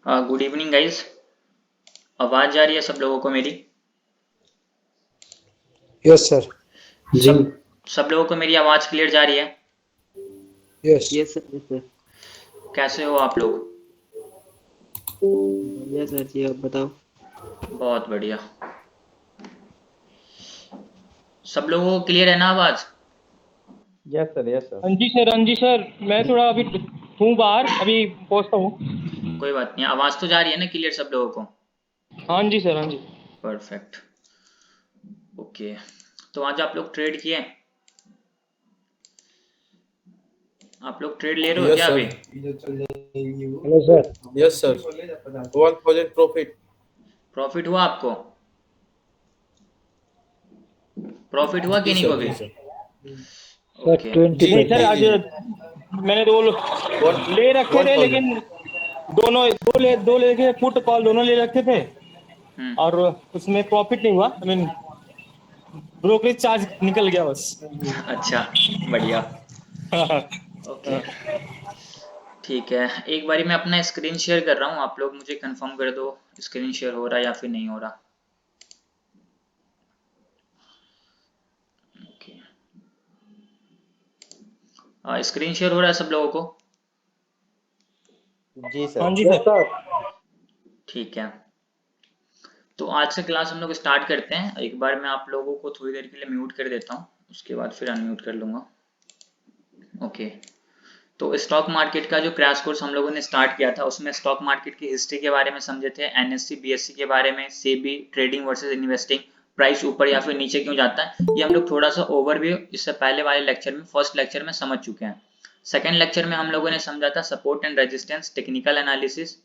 Good evening guys. आवाज जा रही है सब लोगों को मेरी? Yes sir. जी। सब सब लोगों को मेरी आवाज क्लियर जा रही है? Yes yes sir, yes sir. कैसे हो आप लोग? बढ़िया सर जी, आप बताओ। बहुत बढ़िया। सब लोगों को क्लियर है ना आवाज? Yes sir, yes sir. हाँ जी सर, हाँ जी सर। मैं थोड़ा अभी हूँ बाहर, अभी पहुँचता हूँ। कोई बात नहीं, आवाज तो जा रही है ना क्लियर सब लोगों को? हाँ जी सर, हाँ जी। परफेक्ट। ओके, तो आज आप लोग ट्रेड किए? आप लोग ट्रेड ले रहे हो क्या अभी? Hello sir. Yes sir, 1000 profit. Profit हुआ आपको? प्रॉफिट हुआ जी किन्हीं को सर, भी? जी सर। Sir okay. 20 जी नहीं सर, जी आज जी सर। मैंने दो ले रखे थे, 1000। लेकिन दोनों दो लेके पुट कॉल दोनों ले रखे थे और उसमें प्रॉफिट नहीं हुआ। आई मीन ब्रोकरेज चार्ज निकल गया बस। अच्छा, बढ़िया। ओके, ठीक है। एक बारी मैं अपना स्क्रीन शेयर कर रहा हूँ, आप लोग मुझे कंफर्म कर दो स्क्रीन शेयर हो रहा है या फिर नहीं हो रहा। ओके, स्क्रीन शेयर हो रहा है सब लोगों को? जी हाँ सर। जी यस सर। सर। ठीक है, तो आज से क्लास हम लोग स्टार्ट करते हैं। एक बार मैं आप लोगों को थोड़ी देर के लिए म्यूट कर देता हूँ, उसके बाद फिर अनम्यूट कर लूँगा। ओके, तो स्टॉक मार्केट का जो क्रैश कोर्स हम लोगों ने स्टार्ट किया था, उसमें स्टॉक मार्केट की हिस्ट्री के बारे में समझे थे, एनएससी बीएससी के बारे में, SEBI, trading versus investing, price ऊपर या फिर नीचे क्यों जाता है, ये हम लोग थोड़ा सा ओवरव्यू इससे पहले वाले लेक्चर में, फर्स्ट लेक्चर में समझ चुके हैं। सेकेंड लेक्चर में हम लोगों ने समझा था support and resistance, technical analysis.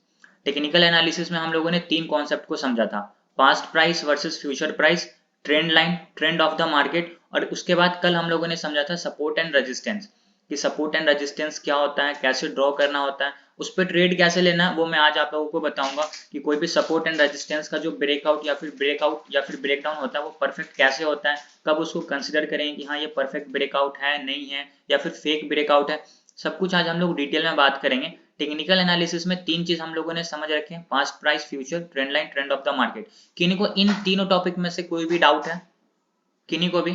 Technical analysis में हम लोगों ने तीन कॉन्सेप्ट को समझा था, past price versus future price, trend line, trend of the market, और उसके बाद कल हम लोगों ने समझा था सपोर्ट एंड रेजिस्टेंस, कि सपोर्ट एंड रेजिस्टेंस क्या होता है, कैसे ड्रॉ करना होता है, उस पर ट्रेड कैसे लेना है, वो मैं आज आप लोगों को बताऊंगा कि कोई भी सपोर्ट एंड रेजिस्टेंस का जो ब्रेकआउट या फिर ब्रेकडाउन होता है वो परफेक्ट कैसे होता है, कब उसको कंसिडर करेंगे कि हाँ ये परफेक्ट ब्रेकआउट है, नहीं है, या फिर फेक ब्रेकआउट है, सब कुछ आज हम लोग डिटेल में बात करेंगे। टेक्निकल एनालिसिस में तीन चीज हम लोगों ने समझ रखे हैं, past price, future, trend line, trend of the market. किन्हीं को इन तीनों टॉपिक में से कोई भी डाउट है? किन्हीं को भी?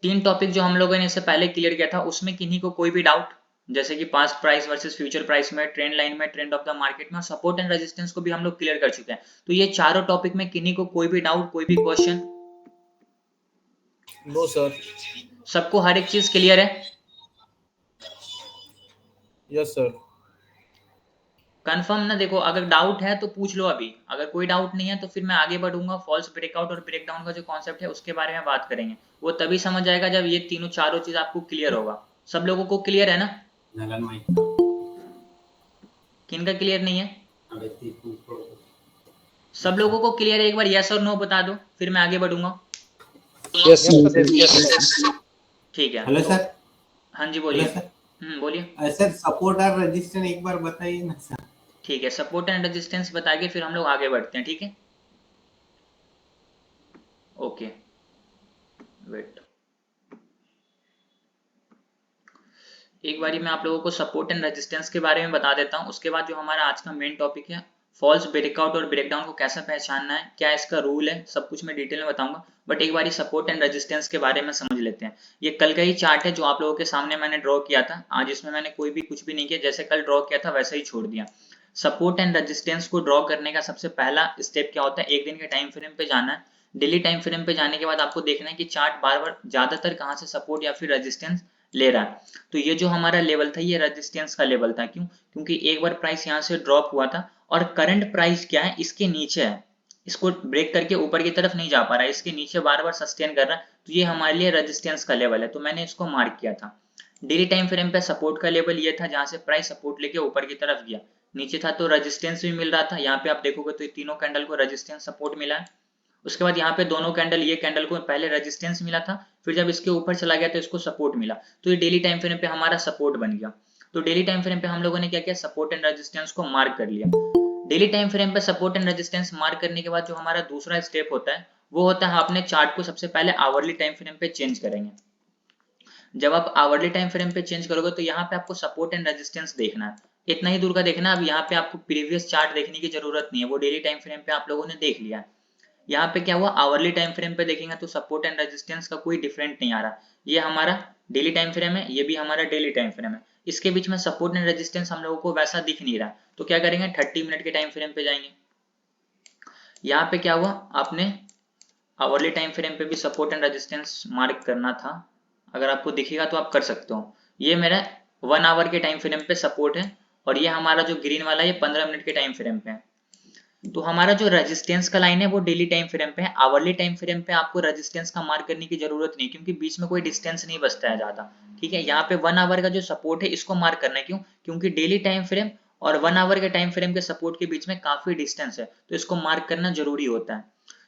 तीन टॉपिक जो हम लोगों ने इससे पहले क्लियर किया था, उसमें किन्हीं को कोई भी डाउट? जैसे कि past price versus future price में, ट्रेंड लाइन में, ट्रेंड ऑफ द मार्केट में, सपोर्ट एंड रेजिस्टेंस को भी हम लोग क्लियर कर चुके हैं। तो ये चारों टॉपिक में किन्हीं को कोई भी डाउट, कोई भी क्वेश्चन? No sir. सबको हर एक चीज क्लियर है? Yes sir. कंफर्म ना? देखो, अगर डाउट है तो पूछ लो अभी, अगर कोई डाउट नहीं है तो फिर मैं आगे बढ़ूंगा। फॉल्स ब्रेकआउट और ब्रेकडाउन का जो कॉन्सेप्ट है उसके बारे में बात करेंगे, वो तभी समझ आएगा जब ये तीनों चारों चीज आपको क्लियर होगा। सब लोगों को क्लियर है ना? किन का क्लियर नहीं है? सब लोगों को क्लियर है? एक बार यस और नो बता दो, फिर मैं आगे बढ़ूंगा। Yes yes sir. Sir, yes sir. ठीक है, हेलो तो सर। हाँ जी हेलो बोलिए। सर। बोलिए। सर सपोर्ट और रजिस्टर एक बार बताइए ना सर। ठीक है, सपोर्ट एंड रेजिस्टेंस बता के फिर हम लोग आगे बढ़ते हैं, ठीक है? Okay, wait. एक बारी मैं आप लोगों को सपोर्ट एंड रेजिस्टेंस के बारे में बता देता हूँ, उसके बाद जो हमारा आज का मेन टॉपिक है, फॉल्स ब्रेकआउट और ब्रेकडाउन को कैसे पहचानना है, क्या इसका रूल है, सब कुछ मैं डिटेल में बताऊंगा। बट एक बारी सपोर्ट एंड रेजिस्टेंस के बारे में समझ लेते हैं। ये कल का ही चार्ट है जो आप लोगों के सामने मैंने ड्रॉ किया था। आज इसमें मैंने कोई भी कुछ भी नहीं किया, जैसे कल ड्रॉ किया था वैसे ही छोड़ दिया। सपोर्ट एंड रेजिस्टेंस को ड्रॉ करने का सबसे पहला स्टेप क्या होता है, एक दिन के टाइम फ्रेम पे जाना है। डेली टाइम फ्रेम पे जाने के बाद आपको देखना है कि चार्ट बार बार ज्यादातर कहाँ से सपोर्ट या फिर रेजिस्टेंस ले रहा है। तो ये जो हमारा लेवल था ये रेजिस्टेंस का लेवल था। क्यों? क्योंकि एक बार प्राइस यहाँ से ड्रॉप हुआ था और करंट प्राइस क्या है, इसके नीचे है, इसको ब्रेक करके ऊपर की तरफ नहीं जा पा रहा है, इसके नीचे बार बार सस्टेन कर रहा है, तो ये हमारे लिए रेजिस्टेंस का लेवल है, तो मैंने इसको मार्क किया था। डेली टाइम फ्रेम पे सपोर्ट का लेवल ये था जहां से प्राइस सपोर्ट लेके ऊपर की तरफ गया, नीचे था तो रेजिस्टेंस भी मिल रहा था। यहाँ पे आप देखोगे तो ये तीनों कैंडल को रेजिस्टेंस सपोर्ट मिला है। उसके बाद यहाँ पे दोनों कैंडल, ये कैंडल को पहले रेजिस्टेंस मिला था, फिर जब इसके ऊपर चला गया तो इसको सपोर्ट मिला, तो ये डेली टाइम फ्रेम पे हमारा सपोर्ट बन गया। तो डेली टाइम फ्रेम पे हम लोगों ने क्या किया, सपोर्ट एंड रेजिस्टेंस को मार्क कर लिया। डेली टाइम फ्रेम पे सपोर्ट एंड रेजिस्टेंस मार्क करने के बाद जो हमारा दूसरा स्टेप होता है वो होता है अपने चार्ट को सबसे पहले आवरली टाइम फ्रेम पे चेंज करेंगे। जब आप आवरली टाइम फ्रेम पे चेंज करोगे तो यहाँ पे आपको सपोर्ट एंड रेजिस्टेंस देखना है। इतना ही दूर का देखना। अब यहाँ पे आपको प्रीवियस चार्ट देखने की जरूरत नहीं है, वो डेली टाइम फ्रेम पे आप लोगों ने देख लिया है। यहाँ पे क्या हुआ, आवरली टाइम फ्रेम पे देखेंगे तो सपोर्ट एंड रेजिस्टेंस का कोई डिफरेंट नहीं आ रहा। ये हमारा डेली टाइम फ्रेम है, ये भी हमारा डेली टाइम फ्रेम है, इसके बीच में सपोर्ट एंड रेजिस्टेंस हम लोगों को वैसा दिख नहीं रहा। तो क्या करेंगे, 30 मिनट के टाइम फ्रेम पे जाएंगे। यहाँ पे क्या हुआ, आपने आवरली टाइम फ्रेम पे भी सपोर्ट एंड रेजिस्टेंस मार्क करना था। अगर आपको दिखेगा तो आप कर सकते हो। ये मेरा 1 आवर के टाइम फ्रेम पे सपोर्ट है, और ये हमारा जो ग्रीन वाला ये 15 मिनट के टाइम फ्रेम पे है। तो हमारा जो रेजिस्टेंस का लाइन है वो डेली टाइम फ्रेम पे है। आवरली टाइम फ्रेम पे आपको रेजिस्टेंस का मार्क करने की जरूरत नहीं, क्योंकि बीच में कोई डिस्टेंस नहीं बचता है ज्यादा। ठीक है, यहाँ पे 1 आवर का जो सपोर्ट है इसको मार्क करना है। क्यों, क्योंकि डेली टाइम फ्रेम और 1 आवर के टाइम फ्रेम के सपोर्ट के बीच में काफी डिस्टेंस है, तो इसको मार्क करना जरूरी होता है।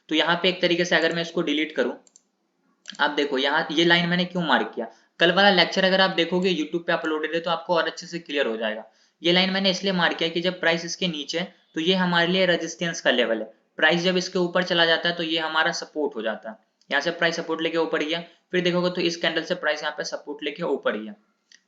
तो यहाँ पे एक तरीके से अगर मैं इसको डिलीट करूं, आप देखो यहाँ ये लाइन मैंने क्यों मार्क किया। कल वाला लेक्चर अगर आप देखोगे यूट्यूब पे अपलोडेड है तो आपको और अच्छे से क्लियर हो जाएगा। ये लाइन मैंने इसलिए मार्क किया कि जब प्राइस इसके नीचे है तो ये हमारे लिए रेजिस्टेंस का लेवल है, प्राइस जब इसके ऊपर चला जाता है तो ये हमारा सपोर्ट हो जाता है। यहाँ से प्राइस सपोर्ट लेके ऊपर गया, फिर देखोगे तो इस कैंडल से प्राइस यहाँ पे सपोर्ट लेके ऊपर गया।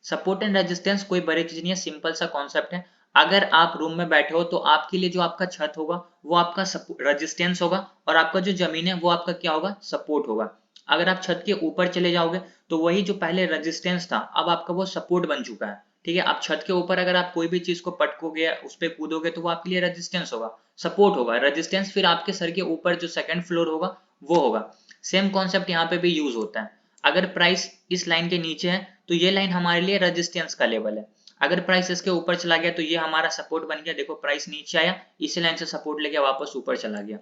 सपोर्ट एंड रेजिस्टेंस कोई बड़ी चीज नहीं है, सिंपल सा कॉन्सेप्ट है। अगर आप रूम में बैठे हो तो आपके लिए जो आपका छत होगा वो आपका रेजिस्टेंस होगा, और आपका जो जमीन है वो आपका क्या होगा, सपोर्ट होगा। अगर आप छत के ऊपर चले जाओगे तो वही जो पहले रेजिस्टेंस था अब आपका वो सपोर्ट बन चुका है। ठीक है, आप छत के ऊपर अगर आप कोई भी चीज को पटकोगे, उस पर कूदोगे तो वो आपके लिए रेजिस्टेंस होगा, सपोर्ट होगा। रेजिस्टेंस फिर आपके सर के ऊपर जो सेकंड फ्लोर होगा वो होगा। सेम कॉन्सेप्ट यहाँ पे भी यूज होता है। अगर प्राइस इस लाइन के नीचे है तो ये लाइन हमारे लिए रेजिस्टेंस का लेवल है। अगर प्राइस इसके ऊपर चला गया तो ये हमारा सपोर्ट बन गया। देखो प्राइस नीचे आया, इसी लाइन से सपोर्ट लेके वापस ऊपर चला गया।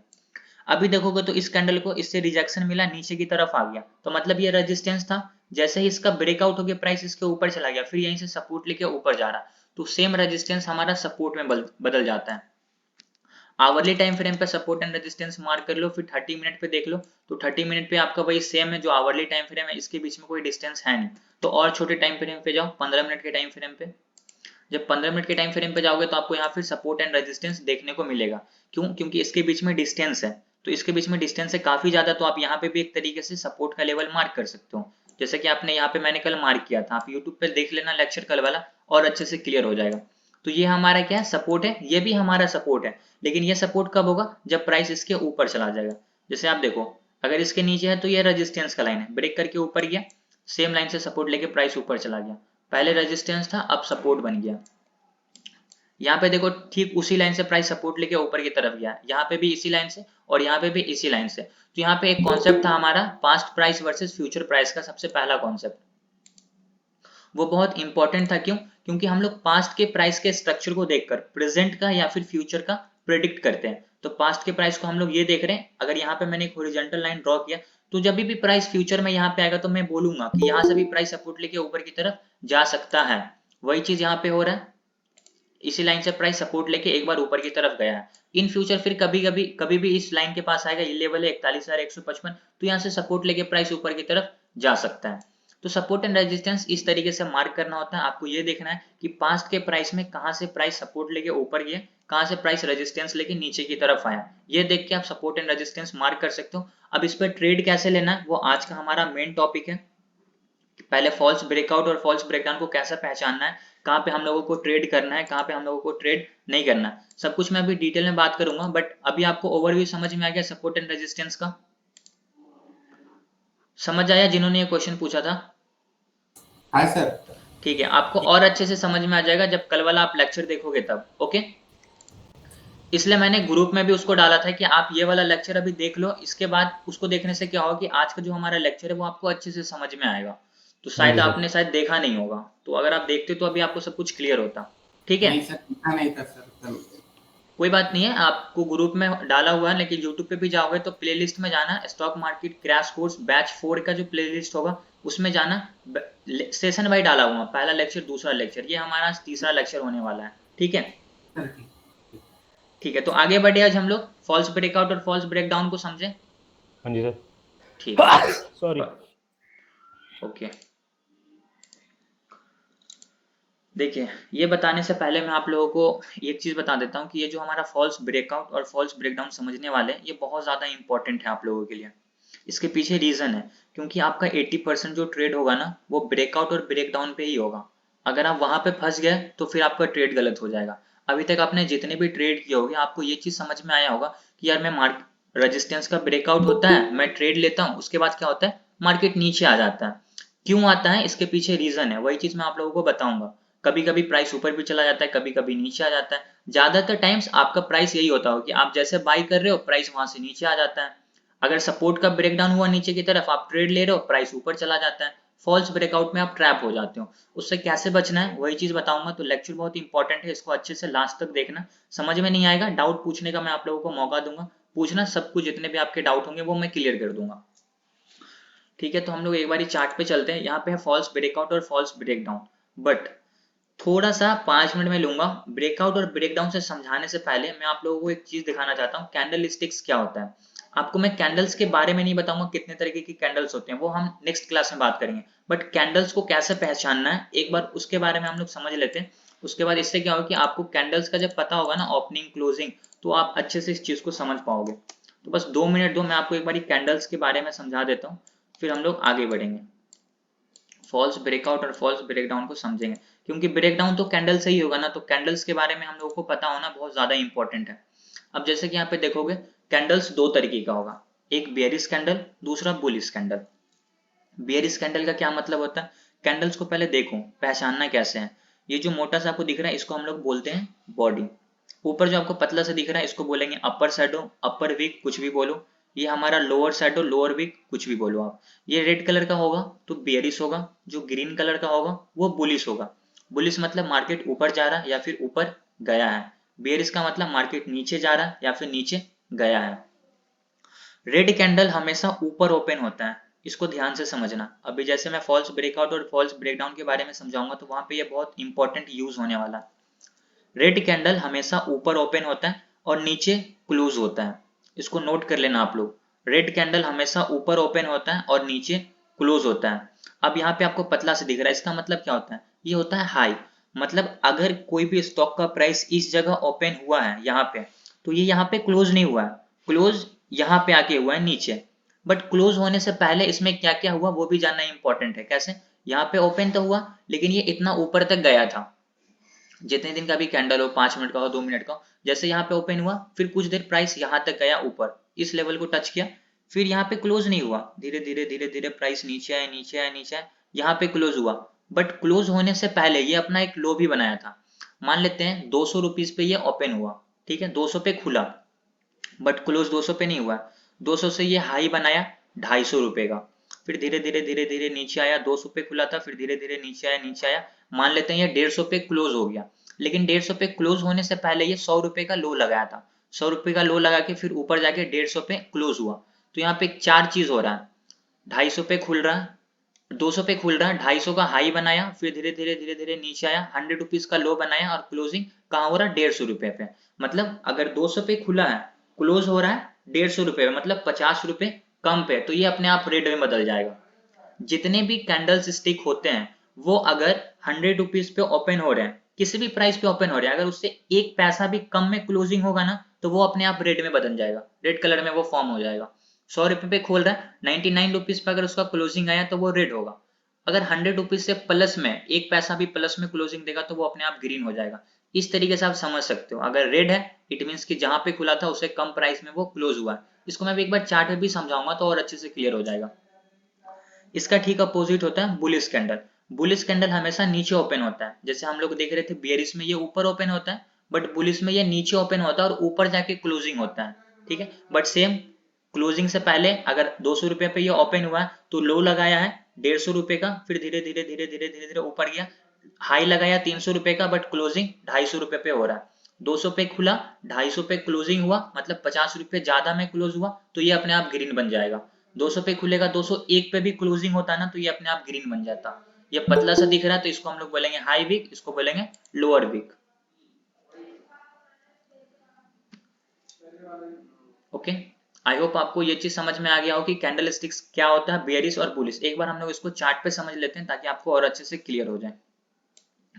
अभी देखोगे तो इस कैंडल को इससे रिजेक्शन मिला, नीचे की तरफ आ गया, तो मतलब ये रेजिस्टेंस था। जैसे ही इसका ब्रेकआउट हो गया प्राइस इसके ऊपर चला गया, फिर यहीं से सपोर्ट लेके ऊपर जा रहा, तो सेम रेजिस्टेंस हमारा सपोर्ट में बदल जाता है। आवरली टाइम फ्रेम पे सपोर्ट एंड रेजिस्टेंस मार्क कर लो, फिर 30 मिनट पे देख लो, तो 30 मिनट पे आपका वही सेम है जो आवरली टाइम फ्रेम है, इसके बीच में कोई डिस्टेंस है नहीं। तो और छोटे टाइम फ्रेम पे जाओ, 15 मिनट के टाइम फ्रेम पे। जब 15 मिनट के टाइम फ्रेम पे जाओगे तो आपको यहाँ फिर सपोर्ट एंड रेजिस्टेंस देखने को मिलेगा। क्यों, क्योंकि इसके बीच में डिस्टेंस है, तो इसके बीच में डिस्टेंस है काफी ज्यादा, तो आप यहाँ पे भी एक तरीके से सपोर्ट का लेवल मार्क कर सकते हो, जैसे कि आपने यहाँ पे मैंने कल मार्क किया था। आप यूट्यूब पे देख लेना लेक्चर कल वाला, और अच्छे से क्लियर हो जाएगा। तो ये हमारा क्या है, सपोर्ट है, ये भी हमारा सपोर्ट है। लेकिन ये सपोर्ट कब होगा, जब प्राइस इसके ऊपर चला जाएगा। जैसे आप देखो, अगर इसके नीचे है तो ये रेजिस्टेंस का लाइन है, ब्रेक करके ऊपर गया, सेम लाइन से सपोर्ट लेके प्राइस ऊपर चला गया। पहले रेजिस्टेंस था, अब सपोर्ट बन गया। यहाँ पे देखो ठीक उसी लाइन से प्राइस सपोर्ट लेके ऊपर की तरफ गया, यहाँ पे भी इसी लाइन से और यहाँ पे भी इसी लाइन से। तो यहाँ पे एक कॉन्सेप्ट था हमारा past price versus future price का, सबसे पहला कॉन्सेप्ट वो बहुत इंपॉर्टेंट था। क्यों, क्योंकि हम लोग पास्ट के प्राइस के स्ट्रक्चर को देखकर प्रेजेंट का या फिर फ्यूचर का प्रेडिक्ट करते हैं। तो पास्ट के प्राइस को हम लोग ये देख रहे हैं, अगर यहाँ पे मैंने एक हॉरिजॉन्टल लाइन ड्रॉ किया तो जब भी प्राइस फ्यूचर में यहाँ पे आएगा तो मैं बोलूंगा कि यहाँ से भी प्राइस सपोर्ट लेके ऊपर की तरफ जा सकता है। वही चीज यहाँ पे हो रहा है, इसी लाइन से प्राइस सपोर्ट लेके एक बार ऊपर की तरफ गया है। इन फ्यूचर फिर कभी भी इस लाइन के पास आएगा, ये लेवल है 41,155, तो यहाँ से सपोर्ट लेके प्राइस ऊपर की तरफ जा सकता है। तो सपोर्ट एंड रेजिस्टेंस इस तरीके से मार्क करना होता है। आपको ये देखना है कि पास्ट के प्राइस में कहाँ से प्राइस सपोर्ट लेके ऊपर गया, कहाँ से प्राइस रेजिस्टेंस लेके नीचे की तरफ आया, ये देख के आप सपोर्ट एंड रेजिस्टेंस मार्क कर सकते हो। अब इस पर ट्रेड कैसे लेना है वो आज का हमारा मेन टॉपिक है। पहले फॉल्स ब्रेकआउट और फॉल्स ब्रेकडाउन को कैसे पहचानना है, कहाँ पे हम लोगों को ट्रेड करना है, कहाँ पे हम लोगों को ट्रेड नहीं करना है, सब कुछ मैं अभी डिटेल में बात करूंगा। बट अभी आपको ओवरव्यू समझ में आ गया सपोर्ट एंड रेजिस्टेंस का, समझ आया जिन्होंने ये क्वेश्चन पूछा था? हाँ सर। ठीक है, आपको और अच्छे से समझ में आ जाएगा जब कल वाला आप लेक्चर देखोगे तब। ओके, इसलिए मैंने ग्रुप में भी उसको डाला था कि आप ये वाला लेक्चर अभी देख लो, इसके बाद उसको देखने से क्या होगा कि आज का जो हमारा लेक्चर है वो आपको अच्छे से समझ में आएगा। तो शायद आपने शायद देखा नहीं होगा, तो अगर आप देखते तो अभी आपको सब कुछ क्लियर होता। ठीक है, नहीं सर, दिखा नहीं था सर कल। कोई बात नहीं है, आपको ग्रुप में डाला हुआ है, लेकिन यूट्यूब पे भी जाओगे तो प्लेलिस्ट में जाना, stock market crash course batch 4 का जो प्लेलिस्ट होगा उसमें जाना, सेशन वाइज डाला हुआ, पहला लेक्चर दूसरा लेक्चर, ये हमारा तीसरा लेक्चर होने वाला है। ठीक है, सर ठीक है, तो आगे बढ़े। आज हम लोग फॉल्स ब्रेकआउट और फॉल्स ब्रेकडाउन को समझे। हाँ जी सर। ठीक है, सॉरी। ओके, देखिए ये बताने से पहले मैं आप लोगों को एक चीज बता देता हूँ कि ये जो हमारा फॉल्स ब्रेकआउट और फॉल्स ब्रेकडाउन समझने वाले हैं ये बहुत ज्यादा इंपॉर्टेंट है आप लोगों के लिए। इसके पीछे रीजन है, क्योंकि आपका 80% जो ट्रेड होगा ना वो ब्रेकआउट और ब्रेकडाउन पे ही होगा। अगर आप वहां पे फंस गए तो फिर आपका ट्रेड गलत हो जाएगा। अभी तक आपने जितने भी ट्रेड किए होंगे आपको ये चीज समझ में आया होगा कि यार मैं रेजिस्टेंस का ब्रेकआउट होता है, मैं ट्रेड लेता हूँ, उसके बाद क्या होता है, मार्केट नीचे आ जाता है। क्यों आता है, इसके पीछे रीजन है, वही चीज मैं आप लोगों को बताऊंगा। कभी कभी प्राइस ऊपर भी चला जाता है, कभी कभी नीचे आ जाता है। ज्यादातर टाइम्स आपका प्राइस यही होता हो कि आप जैसे बाई कर रहे हो प्राइस वहां से नीचे आ जाता है। अगर सपोर्ट का ब्रेकडाउन हुआ नीचे की तरफ, आप ट्रेड ले रहे हो, प्राइस ऊपर चला जाता है, फॉल्स ब्रेकआउट में आप ट्रैप हो जाते हो। उससे कैसे बचना है वही चीज बताऊंगा। तो लेक्चर बहुत इंपॉर्टेंट है, इसको अच्छे से लास्ट तक देखना। समझ में नहीं आएगा डाउट पूछने का मैं आप लोगों को मौका दूंगा, पूछना, सब कुछ जितने भी आपके डाउट होंगे वो मैं क्लियर कर दूंगा। ठीक है, तो हम लोग एक बार चार्ट पे चलते हैं। यहाँ पे है फॉल्स ब्रेकआउट और फॉल्स ब्रेकडाउन, बट थोड़ा सा 5 मिनट में लूंगा। ब्रेकआउट और ब्रेकडाउन से समझाने से पहले मैं आप लोगों को एक चीज दिखाना चाहता हूँ, कैंडल स्टिक्स क्या होता है। आपको मैं कैंडल्स के बारे में नहीं बताऊंगा, कितने तरीके की कैंडल्स होते हैं वो हम नेक्स्ट क्लास में बात करेंगे, बट कैंडल्स को कैसे पहचानना है एक बार उसके बारे में हम लोग समझ लेते हैं। उसके बाद इससे क्या होगा कि आपको कैंडल्स का जब पता होगा ना, ओपनिंग क्लोजिंग, तो आप अच्छे से इस चीज को समझ पाओगे। तो बस 2 मिनट दो, मैं आपको एक बार कैंडल्स के बारे में समझा देता हूँ, फिर हम लोग आगे बढ़ेंगे, फॉल्स ब्रेकआउट और फॉल्स ब्रेकडाउन को समझेंगे। क्योंकि ब्रेकडाउन तो कैंडल से ही होगा ना, तो कैंडल्स के बारे में हम लोगों को पता होना बहुत ज्यादा इंपॉर्टेंट है। अब जैसे कि यहाँ पे देखोगे कैंडल्स दो तरीके का होगा, एक बेयरिश कैंडल, दूसरा बुलिश कैंडल। बेयरिश कैंडल का क्या मतलब होता है, कैंडल्स को पहले देखो पहचानना कैसे है। ये जो मोटा सा आपको दिख रहा है इसको हम लोग बोलते हैं बॉडी। ऊपर जो आपको पतला सा दिख रहा है इसको बोलेंगे अपर शैडो, अपर वीक, कुछ भी बोलो। ये हमारा लोअर शैडो, लोअर वीक, कुछ भी बोलो आप। ये रेड कलर का होगा तो बेयरिश होगा, जो ग्रीन कलर का होगा वो बुलिश होगा। बुलिश मतलब मार्केट ऊपर जा रहा है या फिर ऊपर गया है। बेयरिश का मतलब मार्केट नीचे जा रहा है या फिर नीचे गया है। रेड कैंडल हमेशा ऊपर ओपन होता है, इसको ध्यान से समझना। अभी जैसे मैं फॉल्स ब्रेकआउट और फॉल्स ब्रेकडाउन के बारे में समझाऊंगा तो वहां पे ये बहुत इंपॉर्टेंट यूज होने वाला है। रेड कैंडल हमेशा ऊपर ओपन होता है और नीचे क्लोज होता है, इसको नोट कर लेना आप लोग। रेड कैंडल हमेशा ऊपर ओपन होता है और नीचे क्लोज होता है। अब यहाँ पे आपको पतला से दिख रहा है, इसका मतलब क्या होता है, ये होता है हाई। मतलब अगर कोई भी स्टॉक का प्राइस इस जगह ओपन हुआ है यहाँ पे, तो ये यहाँ पे क्लोज नहीं हुआ है, क्लोज यहाँ पे आके हुआ है नीचे। बट क्लोज होने से पहले इसमें क्या क्या हुआ वो भी जानना इंपॉर्टेंट है। कैसे, यहाँ पे ओपन तो हुआ लेकिन ये इतना ऊपर तक गया था, जितने दिन का भी कैंडल हो, 5 मिनट का हो, 2 मिनट का हो, जैसे यहाँ पे ओपन हुआ फिर कुछ देर प्राइस यहाँ तक गया ऊपर, इस लेवल को टच किया, फिर यहाँ पे क्लोज नहीं हुआ, धीरे धीरे धीरे धीरे प्राइस नीचे आया नीचे आया नीचे आया, यहाँ पे क्लोज हुआ। बट क्लोज होने से पहले ये अपना एक लो भी बनाया था। मान लेते हैं 200 रुपीज पे ये ओपन हुआ, ठीक है, 200 पे खुला, बट क्लोज 200 पे नहीं हुआ। 200 से ये हाई बनाया 250 रुपए का, फिर धीरे धीरे धीरे धीरे नीचे आया, 200 पे खुला था, फिर धीरे धीरे नीचे आया नीचे आया। मान लेते हैं ये 150 पे क्लोज हो गया, लेकिन 150 पे क्लोज होने से पहले ये 100 रुपए का लो लगाया था। 100 रुपए का लो लगा के फिर ऊपर जाके 150 पे क्लोज हुआ। तो यहाँ पे 4 चीज हो रहा है, 250 पे खुल रहा है, 200 पे खुल रहा है, 250 का हाई बनाया, फिर धीरे धीरे धीरे धीरे नीचे आया, 100 रुपीज का लो बनाया और क्लोजिंग कहाँ हो रहा है, 150 रुपए पे। मतलब अगर 200 पे खुला है, क्लोज हो रहा है 150 रुपए, मतलब 50 रुपए कम पे, तो ये अपने आप रेड में बदल जाएगा। जितने भी कैंडल्स स्टिक होते हैं वो अगर 100 रुपीज पे ओपन हो रहे हैं, किसी भी प्राइस पे ओपन हो रहे हैं, अगर उससे एक पैसा भी कम में क्लोजिंग होगा ना, तो वो अपने आप रेड में बदल जाएगा, रेड कलर में वो फॉर्म हो जाएगा। 100 रुपए पे खोल रहा है, 99 रुपीज पे अगर उसका क्लोजिंग आया तो वो रेड होगा। अगर 100 रुपीज से प्लस में एक पैसा भी प्लस में क्लोजिंग देगा तो वो अपने आप ग्रीन हो जाएगा। इस तरीके से आप समझ सकते हो, अगर रेड है इट मीन्स कि जहां पे खुला था उससे कम प्राइस में वो क्लोज हुआ है। इसको मैं एक बार चार्ट में भी समझाऊंगा तो और अच्छे से क्लियर हो जाएगा। इसका ठीक अपोजिट होता है बुलिश कैंडल। बुलिश कैंडल हमेशा नीचे ओपन होता है, जैसे हम लोग देख रहे थे बेयरिश में ये ऊपर ओपन होता है, बट बुलिश में ये नीचे ओपन होता है और ऊपर जाके क्लोजिंग होता है, ठीक है। बट सेम क्लोजिंग से पहले अगर 200 रुपए पे ये ओपन हुआ है तो लो लगाया है 150 रुपए का, फिर धीरे धीरे धीरे धीरे धीरे धीरे ऊपर गया, हाई लगाया 300 रुपए का, बट क्लोजिंग 250 रुपए पे हो रहा है। 200 पे खुला, 250 पे क्लोजिंग हुआ, मतलब 50 रुपए ज्यादा में क्लोज हुआ, तो ये अपने आप ग्रीन बन जाएगा। 200 पे खुलेगा, 201 पे भी क्लोजिंग होता है ना, तो ये अपने आप ग्रीन बन जाता। ये पतला सा दिख रहा है तो इसको हम लोग बोलेंगे हाई वीक, इसको बोलेंगे lower wick. Okay, I hope आपको ये चीज समझ में आ गया हो कि कैंडल स्टिक्स क्या होता है, बेयरिश और बुलिश। एक बार हम लोग इसको चार्ट पे समझ लेते हैं ताकि आपको और अच्छे से क्लियर हो जाए।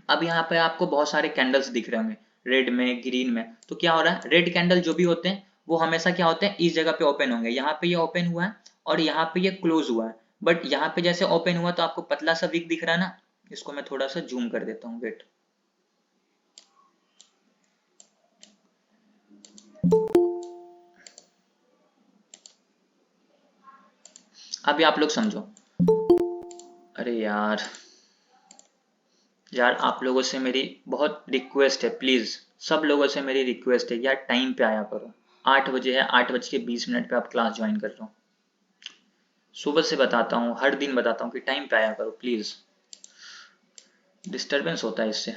अब यहाँ पे आपको बहुत सारे कैंडल्स दिख रहे होंगे, रेड में, ग्रीन में। तो क्या हो रहा है, रेड कैंडल जो भी होते हैं वो हमेशा क्या होते हैं, इस जगह पे ओपन होंगे। यहाँ पे ये ओपन हुआ है और यहाँ पे ये क्लोज हुआ है, बट यहाँ पे जैसे ओपन हुआ तो आपको पतला सा विक दिख रहा है ना, इसको मैं थोड़ा सा जूम कर देता हूँ, वेट। अभी आप लोग समझो। अरे यार आप लोगों से मेरी बहुत रिक्वेस्ट है, प्लीज सब लोगों से मेरी रिक्वेस्ट है यार, टाइम पे आया करो। 8 बजे है, 8:20 पे आप क्लास ज्वाइन कर लो। सुबह से बताता हूँ, हर दिन बताता हूँ कि टाइम पे आया करो प्लीज, डिस्टरबेंस होता है इससे।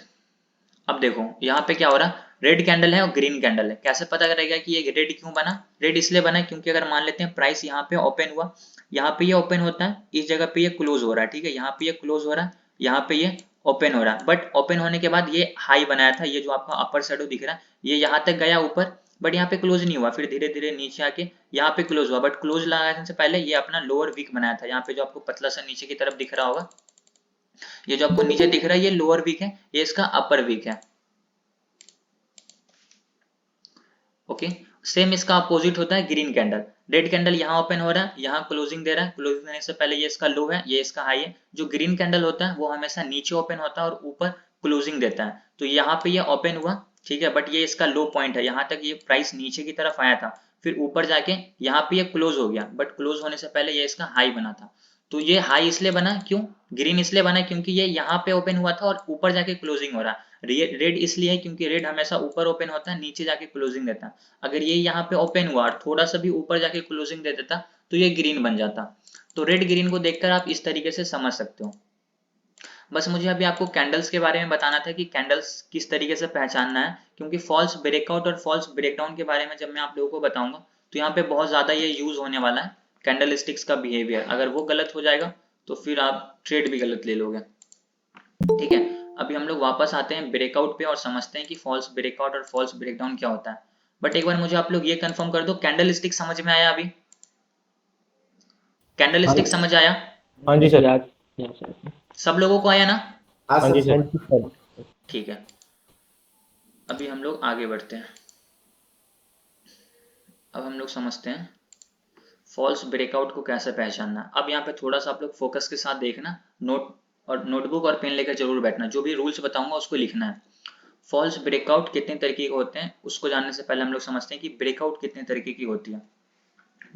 अब देखो यहाँ पे क्या हो रहा, रेड कैंडल है और ग्रीन कैंडल है। कैसे पता करेगा कि ये रेड क्यों बना? रेड इसलिए बना क्योंकि अगर मान लेते हैं प्राइस यहाँ पे ओपन हुआ, यहाँ पे ये ओपन होता है, इस जगह पे ये क्लोज हो रहा है, ठीक है, यहाँ पे ये क्लोज हो रहा है, यहाँ पे ये ओपन हो रहा है, बट ओपन होने के बाद ये हाई बनाया था, ये जो आपका अपर शैडो दिख रहा है ये यहाँ तक गया ऊपर, बट यहाँ पे क्लोज नहीं हुआ, फिर धीरे धीरे नीचे आके यहाँ पे क्लोज हुआ, बट क्लोज लगाने से पहले ये अपना लोअर वीक बनाया था। यहाँ पे जो आपको पतला सा नीचे की तरफ दिख रहा होगा, ये जो आपको नीचे दिख रहा है ये लोअर वीक है, ये इसका अपर वीक है। ओके, सेम इसका अपोजिट होता है ग्रीन कैंडल। रेड कैंडल यहाँ ओपन हो रहा है, यहाँ क्लोजिंग दे रहा है, क्लोजिंग देने से पहले ये इसका लो है, ये इसका हाई है। जो ग्रीन कैंडल होता है वो हमेशा नीचे ओपन होता है और ऊपर क्लोजिंग देता है। तो यहाँ पे ये ओपन हुआ, ठीक है, बट ये इसका लो पॉइंट है, यहाँ तक ये प्राइस नीचे की तरफ आया था, फिर ऊपर जाके यहाँ पे ये क्लोज हो गया, बट क्लोज होने से पहले ये इसका हाई बना था। तो ये हाई इसलिए बना, क्यों? ग्रीन इसलिए बना क्योंकि ये यहाँ पे ओपन हुआ था और ऊपर जाके क्लोजिंग हो रहा है। रेड इसलिए है क्योंकि रेड हमेशा ऊपर ओपन होता है, नीचे जाके क्लोजिंग देता है। अगर ये यहाँ पे ओपन हुआ और थोड़ा सा भी ऊपर जाके क्लोजिंग दे देता तो ये ग्रीन बन जाता। तो रेड ग्रीन को देखकर आप इस तरीके से समझ सकते हो। बस मुझे अभी आपको कैंडल्स के बारे में बताना था कि कैंडल्स किस तरीके से पहचानना है, क्योंकि फॉल्स ब्रेकआउट और फॉल्स ब्रेकडाउन के बारे में जब मैं आप लोगों को बताऊंगा तो यहाँ पे बहुत ज्यादा ये यूज होने वाला है कैंडल स्टिक्स का बिहेवियर। अगर वो गलत हो जाएगा तो फिर आप ट्रेड भी गलत ले लोगे, ठीक है। अभी हम लोग वापस आते हैं ब्रेकआउट पे और समझते हैं कि फॉल्स ब्रेकआउट और फॉल्स ब्रेकडाउन क्या होता है। बट एक बार मुझे आप लोग ये कंफर्म कर दो, कैंडल स्टिक समझ में आया? अभी कैंडल स्टिक समझ आया? हाँ जी सर। सब लोगों को आया ना? हाँ हाँ जी सर। सर। ठीक है, अभी हम लोग आगे बढ़ते हैं। अब हम लोग समझते हैं फॉल्स ब्रेकआउट को कैसे पहचानना। अब यहाँ पे थोड़ा सा आप लोग फोकस के साथ देखना, नोटबुक और पेन लेकर जरूर बैठना, जो भी रूल्स बताऊंगा उसको लिखना है। फॉल्स ब्रेकआउट कितने तरीके के होते हैं उसको जानने से पहले हम लोग समझते हैं कि ब्रेकआउट कितने तरीके की होती है।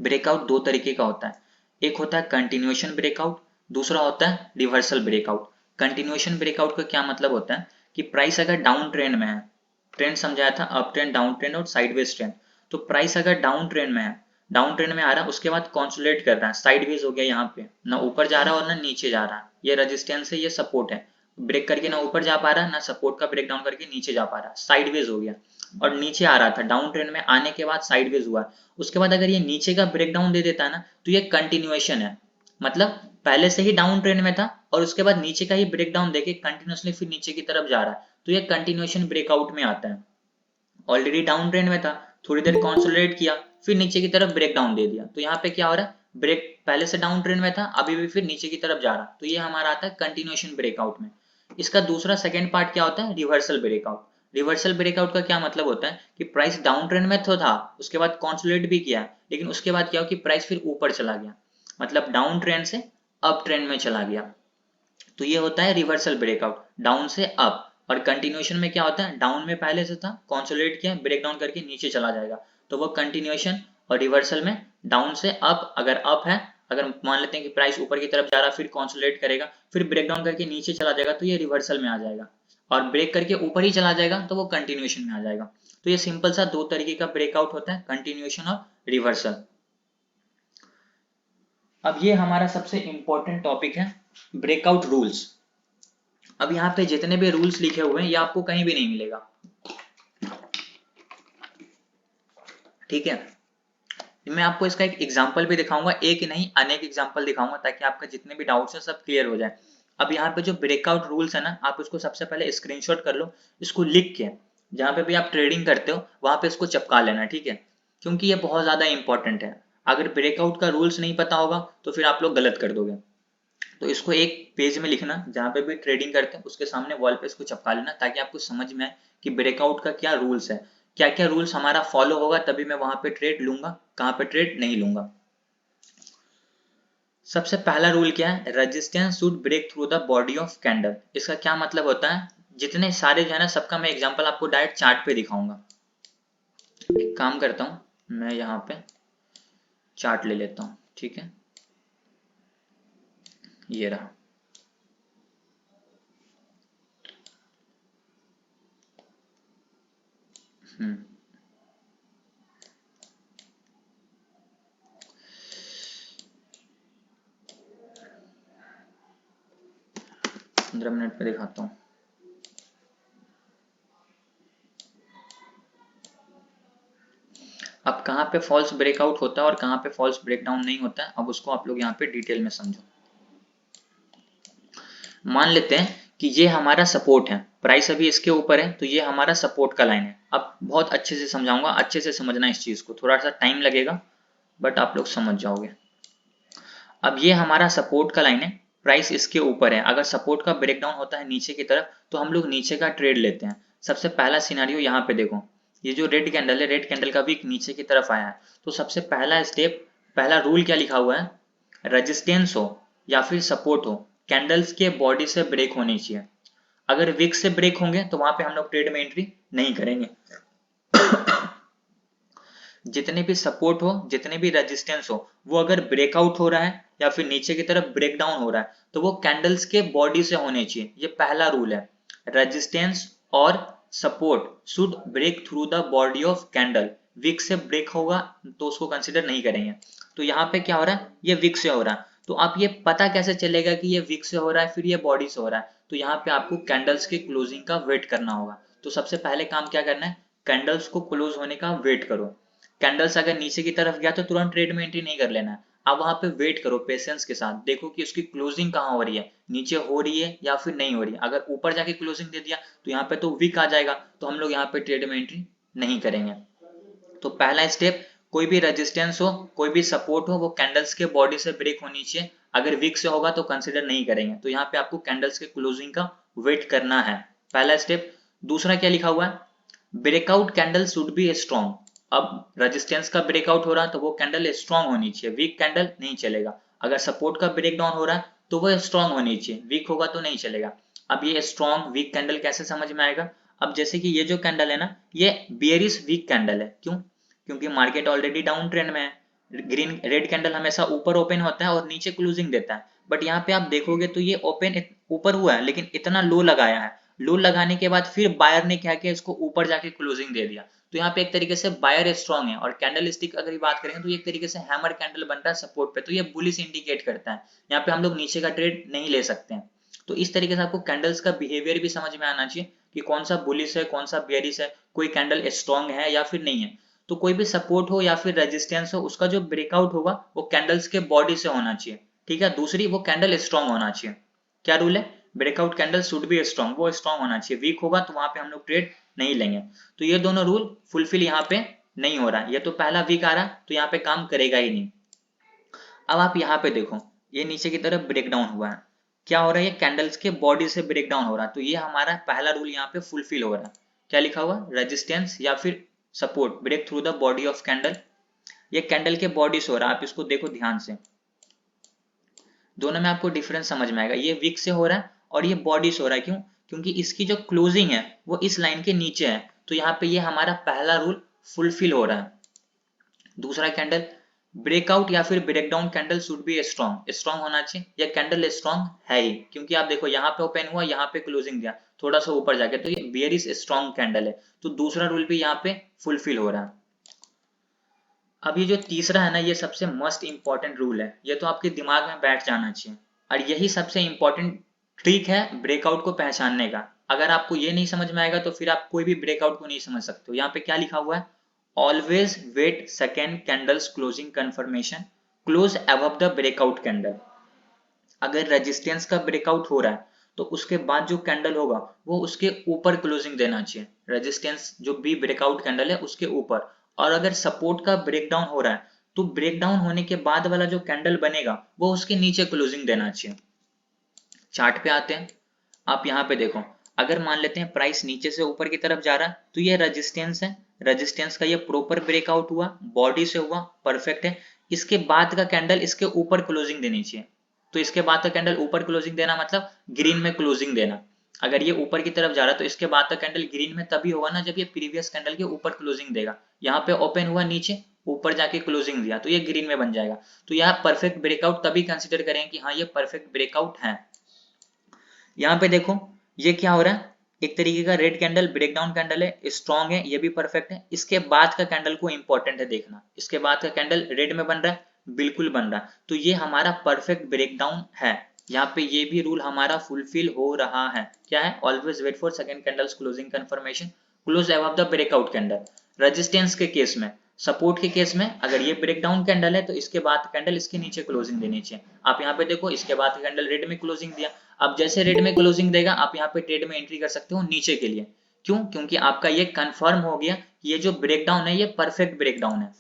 ब्रेकआउट दो तरीके का होता है, एक होता है कंटिन्यूएशन ब्रेकआउट, दूसरा होता है रिवर्सल ब्रेकआउट। कंटिन्यूएशन ब्रेकआउट का क्या मतलब होता है कि प्राइस अगर डाउन ट्रेंड में है, ट्रेंड समझाया था अप ट्रेंड, डाउन ट्रेंड और साइडवेज ट्रेंड, तो प्राइस अगर डाउन ट्रेंड में है, डाउन ट्रेंड में आ रहा है, उसके बाद कंसोलिडेट कर रहा है, साइडवेज हो गया, यहाँ पे ना ऊपर जा रहा है और ना नीचे जा रहा है, ये रेजिस्टेंस है, ये सपोर्ट है, ब्रेक करके ना ऊपर जा पा रहा है ना सपोर्ट का ब्रेक डाउन करके नीचे जा पा रहा है, साइडवेज हो गया। और नीचे आ रहा था, डाउन ट्रेंड में आने के बाद साइडवेज हुआ, उसके बाद अगर ये नीचे का ब्रेक डाउन दे देता है ना तो ये कंटिन्यूएशन है, मतलब पहले से ही डाउन ट्रेंड में था और उसके बाद नीचे का ही ब्रेक डाउन देके कंटिन्यूसली फिर नीचे की तरफ जा रहा है, तो ये कंटिन्यूएशन ब्रेकआउट में आता है। ऑलरेडी डाउन ट्रेंड में था, थोड़ी देर कंसोलिडेट किया, फिर नीचे की तरफ ब्रेक डाउन दे दिया, तो यहाँ पे क्या हो रहा है, ब्रेक पहले से डाउन ट्रेंड में था, अभी भी फिर नीचे की तरफ जा रहा, तो ये हमारा आता है कंटिन्यूएशन ब्रेकआउट में। इसका दूसरा सेकंड पार्ट क्या होता है, रिवर्सल ब्रेकआउट। रिवर्सल ब्रेकआउट का क्या मतलब होता है कि प्राइस डाउन ट्रेंड में तो था, उसके बाद कंसोलिडेट भी किया, लेकिन उसके बाद क्या हो कि प्राइस फिर ऊपर चला गया, मतलब डाउन ट्रेंड से अप ट्रेंड में चला गया, तो ये होता है रिवर्सल ब्रेकआउट, डाउन से अप। और कंटिन्यूएशन में क्या होता है, डाउन में पहले से था, कंसोलिडेट किया, ब्रेक डाउन करके नीचे चला जाएगा, तो वो कंटिन्यूएशन। और रिवर्सल में डाउन से अप, अगर अप है, अगर मान लेते हैं कि प्राइस ऊपर की तरफ जा रहा है, फिर कंसोलिडेट करेगा, फिर ब्रेक डाउन करके नीचे चला जाएगा, तो ये रिवर्सल में आ जाएगा। और ब्रेक करके ऊपर ही चला जाएगा तो वो कंटिन्यूएशन में आ जाएगा। तो ये सिंपल सा दो तरीके का ब्रेकआउट होता है, कंटिन्यूएशन और रिवर्सल। अब ये हमारा सबसे इंपॉर्टेंट टॉपिक है, ब्रेकआउट रूल्स। अब यहाँ पे जितने भी रूल्स लिखे हुए हैं ये आपको कहीं भी नहीं मिलेगा, ठीक है। मैं आपको इसका एक एग्जांपल भी दिखाऊंगा, एक ही नहीं अनेक एग्जांपल दिखाऊंगा, ताकि आपका जितने भी डाउट्स हैं सब क्लियर हो जाए। अब यहाँ पे जो ब्रेकआउट रूल्स है ना, आप उसको सबसे पहले स्क्रीनशॉट कर लो, इसको लिख के जहाँ पे भी आप ट्रेडिंग करते हो वहां पे इसको चिपका लेना, ठीक है, क्योंकि ये बहुत ज्यादा इंपॉर्टेंट है। अगर ब्रेकआउट का रूल्स नहीं पता होगा तो फिर आप लोग गलत कर दोगे। तो इसको एक पेज में लिखना, जहाँ पे भी ट्रेडिंग करते हैं उसके सामने वॉल पे इसको चिपका लेना, ताकि आपको समझ में आए कि ब्रेकआउट का क्या रूल्स है, क्या क्या रूल्स हमारा फॉलो होगा तभी मैं वहां पे ट्रेड लूंगा, कहाँ पे ट्रेड नहीं लूंगा। सबसे पहला रूल क्या है, resistance should break through the body of candle. इसका क्या मतलब होता है, जितने सारे जो है ना सबका मैं एग्जांपल आपको डायरेक्ट चार्ट पे दिखाऊंगा। एक काम करता हूँ, मैं यहाँ पे चार्ट ले लेता हूँ, ठीक है, ये रहा। हम्म 15 मिनट में दिखाता हूँ। अब कहाँ पे फॉल्स ब्रेकआउट होता है और कहाँ पे फॉल्स ब्रेकडाउन नहीं होता है, अब उसको आप लोग यहाँ पे डिटेल में समझो। मान लेते हैं कि ये हमारा सपोर्ट है, प्राइस अभी इसके ऊपर है, तो ये हमारा सपोर्ट का लाइन है। अब बहुत अच्छे से समझाऊंगा, अच्छे से समझना इस चीज को, थोड़ा सा टाइम लगेगा बट आप लोग समझ जाओगे। अब ये हमारा सपोर्ट का लाइन है, प्राइस इसके ऊपर है। अगर सपोर्ट का ब्रेकडाउन होता है नीचे की तरफ तो हम लोग नीचे का ट्रेड लेते हैं। सबसे पहला सिनारियो यहाँ पे देखो, ये जो रेड कैंडल है, रेड कैंडल का वीक नीचे की तरफ आया है, तो सबसे पहला स्टेप, पहला रूल क्या लिखा हुआ है, रेजिस्टेंस हो या फिर सपोर्ट हो, कैंडल्स के बॉडी से ब्रेक होनी चाहिए। अगर विक से ब्रेक होंगे तो वहां पे हम लोग ट्रेड में एंट्री नहीं करेंगे। जितने भी सपोर्ट हो, जितने भी रेजिस्टेंस हो, वो अगर ब्रेकआउट हो रहा है या फिर नीचे की तरफ ब्रेक डाउन हो रहा है तो वो कैंडल्स के बॉडी से होने चाहिए। ये पहला रूल है, रेजिस्टेंस और support should break through the body of candle. Wick से ब्रेक होगा तो उसको कंसिडर नहीं करेंगे। तो यहाँ पे क्या हो रहा है, ये विक से हो रहा है, तो आप ये पता कैसे चलेगा कि ये विक से हो रहा है फिर ये बॉडी से हो रहा है, तो यहाँ पे आपको कैंडल्स के क्लोजिंग का वेट करना होगा। तो सबसे पहले काम क्या करना है, कैंडल्स को क्लोज होने का वेट करो। कैंडल्स अगर नीचे की तरफ गया तो तुरंत ट्रेड में एंट्री नहीं कर लेना है, आप वहां पे वेट करो पेशेंस के साथ, देखो कि उसकी क्लोजिंग कहाँ हो रही है, नीचे हो रही है या फिर नहीं हो रही है। अगर ऊपर जाके क्लोजिंग दे दिया तो यहाँ पे तो वीक आ जाएगा, तो हम लोग यहाँ पे ट्रेड में एंट्री नहीं करेंगे। तो पहला स्टेप, कोई भी रेजिस्टेंस हो, कोई भी सपोर्ट हो, वो कैंडल्स के बॉडी से ब्रेक होनी चाहिए। अगर वीक से होगा तो कंसिडर नहीं करेंगे। तो यहाँ पे आपको कैंडल्स के क्लोजिंग का वेट करना है, पहला स्टेप। दूसरा क्या लिखा हुआ है, breakout candle should be strong. अब रेजिस्टेंस का ब्रेकआउट हो रहा है तो वो कैंडल स्ट्रॉन्ग होनी चाहिए, वीक कैंडल नहीं चलेगा। अगर सपोर्ट का ब्रेक डाउन हो रहा है तो वो स्ट्रॉन्ग होनी चाहिए, वीक होगा तो नहीं चलेगा। अब ये स्ट्रॉन्ग वीक कैंडल कैसे समझ में आएगा, अब जैसे कि ये जो कैंडल है ना, ये बेयरिश वीक कैंडल है। क्यों, क्योंकि मार्केट ऑलरेडी डाउन ट्रेंड में है। ग्रीन रेड कैंडल हमेशा ऊपर ओपन होता है और नीचे क्लोजिंग देता है, बट यहाँ पे आप देखोगे तो ये ओपन ऊपर हुआ है लेकिन इतना लो लगाया है। लो लगाने के बाद फिर बायर ने क्या किया, इसको ऊपर जाके क्लोजिंग दे दिया। तो यहाँ पे एक तरीके से बायर स्ट्रॉन्ग है। और कैंडल स्टिक अगर बात करेंगे तो ये एक तरीके से हैमर कैंडल बन रहा है सपोर्ट पे, तो ये बुलिश इंडिकेट करता है। यहाँ पे हम लोग नीचे का ट्रेड नहीं ले सकते हैं। तो इस तरीके से आपको कैंडल्स का बिहेवियर भी समझ में आना चाहिए कि कौन सा बुलिश है, कौन सा बेयरिश है, कोई कैंडल स्ट्रॉन्ग है या फिर नहीं है। तो कोई भी सपोर्ट हो या फिर रेजिस्टेंस हो, उसका जो ब्रेकआउट होगा वो कैंडल्स के बॉडी से होना चाहिए, ठीक है। दूसरी, वो कैंडल स्ट्रॉन्ग होना चाहिए। क्या रूल है, breakout candle should be strong, वो स्ट्रॉन्ग होना चाहिए। वीक होगा तो वहां पे हम लोग ट्रेड नहीं लेंगे। तो ये दोनों रूल फुलफिल यहाँ पे नहीं हो रहा है। ये तो पहला वीक आ रहा तो यहाँ पे काम करेगा ही नहीं। अब आप यहाँ पे देखो, ये नीचे की तरफ ब्रेक डाउन हुआ है, क्या हो रहा है, ये कैंडल्स के बॉडी से ब्रेक डाउन हो रहा है। तो ये हमारा पहला रूल यहाँ पे फुलफिल हो रहा है। क्या लिखा हुआ, रेजिस्टेंस या फिर support break through the body of candle. ये कैंडल के बॉडी से हो रहा है, आप इसको देखो ध्यान से, दोनों में आपको डिफरेंस समझ में आएगा। ये वीक से हो रहा है और ये बॉडी से हो रहा है। क्यों, क्योंकि इसकी जो क्लोजिंग है वो इस लाइन के नीचे है। तो यहाँ पे ये हमारा पहला रूल फुलफिल हो रहा है। दूसरा कैंडल, ब्रेकआउट या फिर breakdown candle should be strong, strong होना चाहिए। यह कैंडल स्ट्रॉन्ग है ही, क्योंकि आप देखो यहाँ पे ओपन हुआ, यहाँ पे क्लोजिंग दिया थोड़ा सा ऊपर जाके, तो ये बेयरिश स्ट्रॉन्ग कैंडल है। तो दूसरा रूल भी यहाँ पे फुलफिल हो रहा है। अब ये जो तीसरा है ना, ये सबसे मस्ट इंपॉर्टेंट रूल है, ये तो आपके दिमाग में बैठ जाना चाहिए। और यही सबसे इंपॉर्टेंट ट्रिक है ब्रेकआउट को पहचानने का। अगर आपको ये नहीं समझ में आएगा तो फिर आप कोई भी ब्रेकआउट को नहीं समझ सकते हो। यहाँ पे क्या लिखा हुआ है, always wait second candles closing confirmation close above the breakout candle. अगर रेजिस्टेंस का ब्रेकआउट हो रहा है तो उसके बाद जो कैंडल होगा वो उसके ऊपर क्लोजिंग देना चाहिए, रेजिस्टेंस जो भी ब्रेकआउट कैंडल है उसके ऊपर। और अगर सपोर्ट का ब्रेकडाउन हो रहा है तो ब्रेकडाउन होने के बाद वाला जो कैंडल बनेगा वो उसके नीचे क्लोजिंग देना चाहिए। चार्ट पे आते हैं, आप यहाँ पे देखो, अगर मान लेते हैं प्राइस नीचे से ऊपर की तरफ जा रहा है तो ये रेजिस्टेंस है, रेजिस्टेंस का ये प्रॉपर ब्रेकआउट हुआ, बॉडी से हुआ, परफेक्ट है। इसके बाद का कैंडल इसके ऊपर क्लोजिंग देनी चाहिए। तो इसके बाद का कैंडल ऊपर क्लोजिंग देना मतलब ग्रीन में क्लोजिंग देना। अगर ये ऊपर की तरफ जा रहा है तो इसके बाद का कैंडल ग्रीन में तभी होगा ना जब ये प्रीवियस कैंडल के ऊपर क्लोजिंग देगा। यहाँ पे ओपन हुआ नीचे, ऊपर जाके क्लोजिंग दिया तो ये ग्रीन में बन जाएगा। तो यहाँ परफेक्ट ब्रेकआउट तभी कंसिडर करें कि हाँ ये परफेक्ट ब्रेकआउट है। यहाँ पे देखो ये क्या हो रहा है, एक तरीके का रेड कैंडल ब्रेकडाउन कैंडल है, स्ट्रॉन्ग है, ये भी परफेक्ट है। इसके बाद का कैंडल को इंपॉर्टेंट है देखना, इसके बाद का कैंडल रेड में बन रहा है, बिल्कुल बन रहा है, तो ये हमारा परफेक्ट ब्रेकडाउन है। यहाँ पे ये भी रूल हमारा फुलफिल हो रहा है। क्या है, always wait for second candles closing confirmation close above the breakout candle. Resistance के केस में, सपोर्ट के केस में, अगर ये ब्रेकडाउन कैंडल है तो इसके बाद कैंडल इसके नीचे क्लोजिंग देनी चाहिए। आप यहाँ पे देखो इसके बाद कैंडल रेड में क्लोजिंग दिया, अब जैसे रेड में क्लोजिंग देगा आप यहाँ पे ट्रेड में एंट्री कर सकते हो नीचे के लिए। क्यों? क्योंकि आपका ये कंफर्म हो गया कि ये जो ब्रेकडाउन है ये परफेक्ट ब्रेकडाउन है।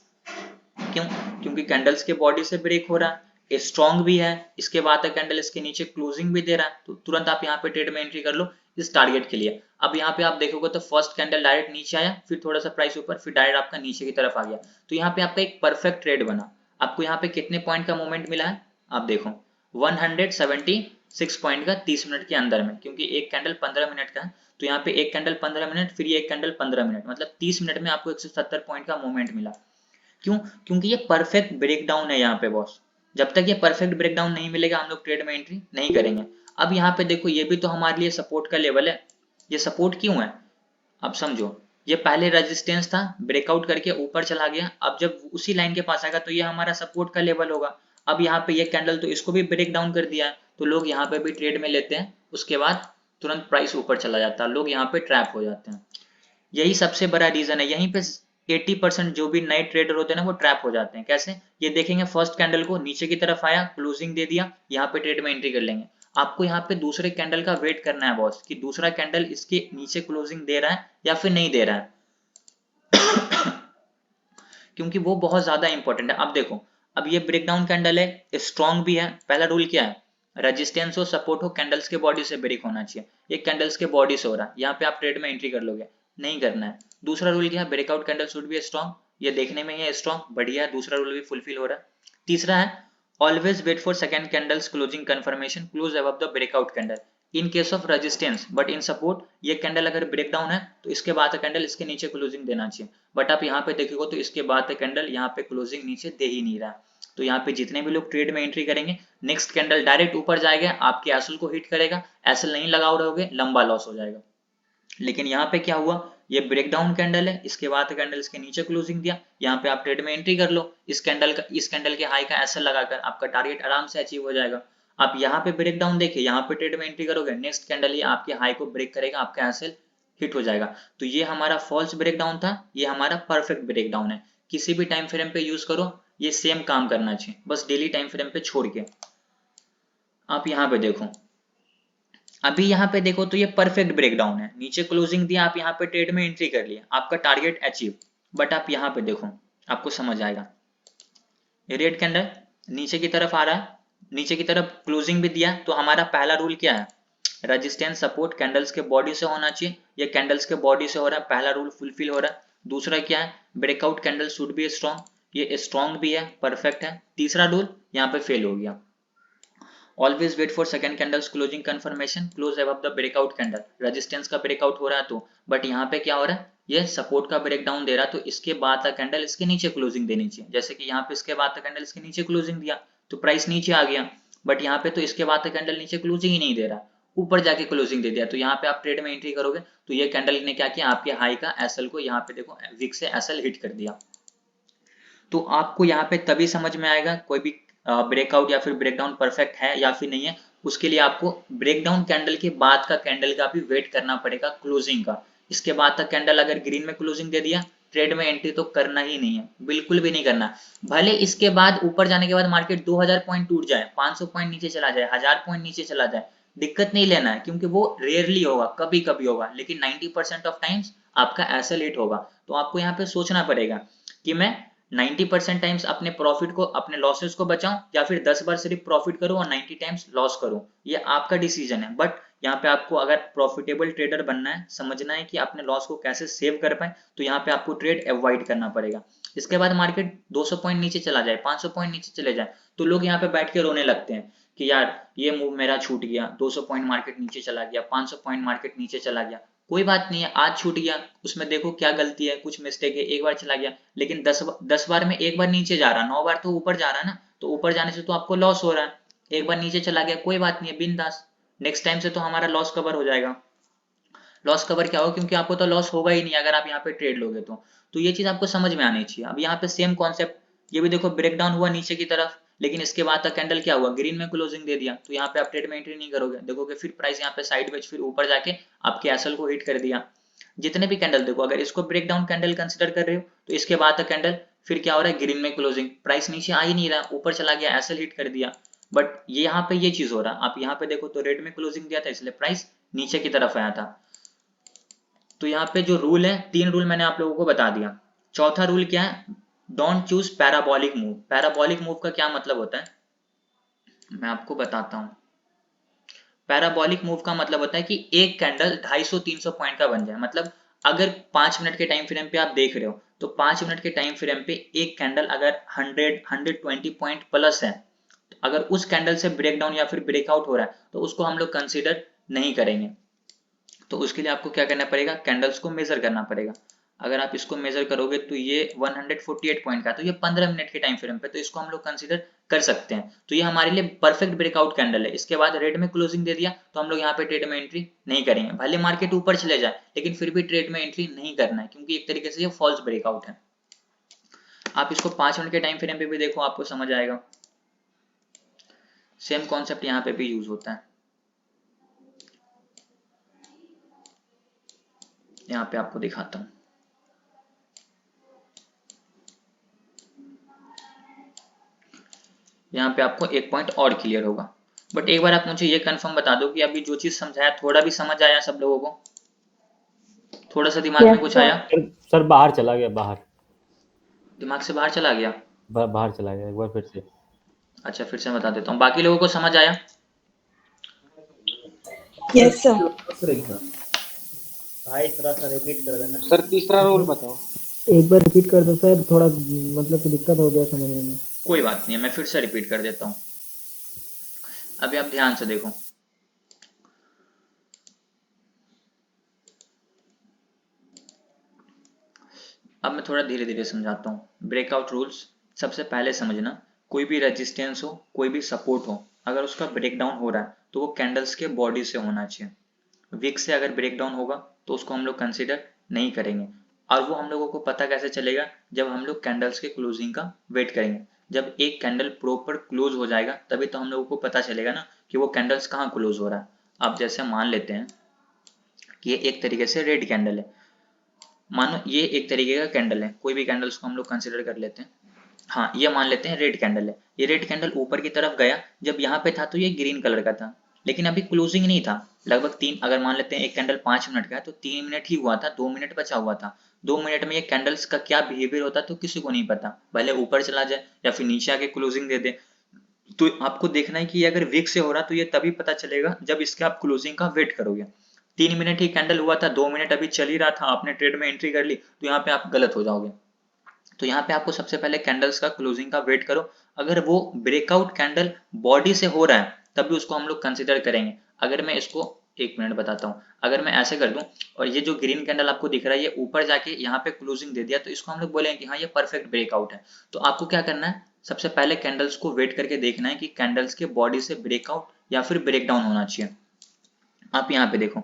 क्यों? क्योंकि कैंडल्स के बॉडी से ब्रेक हो रहा है, स्ट्रॉन्ग भी है, इसके बाद कैंडल इसके नीचे क्लोजिंग भी दे रहा है, तो तुरंत आप यहाँ पे ट्रेड में एंट्री कर लो इस टारगेट के लिए। अब यहाँ पे आप देखोगे तो फर्स्ट कैंडल डायरेक्ट नीचे आया, फिर थोड़ा सा प्राइस ऊपर, फिर डायरेक्ट आपका नीचे की तरफ आ गया, तो यहाँ पे आपका एक परफेक्ट ट्रेड बना। आपको यहाँ पे कितने पॉइंट का मूवमेंट मिला है, आप देखो 176 पॉइंट का 30 मिनट के अंदर में, क्योंकि एक कैंडल 15 मिनट का है, तो यहाँ पे एक कैंडल 15 मिनट, फिर ये एक कैंडल 15 मिनट, मतलब 30 मिनट में आपको 170 पॉइंट का मूवमेंट मिला। क्यों? क्योंकि ये परफेक्ट ब्रेकडाउन है यहाँ पे बॉस। जब तक ये परफेक्ट ब्रेकडाउन नहीं मिलेगा हम लोग ट्रेड में एंट्री नहीं करेंगे। अब यहाँ पे देखो ये भी तो हमारे लिए सपोर्ट का लेवल है, ये सपोर्ट क्यों है अब समझो। ये पहले रेजिस्टेंस था, ब्रेकआउट करके ऊपर चला गया, अब जब उसी लाइन के पास आएगा तो ये हमारा सपोर्ट का लेवल होगा। अब यहाँ पे ये कैंडल तो इसको भी ब्रेक डाउन कर दिया है, तो लोग यहाँ पे भी ट्रेड में लेते हैं, उसके बाद तुरंत प्राइस ऊपर चला जाता है, लोग यहाँ पे ट्रैप हो जाते हैं। यही सबसे बड़ा रीजन है, यहीं पे 80% जो भी नए ट्रेडर होते हैं ना वो ट्रैप हो जाते हैं। कैसे? ये देखेंगे फर्स्ट कैंडल को नीचे की तरफ आया, क्लोजिंग दे दिया, यहाँ पे ट्रेड में एंट्री कर लेंगे। आपको यहाँ पे दूसरे कैंडल का वेट करना है बॉस, कि दूसरा कैंडल इसके नीचे क्लोजिंग दे रहा है या फिर नहीं दे रहा है क्योंकि वो बहुत ज्यादा इंपॉर्टेंट है। अब देखो, अब ये ब्रेकडाउन कैंडल है, स्ट्रॉन्ग भी है। पहला रूल क्या है, रेजिस्टेंस हो, सपोर्ट हो, कैंडल्स के बॉडी से ब्रेक होना चाहिए। ये कैंडल्स के बॉडी से हो रहा है, यहाँ पे आप ट्रेड में एंट्री कर लोगे, नहीं करना है। दूसरा रूल क्या है, breakout candle should be strong, ये देखने में ये स्ट्रॉन्ग बढ़िया है, दूसरा रूल भी फुलफिल हो रहा है। तीसरा है always wait for second candles closing confirmation close above the breakout candle in case of resistance but in support. ये कैंडल अगर ब्रेकडाउन है तो इसके बाद कैंडल इसके नीचे क्लोजिंग देना चाहिए, बट आप यहाँ पे देखोगे तो इसके बाद कैंडल यहाँ पे क्लोजिंग नीचे दे ही नहीं रहा। तो यहाँ पे जितने भी लोग ट्रेड में एंट्री करेंगे, नेक्स्ट कैंडल डायरेक्ट ऊपर जाएगा, आपके एसएल को हिट करेगा, एसएल नहीं लगाओ रहोगे, लंबा लॉस हो जाएगा। लेकिन यहाँ पे क्या हुआ, ये ब्रेकडाउन कैंडल है, इसके बाद कैंडल इसके नीचे क्लोजिंग दिया, यहाँ पे आप ट्रेड में एंट्री कर लो, इस कैंडल के हाई का एसएल लगाकर आपका टारगेट आराम से अचीव हो जाएगा। आप यहाँ पे ब्रेकडाउन देखिए, यहाँ पे ट्रेड में एंट्री करोगे, नेक्स्ट कैंडल ये आपके हाई को ब्रेक करेगा, आपका एसएल हिट हो जाएगा। तो ये हमारा फॉल्स ब्रेकडाउन था, ये हमारा परफेक्ट ब्रेकडाउन है। किसी भी टाइम फ्रेम पे यूज करो, ये सेम काम करना चाहिए, बस डेली टाइम फ्रेम पे छोड़ के। आप यहाँ पे देखो, अभी यहाँ पे देखो तो ये परफेक्ट ब्रेकडाउन है, नीचे क्लोजिंग दिया, आप यहाँ पे ट्रेड में एंट्री कर लिया, आपका टारगेट अचीव। बट आप यहाँ पे देखो, आपको समझ आएगा, ये रेड कैंडल नीचे की तरफ आ रहा है, नीचे की तरफ क्लोजिंग भी दिया, तो हमारा पहला रूल क्या है, रेजिस्टेंस सपोर्ट कैंडल्स के बॉडी से होना चाहिए, ये कैंडल्स के बॉडी से हो रहा है, पहला रूल फुलफिल हो रहा है। दूसरा क्या है, breakout candle should be strong, ये स्ट्रॉन्ग भी है, परफेक्ट है। तीसरा रूल यहाँ पे फेल हो गया, always wait for second candles closing confirmation close above the breakout candle, resistance का ब्रेकआउट हो रहा है तो, बट यहाँ पे क्या हो रहा है, ये सपोर्ट का ब्रेकडाउन दे रहा है, तो इसके बाद का कैंडल इसके नीचे क्लोजिंग देनी चाहिए। जैसे कि यहाँ पे इसके बाद का कैंडल इसके नीचे क्लोजिंग दिया तो प्राइस नीचे आ गया, बट यहाँ पे तो इसके बाद का कैंडल नीचे क्लोजिंग ही नहीं दे रहा, ऊपर जाके क्लोजिंग दे दिया, तो यहाँ पे आप ट्रेड में एंट्री करोगे तो ये कैंडल ने क्या किया, आपके हाई का एसएल को यहाँ पे देखो विक से एसएल हिट कर दिया। तो आपको यहाँ पे तभी समझ में आएगा कोई भी ब्रेकआउट या फिर ब्रेकडाउन परफेक्ट है या फिर नहीं है। उसके लिए आपको ब्रेकडाउन कैंडल के बाद का कैंडल का भी वेट करना पड़ेगा क्लोजिंग का। इसके बाद का कैंडल अगर ग्रीन में क्लोजिंग दे दिया, ट्रेड में एंट्री तो करना ही नहीं है, बिल्कुल भी नहीं करना। भले इसके बाद ऊपर जाने के बाद मार्केट 2000 पॉइंट टूट जाए, 500 पॉइंट नीचे चला जाए, 1000 पॉइंट नीचे चला जाए, दिक्कत नहीं लेना है, क्योंकि वो रेयरली होगा, कभी कभी होगा, लेकिन 90% ऑफ टाइम्स आपका एसएल हिट होगा। तो आपको यहाँ पे सोचना पड़ेगा कि मैं 90% टाइम्स अपने प्रॉफिट को, अपने लॉसेस को बचाऊं, या फिर 10 बार सिर्फ प्रॉफिट करूं और 90 टाइम्स लॉस करूं, ये आपका डिसीजन है। बट यहाँ पे आपको अगर प्रॉफिटेबल ट्रेडर बनना है, समझना है कि अपने लॉस को कैसे सेव कर पाए, तो यहाँ पे आपको ट्रेड अवॉइड करना पड़ेगा। इसके बाद मार्केट 200 पॉइंट नीचे चला जाए, 500 पॉइंट नीचे चले जाए, तो लोग यहाँ पे बैठ के रोने लगते हैं कि यार ये मूव मेरा छूट गया, 200 पॉइंट मार्केट नीचे चला गया, 500 पॉइंट मार्केट नीचे चला गया। कोई बात नहीं है, आज छूट गया, उसमें देखो क्या गलती है, कुछ मिस्टेक है, एक बार चला गया, लेकिन 10 बार में एक बार नीचे जा रहा, 9 बार तो ऊपर जा रहा है ना, तो ऊपर जाने से तो आपको लॉस हो रहा है। एक बार नीचे चला गया, कोई बात नहीं है, बिंदास, नेक्स्ट टाइम से तो हमारा लॉस कवर हो जाएगा। लॉस कवर क्या हो, क्योंकि आपको तो लॉस होगा ही नहीं अगर आप यहाँ पे ट्रेड लोगे तो ये चीज आपको समझ में आनी चाहिए। अब यहाँ पे सेम कॉन्सेप्ट, ये भी देखो ब्रेक डाउन हुआ नीचे की तरफ, लेकिन इसके बाद का कैंडल क्या हुआ, ग्रीन में क्लोजिंग दे दिया, तो यहाँ पे आप ट्रेड में एंट्री नहीं करोगे, देखोगे फिर प्राइस यहाँ पे साइडवेज फिर ऊपर जाके आपके एसएल को हिट कर दिया। जितने भी कैंडल देखो, अगर इसको ब्रेक डाउन कैंडल कंसिडर कर रहे हो तो इसके बाद का कैंडल फिर क्या हो रहा है, ग्रीन में क्लोजिंग, प्राइस नीचे आ ही नहीं रहा, ऊपर चला गया, एसएल हिट कर दिया। बट ये यहाँ पे ये चीज हो रहा, आप यहाँ पे देखो तो रेड में क्लोजिंग दिया था, इसलिए प्राइस नीचे की तरफ आया था। तो यहाँ पे जो रूल है, 3 रूल मैंने आप लोगों को बता दिया। चौथा रूल क्या है, don't choose parabolic move. Parabolic move का क्या मतलब होता है, मैं आपको बताता हूँ। पैराबोलिक मूव का मतलब होता है कि एक कैंडल 250-300 पॉइंट का बन जाए। मतलब अगर 5 मिनट के टाइम फ्रेम पे आप देख रहे हो, तो 5 मिनट के टाइम फ्रेम पे एक कैंडल अगर 100-120 पॉइंट प्लस है, तो अगर उस कैंडल से ब्रेक डाउन या फिर ब्रेकआउट हो रहा है, तो उसको हम लोग कंसिडर नहीं करेंगे। तो उसके लिए आपको क्या करना पड़ेगा, कैंडल्स को मेजर करना पड़ेगा। अगर आप इसको मेजर करोगे तो ये 148 पॉइंट का, तो ये 15 मिनट के टाइम फ्रेम पे, तो इसको हम लोग कंसीडर कर सकते हैं। तो ये हमारे लिए परफेक्ट ब्रेकआउट कैंडल है। इसके बाद रेड में क्लोजिंग दे दिया, तो हम लोग यहाँ पे ट्रेड में एंट्री नहीं करेंगे। भले मार्केट ऊपर चले जाए, लेकिन फिर भी ट्रेड में एंट्री नहीं करना है, क्योंकि एक तरीके से ये फॉल्स ब्रेकआउट है। आप इसको 5 मिनट के टाइम फ्रेम पे भी देखो, आपको समझ आएगा। सेम कॉन्सेप्ट यहाँ पे भी यूज होता है। यहाँ पे आपको दिखाता हूँ, यहाँ पे आपको एक पॉइंट और क्लियर होगा। बट एक बार आप मुझे ये कंफर्म बता दो कि अभी जो चीज समझाया, थोड़ा भी समझ आया सब लोगों को? थोड़ा सा दिमाग में कुछ आया? सर बाहर चला गया, बाहर दिमाग से बाहर चला गया? बाहर चला गया, एक बार फिर से। अच्छा, फिर से बता देता हूँ, बाकी लोगों को समझ आया? Yes sir. भाई थोड़ा सा रिपीट कर देना। सर तीसरा रूल बताओ। एक बार रिपीट कर दो सर, थोड़ा मतलब कि दिक्कत हो गया समझने में। कोई बात नहीं है, मैं फिर से रिपीट कर देता हूँ। अभी आप ध्यान से देखो, अब मैं थोड़ा धीरे धीरे समझाता हूँ। ब्रेकआउट रूल्स सबसे पहले समझना, कोई भी रेजिस्टेंस हो, कोई भी सपोर्ट हो, अगर उसका ब्रेक डाउन हो रहा है तो वो कैंडल्स के बॉडी से होना चाहिए। विक से अगर ब्रेक डाउन होगा तो उसको हम लोग कंसिडर नहीं करेंगे। और वो हम लोगों को पता कैसे चलेगा, जब हम लोग कैंडल्स के क्लोजिंग का वेट करेंगे। जब एक कैंडल प्रॉपर क्लोज हो जाएगा, तभी तो हम लोगों को पता चलेगा ना कि वो कैंडल्स कहाँ क्लोज हो रहा है। अब जैसे मान लेते हैं कि ये एक तरीके से रेड कैंडल है, मानो ये एक तरीके का कैंडल है, कोई भी कैंडल्स को हम लोग कंसिडर कर लेते हैं। हाँ, ये मान लेते हैं रेड कैंडल है। ये रेड कैंडल ऊपर की तरफ गया, जब यहाँ पे था तो ये ग्रीन कलर का था, लेकिन अभी क्लोजिंग नहीं था। लगभग 3, अगर मान लेते हैं एक कैंडल 5 मिनट का है, तो 3 मिनट ही हुआ था, 2 मिनट बचा हुआ था। 2 मिनट में ये कैंडल्स का क्या बिहेवियर होता तो किसी को नहीं पता, भले ऊपर चला जाए या फिर नीचे आके क्लोजिंग दे दे। तो आपको देखना है कि अगर विक से हो रहा तो ये तभी पता चलेगा जब इसके आप क्लोजिंग का वेट करोगे। 3 मिनट ही कैंडल हुआ था, 2 मिनट अभी चल ही रहा था, आपने ट्रेड में एंट्री कर ली, तो यहाँ पे आप गलत हो जाओगे। तो यहाँ पे आपको सबसे पहले कैंडल्स का क्लोजिंग का वेट करो। अगर वो ब्रेकआउट कैंडल बॉडी से हो रहा है, तब भी उसको हम लोग कंसिडर करेंगे। अगर मैं इसको 1 मिनट बताता हूँ, अगर मैं ऐसे कर दूं और ये जो ग्रीन कैंडल आपको दिख रहा है ये ऊपर जाके यहाँ पे क्लोजिंग दे दिया, तो इसको हम लोग बोलेंगे कि हाँ ये परफेक्ट ब्रेकआउट है। तो आपको क्या करना है, सबसे पहले कैंडल्स को वेट करके देखना है कि कैंडल्स के बॉडी से ब्रेकआउट या फिर ब्रेकडाउन होना चाहिए। आप यहाँ पे देखो,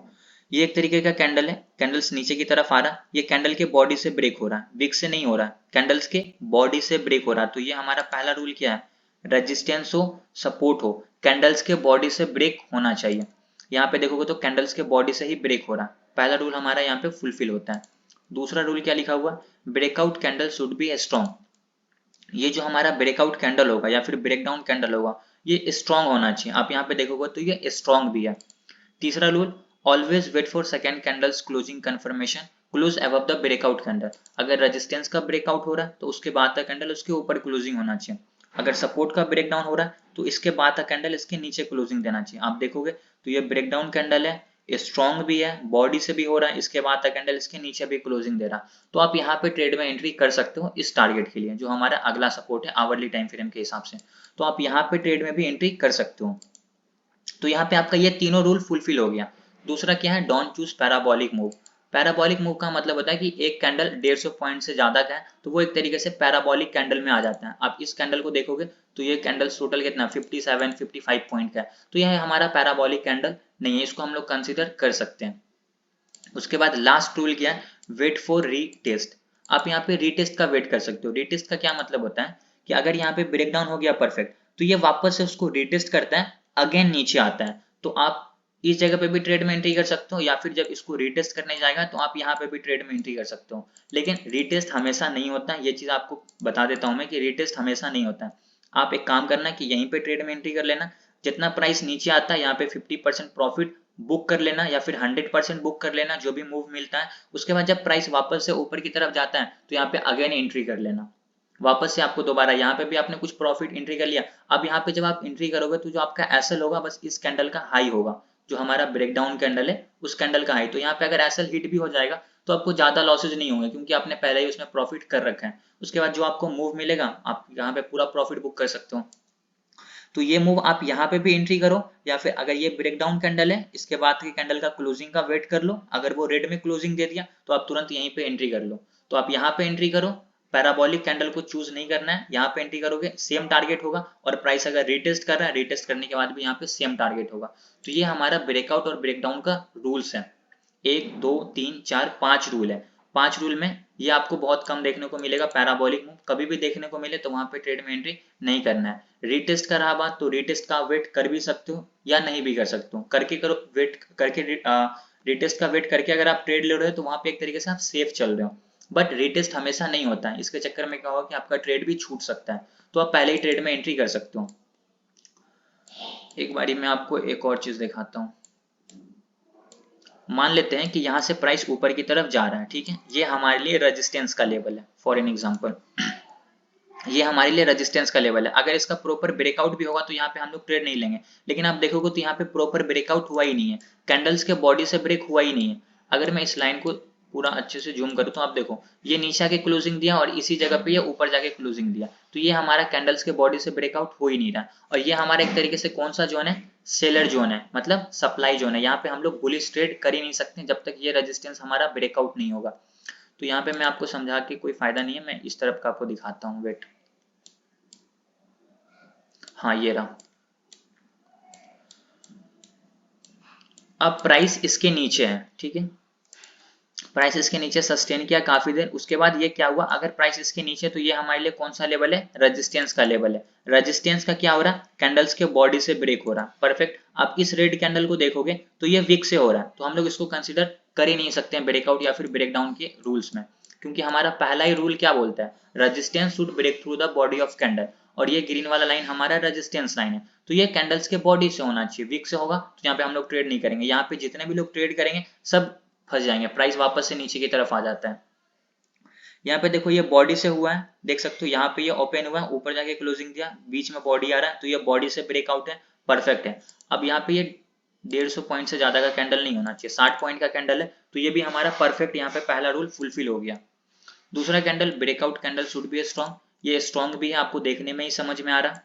ये एक तरीके का कैंडल है, कैंडल्स नीचे की तरफ आ रहा है, ये कैंडल के बॉडी से ब्रेक हो रहा है, विक से नहीं हो रहा है, कैंडल्स के बॉडी से ब्रेक हो रहा है। तो ये हमारा पहला रूल क्या है, रेजिस्टेंस हो, सपोर्ट हो, कैंडल्स के बॉडी से ब्रेक होना चाहिए। यहाँ पे देखोगे तो कैंडल्स के बॉडी से ही ब्रेक हो रहा है, पहला रूल हमारा यहाँ पे फुलफिल होता है। दूसरा रूल क्या लिखा हुआ, breakout candle should be strong. ये जो हमारा ब्रेकआउट कैंडल होगा या फिर ब्रेकडाउन कैंडल होगा, ये स्ट्रॉन्ग होना चाहिए। आप यहाँ पे देखोगे तो ये स्ट्रॉन्ग भी है। तीसरा rule, always wait for second candles closing confirmation close above the breakout candle. अगर रेजिस्टेंस का ब्रेकआउट हो रहा है तो उसके बाद का कैंडल उसके ऊपर क्लोजिंग होना चाहिए। अगर सपोर्ट का ब्रेकडाउन हो रहा है तो इसके बाद का कैंडल इसके नीचे क्लोजिंग देना चाहिए। आप देखोगे तो ये ब्रेकडाउन कैंडल है, स्ट्रॉन्ग भी है, बॉडी से भी हो रहा है, इसके बाद का कैंडल इसके नीचे भी क्लोजिंग दे रहा है, तो आप यहाँ पे ट्रेड में एंट्री कर सकते हो इस टारगेट के लिए जो हमारा अगला सपोर्ट है आवरली टाइम फ्रेम के हिसाब से। तो आप यहाँ पे ट्रेड में भी एंट्री कर सकते हो। तो यहाँ पे आपका ये तीनों रूल फुलफिल हो गया। दूसरा क्या है, don't choose parabolic move. Parabolic move का मतलब होता है कि एक कैंडल 150 पॉइंट से ज्यादा का है तो वो एक तरीके से पैराबोलिक कैंडल में आ जाता है। आप इस कैंडल को देखोगे तो ये कैंडल टोटल कितना 57 55 पॉइंट का है, तो यह हमारा पैराबोलिक कैंडल नहीं है, इसको हम लोग कंसिडर कर सकते हैं। उसके बाद लास्ट रूल क्या है, वेट फॉर रीटेस्ट। आप यहाँ पे रीटेस्ट का वेट कर सकते हो। रीटेस्ट का क्या मतलब होता है कि अगर यहाँ पे ब्रेकडाउन हो गया परफेक्ट तो ये वापस से उसको रीटेस्ट करता है, अगेन नीचे आता है, तो आप इस जगह पे भी ट्रेड में एंट्री कर सकते हो, या फिर जब इसको रीटेस्ट करने जाएगा तो आप यहाँ पे भी ट्रेड में एंट्री कर सकते हो। लेकिन रीटेस्ट हमेशा नहीं होता है, ये चीज आपको बता देता हूँ मैं कि रीटेस्ट हमेशा नहीं होता है। आप एक काम करना कि यहीं पे ट्रेड में एंट्री कर लेना, जितना प्राइस नीचे आता है यहाँ पे 50% प्रॉफिट बुक कर लेना या फिर 100% बुक कर लेना जो भी मूव मिलता है। उसके बाद जब प्राइस वापस से ऊपर की तरफ जाता है तो यहाँ पे अगेन एंट्री कर लेना, वापस से आपको दोबारा यहाँ पे भी आपने कुछ प्रॉफिट एंट्री कर लिया। अब यहाँ पे जब आप एंट्री करोगे तो जो आपका एसएल होगा बस इस कैंडल का हाई होगा, जो हमारा ब्रेकडाउन कैंडल है उस कैंडल का हाई। तो यहाँ पे अगर एसएल हिट भी हो जाएगा तो आपको ज्यादा लॉसेज नहीं होंगे क्योंकि आपने पहले ही उसमें प्रॉफिट कर रखा है। उसके बाद जो आपको मूव मिलेगा आप यहाँ पे पूरा प्रॉफिट बुक कर सकते हो। तो ये मूव आप यहाँ पे भी एंट्री करो, या फिर अगर ये ब्रेकडाउन कैंडल है इसके बाद के कैंडल का क्लोजिंग का वेट कर लो, अगर वो रेड में क्लोजिंग दे दिया तो आप तुरंत यहीं पे एंट्री कर लो। तो आप यहाँ पे एंट्री करो, पैराबोलिक कैंडल को चूज नहीं करना है, यहाँ पे एंट्री करोगे सेम टारगेट होगा, और प्राइस अगर रीटेस्ट कर रहा है रीटेस्ट करने के बाद भी यहाँ पे सेम टारगेट होगा। तो ये हमारा ब्रेकआउट और ब्रेकडाउन का रूल्स है। 1 2 3 4 5 रूल है। 5 रूल में ये आपको बहुत कम देखने को मिलेगा पैराबोलिक मूव, कभी भी देखने को मिले तो वहां पे ट्रेड में एंट्री नहीं करना है। रीटेस्ट का रहा बात तो रीटेस्ट का वेट कर भी सकते हो या नहीं भी कर सकते हो, करके करो वेट करके रीटेस्ट का वेट करके अगर आप ट्रेड ले रहे हो तो वहां पे एक तरीके से आप सेफ चल रहे हो। बट रीटेस्ट हमेशा नहीं होता है, इसके चक्कर में क्या होगा कि आपका ट्रेड भी छूट सकता है, तो आप पहले ही ट्रेड में एंट्री कर सकते हो। एक बारी मैं आपको एक और चीज दिखाता हूँ। मान लेते हैं कि यहाँ से प्राइस ऊपर की तरफ जा रहा है, ठीक है, ये हमारे लिए रेजिस्टेंस का लेवल है। फॉर एन एग्जांपल ये हमारे लिए रेजिस्टेंस का लेवल है। अगर इसका प्रॉपर ब्रेकआउट भी होगा तो यहाँ पे हम लोग ट्रेड नहीं लेंगे, लेकिन आप देखोगे तो यहाँ पे प्रॉपर ब्रेकआउट हुआ ही नहीं है, कैंडल्स के बॉडी से ब्रेक हुआ ही नहीं है। अगर मैं इस लाइन को पूरा अच्छे से जूम करूँ तो आप देखो ये नीचे आके क्लोजिंग दिया और इसी जगह पे ये ऊपर जाके क्लोजिंग दिया, तो ये हमारा कैंडल्स के बॉडी से ब्रेकआउट हो ही नहीं रहा। और ये हमारा एक तरीके से कौन सा जोन है, सेलर जोन है, मतलब सप्लाई जोन है। यहाँ पे हम लोग बुलिश ट्रेड कर ही नहीं सकते जब तक ये रेजिस्टेंस हमारा ब्रेकआउट नहीं होगा। तो यहाँ पे मैं आपको समझा के कोई फायदा नहीं है, मैं इस तरफ का आपको दिखाता हूँ। वेट, हाँ ये रहा। अब प्राइस इसके नीचे है, ठीक है, प्राइस इसके नीचे सस्टेन किया काफी देर, उसके बाद ये क्या हुआ, अगर प्राइस इसके नीचे तो ये हमारे लिए कौन सा लेवल है, रेजिस्टेंस का लेवल है। रेजिस्टेंस का क्या हो रहा है, कैंडल्स के बॉडी से ब्रेक हो रहा है, परफेक्ट। आप इस रेड कैंडल को देखोगे तो ये विक से हो रहा है, तो हम लोग इसको कंसीडर कर ही नहीं सकते हैं ब्रेकआउट या फिर ब्रेकडाउन के रूल्स में, क्योंकि हमारा पहला ही रूल क्या बोलता है, resistance should break through the body of candle, और ये ग्रीन वाला लाइन हमारा रेजिस्टेंस लाइन है, तो ये कैंडल्स के बॉडी से होना चाहिए। विक से होगा तो यहाँ पे हम लोग ट्रेड नहीं करेंगे, यहाँ पे जितने भी लोग ट्रेड करेंगे सब फंस जाएंगे, प्राइस वापस से नीचे की तरफ आ जाता है। यहाँ पे देखो ये बॉडी से हुआ है, देख सकते हो यहाँ पे ये ओपन हुआ है, ऊपर जाके क्लोजिंग दिया, बीच में बॉडी आ रहा है, तो ये बॉडी से ब्रेकआउट है, परफेक्ट है। अब यहाँ पे ये 150 पॉइंट से ज्यादा का कैंडल नहीं होना चाहिए, 60 पॉइंट का कैंडल है, तो ये भी हमारा परफेक्ट, यहाँ पे पहला रूल फुलफिल हो गया। दूसरा candle, breakout candle should be strong, ये स्ट्रॉन्ग भी है, आपको देखने में ही समझ में आ रहा।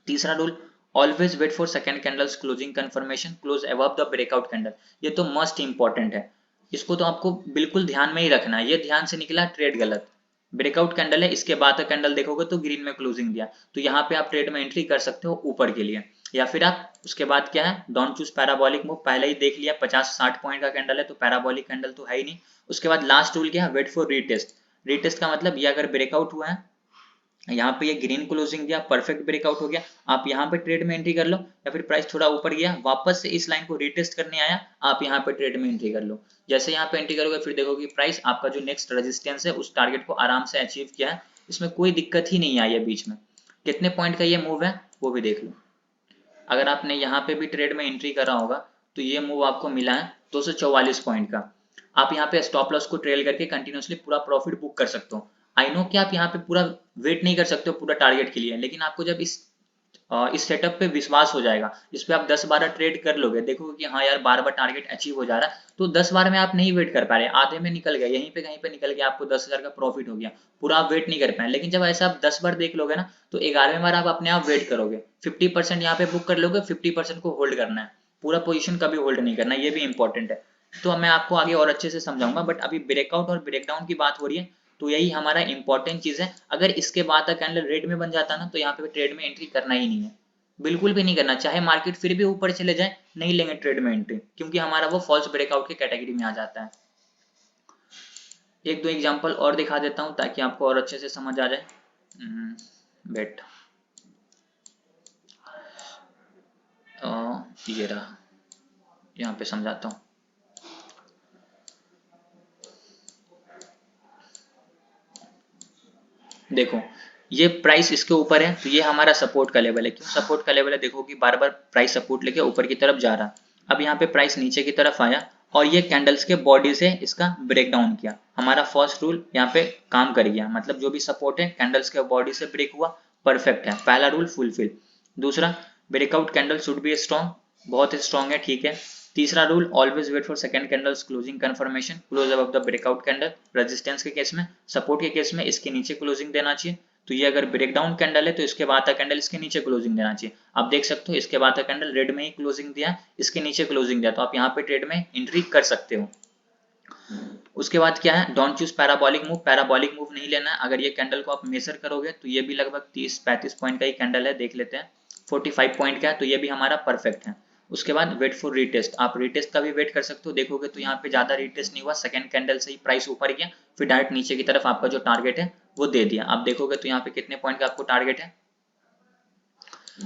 तीसरा rule, always wait for second candles closing confirmation close above the breakout candle, ये तो मस्ट इंपॉर्टेंट है, इसको तो आपको बिल्कुल ध्यान में ही रखना है। ये ध्यान से निकला ट्रेड गलत, ब्रेकआउट कैंडल है, इसके बाद का कैंडल देखोगे तो ग्रीन में क्लोजिंग दिया, तो यहाँ पे आप ट्रेड में एंट्री कर सकते हो ऊपर के लिए, या फिर आप उसके बाद क्या है, डोंट चूज पैराबोलिक मूव, पहले ही देख लिया 50-60 पॉइंट का कैंडल है, तो पैराबोलिक कैंडल तो है ही नहीं। उसके बाद लास्ट रूल क्या है, वेट फॉर रीटेस्ट। रीटेस्ट का मतलब ये अगर ब्रेकआउट हुआ है, यहाँ पे ये ग्रीन क्लोजिंग दिया, परफेक्ट ब्रेकआउट हो गया, आप यहाँ पे ट्रेड में एंट्री कर लो, या फिर प्राइस थोड़ा ऊपर गया वापस से इस लाइन को रीटेस्ट करने आया, आप यहाँ पे ट्रेड में एंट्री कर लो। जैसे यहाँ पे एंट्री करोगे फिर देखोगे प्राइस आपका जो नेक्स्ट रेजिस्टेंस है उस टारगेट को आराम से अचीव किया है, इसमें कोई दिक्कत ही नहीं आई है। बीच में कितने पॉइंट का ये मूव है वो भी देख लो, अगर आपने यहाँ पे भी ट्रेड में एंट्री करा होगा तो ये मूव आपको मिला है 244 पॉइंट का। आप यहाँ पे स्टॉप लॉस को ट्रेल करके कंटिन्यूसली पूरा प्रॉफिट बुक कर सकते हो। आई नो कि आप यहाँ पे पूरा वेट नहीं कर सकते हो पूरा टारगेट के लिए, लेकिन आपको जब इस सेटअप पे विश्वास हो जाएगा, इस पे आप 10-12 ट्रेड कर लोगे, देखोगे कि हाँ यार बार बार टारगेट अचीव हो जा रहा है, तो 10 बार में आप नहीं वेट कर पा रहे, आधे में निकल गया, यहीं पे कहीं पे निकल गया, आपको 10,000 का प्रॉफिट हो गया, पूरा आप वेट नहीं कर पाए। लेकिन जब ऐसा आप 10 बार देख लोगे ना, तो 11वें बार आप अपने आप वेट करोगे, 50% यहाँ पे बुक कर लोगे, 50% को होल्ड करना है, पूरा पोजिशन कभी होल्ड नहीं करना, ये भी इंपॉर्टेंट है। तो मैं आपको आगे और अच्छे से समझाऊंगा, बट अभी ब्रेकआउट और ब्रेकडाउन की बात हो रही है, तो यही हमारा इंपॉर्टेंट चीज है। अगर इसके बाद का कैंडल रेड में बन जाता ना, तो यहाँ पे ट्रेड में एंट्री करना ही नहीं है, बिल्कुल भी नहीं करना, चाहे मार्केट फिर भी ऊपर चले जाए, नहीं लेंगे ट्रेड में एंट्री, क्योंकि हमारा वो फॉल्स ब्रेकआउट की कैटेगरी में आ जाता है। एक दो एग्जांपल और दिखा देता हूं ताकि आपको और अच्छे से समझ आ जाए। वेट, ये रहा, यहाँ पे समझाता हूँ। देखो ये प्राइस इसके ऊपर है, तो ये हमारा सपोर्ट का लेवल है। क्यों सपोर्ट का लेवल है? देखो कि बार बार प्राइस सपोर्ट लेके ऊपर की तरफ जा रहा, अब यहाँ पे प्राइस नीचे की तरफ आया और ये कैंडल्स के बॉडी से इसका ब्रेक डाउन किया, हमारा फर्स्ट रूल यहाँ पे काम कर गया, मतलब जो भी सपोर्ट है कैंडल्स के बॉडी से ब्रेक हुआ, परफेक्ट है, पहला रूल फुलफिल। दूसरा, breakout candle should be strong, बहुत स्ट्रॉन्ग है, ठीक है। तीसरा rule, always wait for second candles closing confirmation close above the breakout candle, resistance के केस में, सपोर्ट के केस में इसके नीचे क्लोजिंग देना चाहिए। तो ये अगर ब्रेकडाउन कैंडल है तो इसके बाद का कैंडल इसके नीचे क्लोजिंग देना चाहिए। आप देख सकते हो इसके बाद का कैंडल रेड में ही क्लोजिंग दिया, इसके नीचे क्लोजिंग दिया, तो आप यहाँ पे ट्रेड में एंट्री कर सकते हो। उसके बाद क्या है, don't choose parabolic move, parabolic move नहीं लेना है। अगर ये कैंडल को आप मेजर करोगे तो ये भी लगभग 30-35 पॉइंट का ही कैंडल है, देख लेते हैं 45 पॉइंट का है, तो ये भी हमारा परफेक्ट है। उसके बाद वेट फॉर रीटेस्ट, आप रीटेस्ट का भी वेट कर सकते हो, देखोगे तो यहाँ पे ज्यादा रीटेस्ट नहीं हुआ, सेकंड कैंडल से ही प्राइस ऊपर गया, फिर डायरेक्ट नीचे की तरफ आपका जो टारगेट है वो दे दिया। आप देखोगे तो यहाँ पे कितने पॉइंट का आपको टारगेट है,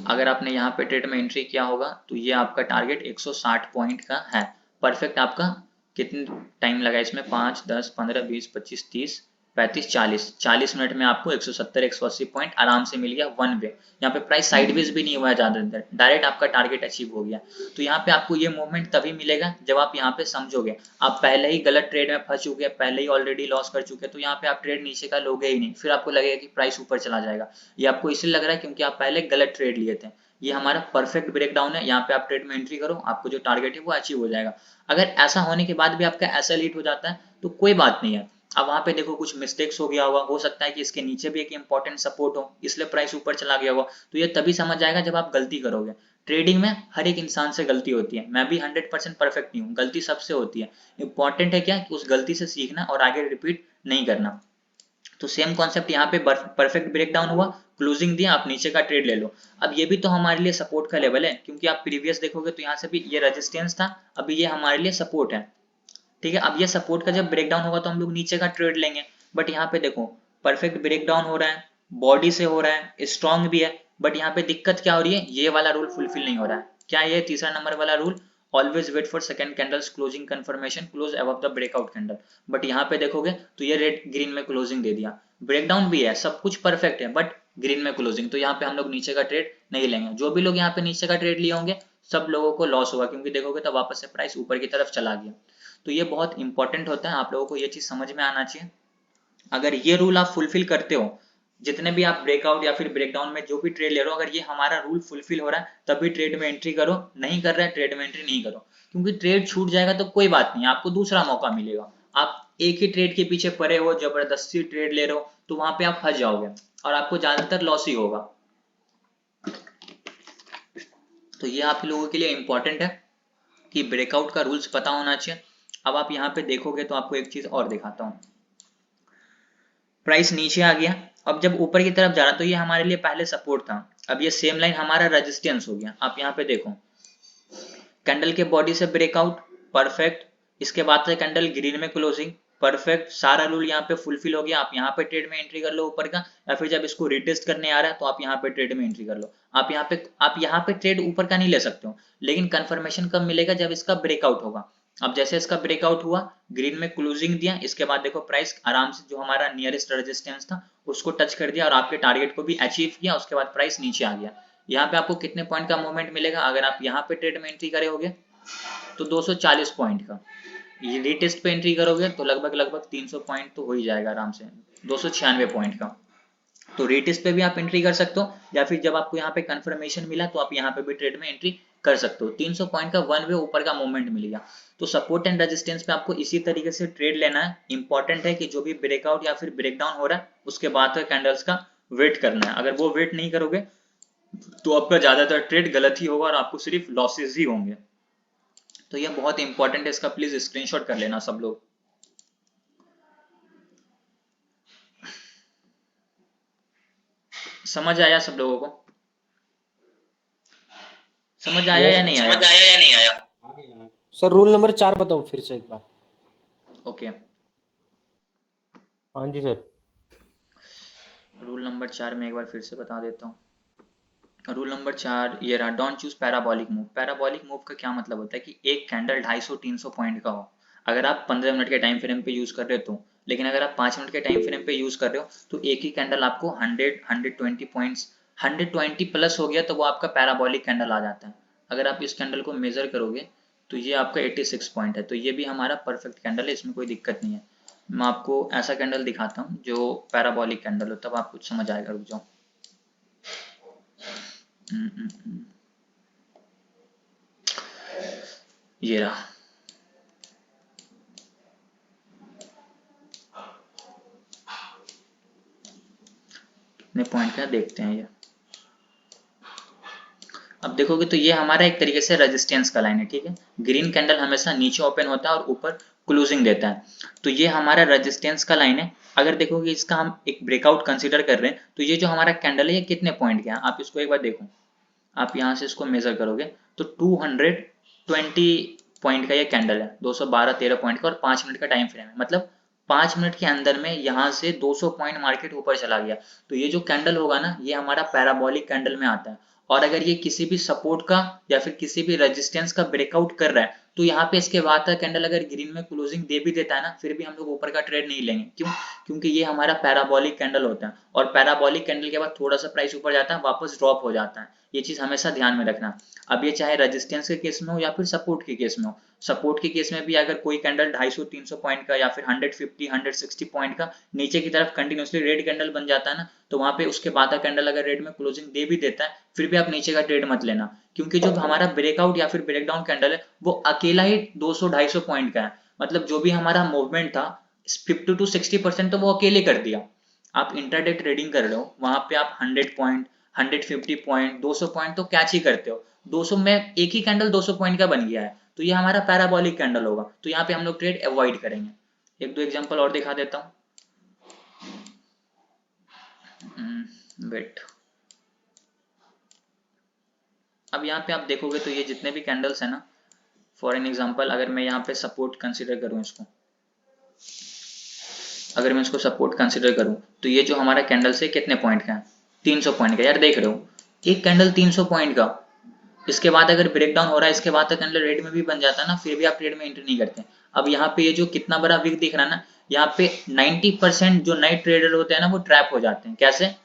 अगर आपने यहाँ पे ट्रेड में एंट्री किया होगा तो ये आपका टारगेट 160 पॉइंट का है, परफेक्ट। आपका कितने टाइम लगा इसमें, 5, 10, 15, 20, 25, 30, 35, 40 मिनट में आपको 170-180 पॉइंट आराम से मिल गया वन वे। यहाँ पे प्राइस साइडवेज भी नहीं हुआ है ज्यादा, डायरेक्ट आपका टारगेट अचीव हो गया। तो यहाँ पे आपको ये मूवमेंट तभी मिलेगा जब आप यहाँ पे समझोगे, आप पहले ही गलत ट्रेड में फंस चुके, पहले ही ऑलरेडी लॉस कर चुके, तो यहाँ पे आप ट्रेड नीचे का लोगे ही नहीं, फिर आपको लगेगा कि प्राइस ऊपर चला जाएगा। ये आपको इसलिए लग रहा है क्योंकि आप पहले गलत ट्रेड लिए थे। ये हमारा परफेक्ट ब्रेकडाउन है, यहाँ पे आप ट्रेड में एंट्री करो, आपको जो टारगेट है वो अचीव हो जाएगा। अगर ऐसा होने के बाद भी आपका ऐसा लीड हो जाता है तो कोई बात नहीं है, अब वहां पे देखो कुछ मिस्टेक्स हो गया होगा, हो सकता है कि इसके नीचे भी एक इंपॉर्टेंट सपोर्ट हो इसलिए प्राइस ऊपर चला गया होगा, तो ये तभी समझ आएगा जब आप गलती करोगे। ट्रेडिंग में हर एक इंसान से गलती होती है, मैं भी 100% परफेक्ट नहीं हूँ, गलती सबसे होती है। इंपॉर्टेंट है क्या कि उस गलती से सीखना और आगे रिपीट नहीं करना। तो सेम कॉन्सेप्ट यहाँ पे परफेक्ट ब्रेकडाउन हुआ, क्लोजिंग दिया, आप नीचे का ट्रेड ले लो। अब ये भी तो हमारे लिए सपोर्ट का लेवल है, क्योंकि आप प्रीवियस देखोगे तो यहाँ से भी ये रेजिस्टेंस था, अभी ये हमारे लिए सपोर्ट है, ठीक है। अब ये सपोर्ट का जब ब्रेकडाउन होगा तो हम लोग नीचे का ट्रेड लेंगे, बट यहाँ पे देखो परफेक्ट ब्रेकडाउन हो रहा है, बॉडी से हो रहा है, स्ट्रॉन्ग भी है, बट यहाँ पे दिक्कत क्या हो रही है, ये वाला रूल फुलफिल नहीं हो रहा है। क्या ये तीसरा नंबर वाला rule, always wait for second candles closing confirmation close above the breakout candle, but यहाँ पे देखोगे तो ये रेड ग्रीन में क्लोजिंग दे दिया, ब्रेकडाउन भी है, सब कुछ परफेक्ट है, बट ग्रीन में क्लोजिंग, तो यहाँ पे हम लोग नीचे का ट्रेड नहीं लेंगे। जो भी लोग यहाँ पे नीचे का ट्रेड लिए होंगे सब लोगों को लॉस होगा, क्योंकि देखोगे तो वापस से प्राइस ऊपर की तरफ चला गया। तो ये बहुत इंपॉर्टेंट होता है, आप लोगों को ये चीज समझ में आना चाहिए। अगर ये रूल आप फुलफिल करते हो, जितने भी आप ब्रेकआउट या फिर ब्रेकडाउन में जो भी ट्रेड ले रहे हो, अगर ये हमारा रूल फुलफिल हो रहा है तभी ट्रेड में एंट्री करो, नहीं कर रहा है ट्रेड में एंट्री नहीं करो, क्योंकि ट्रेड छूट जाएगा तो कोई बात नहीं, आपको दूसरा मौका मिलेगा। आप एक ही ट्रेड के पीछे पड़े हो, जबरदस्ती ट्रेड ले रहे हो, तो वहां पे आप फंस जाओगे और आपको ज्यादातर लॉस ही होगा। तो ये आप लोगों के लिए इंपॉर्टेंट है कि ब्रेकआउट का रूल्स पता होना चाहिए। अब आप यहाँ पे देखोगे तो आपको एक चीज और दिखाता हूँ, प्राइस नीचे आ गया, अब जब ऊपर की तरफ जा रहा तो ये हमारे लिए पहले सपोर्ट था, अब ये सेम लाइन हमारा रेजिस्टेंस हो गया। आप यहाँ पे देखो कैंडल के बॉडी से ब्रेकआउट परफेक्ट, इसके बाद से कैंडल ग्रीन में क्लोजिंग परफेक्ट, सारा रूल यहाँ पे फुलफिल हो गया। आप यहाँ पे ट्रेड में एंट्री कर लो ऊपर का, या फिर जब इसको रिटेस्ट करने आ रहा है तो आप यहाँ पे ट्रेड में एंट्री कर लो। आप यहाँ पे ट्रेड ऊपर का नहीं ले सकते हो, लेकिन कंफर्मेशन कब मिलेगा, जब इसका ब्रेकआउट होगा। अब जैसे इसका ब्रेकआउट हुआ, ग्रीन में क्लोजिंग दिया, इसके बाद देखो प्राइस आराम से जो हमारा नियरेस्ट रेजिस्टेंस था उसको टच कर दिया और आपके टारगेट को भी अचीव किया, उसके बाद प्राइस नीचे आ गया। यहाँ पे आपको कितने पॉइंट का मूवमेंट मिलेगा, अगर आप यहाँ पे ट्रेड में एंट्री करे होगे तो 240 पॉइंट का, ये रीटेस्ट पे एंट्री करोगे तो लगभग 300 पॉइंट तो हो ही जाएगा आराम से, 296 पॉइंट का। तो रीटेस्ट पे भी आप एंट्री कर सकते हो, या फिर जब आपको यहाँ पे कंफर्मेशन मिला तो आप यहाँ पे भी ट्रेड में एंट्री कर सकते हो। 300 पॉइंट का वन वे ऊपर का मूवमेंट मिल गया। तो सपोर्ट एंड रेजिस्टेंस पे आपको इसी तरीके से ट्रेड लेना है। इंपॉर्टेंट है कि जो भी ब्रेकआउट या फिर ब्रेकडाउन हो रहा है उसके बाद कैंडल्स का वेट करना है। अगर वो वेट नहीं करोगे तो आपका ज्यादातर ट्रेड गलत ही होगा और आपको सिर्फ लॉसेस ही होंगे। तो ये बहुत इंपॉर्टेंट है, इसका प्लीज स्क्रीनशॉट कर लेना सब लोग। समझ आया सब लोगों को? समझ आया या नहीं आया? सर रूल नंबर 4 बताओ फिर से एक बार। ओके, हाँ जी सर। रूल नंबर 4 में एक बार फिर से बता देता हूँ। रूल नंबर 4 ये रहा, don't choose parabolic move. Parabolic move का क्या मतलब होता है कि एक कैंडल 250-300 पॉइंट का हो। अगर आप 15 मिनट के टाइम फ्रेम पे यूज कर रहे हो तो, लेकिन अगर आप 5 मिनट के टाइम फ्रेम पे यूज कर रहे हो तो एक ही कैंडल आपको 100-120 पॉइंट्स, 120 प्लस हो गया तो वो आपका पैराबॉलिक कैंडल आ जाता है। अगर आप इस कैंडल को मेजर करोगे तो ये आपका 86 पॉइंट है। तो ये भी हमारा परफेक्ट कैंडल है, इसमें कोई दिक्कत नहीं है। मैं आपको ऐसा कैंडल दिखाता हूँ जो पैराबॉलिक कैंडल हो, तब आप कुछ समझ आएगा। रुक जाओ। ये रहा, कितने पॉइंट का देखते हैं ये। अब देखोगे तो ये हमारा एक तरीके से रेजिस्टेंस का लाइन है, ठीक है। ग्रीन कैंडल हमेशा नीचे ओपन होता है और ऊपर क्लोजिंग देता है, तो ये हमारा रेजिस्टेंस का लाइन है। अगर देखोगे इसका हम एक ब्रेकआउट कंसीडर कर रहे हैं तो ये जो हमारा कैंडल है ये कितने पॉइंट का है आप इसको एक बार देखो। आप यहाँ से इसको मेजर करोगे तो 220 पॉइंट का ये कैंडल है, 212-13 पॉइंट का, और 5 मिनट का टाइम फ्रेम है। मतलब 5 मिनट के अंदर में यहाँ से 200 पॉइंट मार्केट ऊपर चला गया। तो ये जो कैंडल होगा ना ये हमारा पैराबॉलिक कैंडल में आता है। और अगर ये किसी भी सपोर्ट का या फिर किसी भी रेजिस्टेंस का ब्रेकआउट कर रहा है तो यहाँ पे इसके बाद का कैंडल अगर ग्रीन में क्लोजिंग दे भी देता है ना, फिर भी हम लोग ऊपर का ट्रेड नहीं लेंगे। क्यों? क्योंकि ये हमारा पैराबॉलिक कैंडल होता है और पैराबॉलिक कैंडल के बाद थोड़ा सा प्राइस ऊपर जाता है वापस ड्रॉप हो जाता है। ये चीज हमेशा ध्यान में रखना। अब ये चाहे रेजिस्टेंस के केस में हो या फिर सपोर्ट के केस में हो। सपोर्ट के केस में भी अगर कोई कैंडल 250-300 पॉइंट का या फिर 150-160 पॉइंट का नीचे की तरफ कंटिन्यूसली रेड कैंडल बन जाता है ना, तो वहां पे उसके बाद का कैंडल अगर रेड में क्लोजिंग दे भी देता है फिर भी आप नीचे का ट्रेड मत लेना। क्योंकि जो हमारा ब्रेकआउट या फिर ब्रेकडाउन कैंडल है वो अकेला ही 200-250 पॉइंट का है। मतलब जो भी हमारा मूवमेंट था 50-60% तो वो अकेले कर दिया। आप इंट्राडे ट्रेडिंग कर रहे हो वहां पे आप 100 पॉइंट, 150 पॉइंट, 200 पॉइंट तो कैच ही करते हो। 200 में एक ही कैंडल 200 पॉइंट का बन गया है तो ये हमारा पैराबॉलिक कैंडल होगा। तो यहाँ पे हम लोग ट्रेड अवॉइड करेंगे। एक दो एग्जांपल और दिखा देता हूँ। वेट, अब यहाँ पे आप देखोगे तो ये जितने भी कैंडल्स है ना, फॉर एन एग्जांपल अगर मैं यहाँ पे सपोर्ट कंसीडर करूँ इसको, अगर मैं इसको सपोर्ट कंसीडर करूँ तो ये जो हमारा कैंडल से कितने पॉइंट का है, 300 पॉइंट का। यार देख रहे हो एक कैंडल 300 पॉइंट का, इसके बाद अगर ब्रेकडाउन हो रहा है इसके बाद तक कैंडल रेड में भी बन जाता है ना, फिर भी आप ट्रेड में एंट्री नहीं करते। अब यहाँ पे ये जो कितना बड़ा विक दिख रहा है ना, यहाँ पे 90% जो नाइट ट्रेडर होते हैं ना वो ट्रैप हो जाते हैं। कैसे?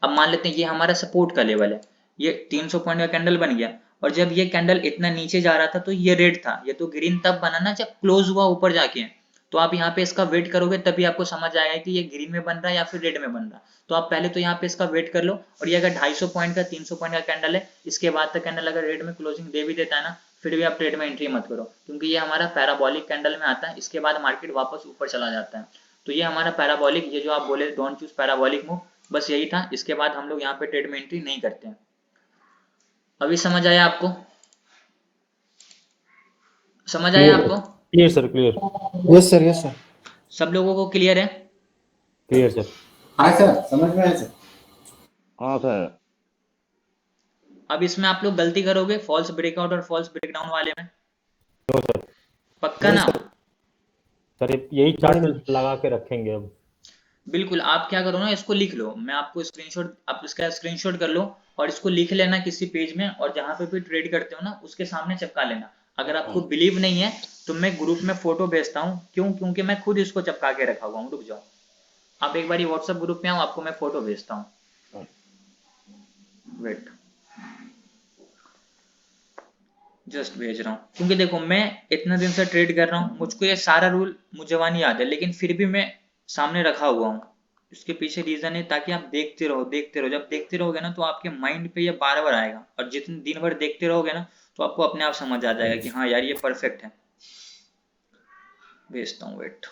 अब मान लेते हैं ये हमारा सपोर्ट का लेवल है, ये 300 पॉइंट का कैंडल बन गया और जब ये कैंडल इतना नीचे जा रहा था तो ये रेड था, ये तो ग्रीन तब बना ना जब क्लोज हुआ ऊपर जाके। तो आप यहाँ पे इसका वेट करोगे तभी आपको समझ आएगा कि ये ग्रीन में बन रहा है या फिर रेड में बन रहा है। तो आप पहले तो यहाँ पे इसका वेट कर लो, और ये अगर 250 पॉइंट का 300 पॉइंट का कैंडल है इसके बाद तक कैंडल अगर रेड में क्लोजिंग दे भी देता है ना, फिर भी आप ट्रेड में एंट्री मत करो क्योंकि ये हमारा पैराबॉलिक कैंडल में आता है। इसके बाद मार्केट वापस ऊपर चला जाता है। तो ये हमारा पैराबॉलिक, ये जो आप बोले डोंट चूज पैराबॉलिक मूव, बस यही था। इसके बाद हम लोग यहाँ पे ट्रेड में एंट्री नहीं करते हैं। अभी समझ आया आपको? समझ आया आपको? Clear sir, clear. Yes sir, yes sir. सब लोगों को क्लियर है? Clear sir. हाँ सर, समझ में आया सर। हाँ सर। अब इसमें आप लोग गलती करोगे फॉल्स ब्रेकआउट और फॉल्स ब्रेकडाउन वाले में। No sir. पक्का ना? सर यही चार्ट लगा के रखेंगे अब। बिल्कुल। आप क्या करो ना, इसको लिख लो, मैं आपको स्क्रीनशॉट, आप इसका स्क्रीनशॉट कर लो और इसको लिख लेना किसी पेज में, और जहां पे भी ट्रेड करते हो ना उसके सामने चिपका लेना। अगर आपको बिलीव नहीं है तो मैं ग्रुप में फोटो भेजता हूँ। क्यों? क्योंकि मैं खुद इसको चिपका के रखा हुआ हूँ। रुक जाओ, आप एक बार व्हाट्सएप ग्रुप में आओ, आपको मैं फोटो भेजता हूँ। वेट, जस्ट भेज रहा हूँ, क्योंकि देखो मैं इतना दिन से ट्रेड कर रहा हूँ, मुझको ये सारा रूल मुझे वहाँ याद है, लेकिन फिर भी मैं सामने रखा हुआ हूँ। इसके पीछे रीजन है ताकि आप देखते रहो देखते रहो, जब देखते रहोगे ना तो आपके माइंड पे ये बार बार आएगा, और जितने दिन भर देखते रहोगे ना तो आपको अपने आप समझ आ जाएगा कि हाँ यार ये परफेक्ट है। भेजता हूँ, वेट,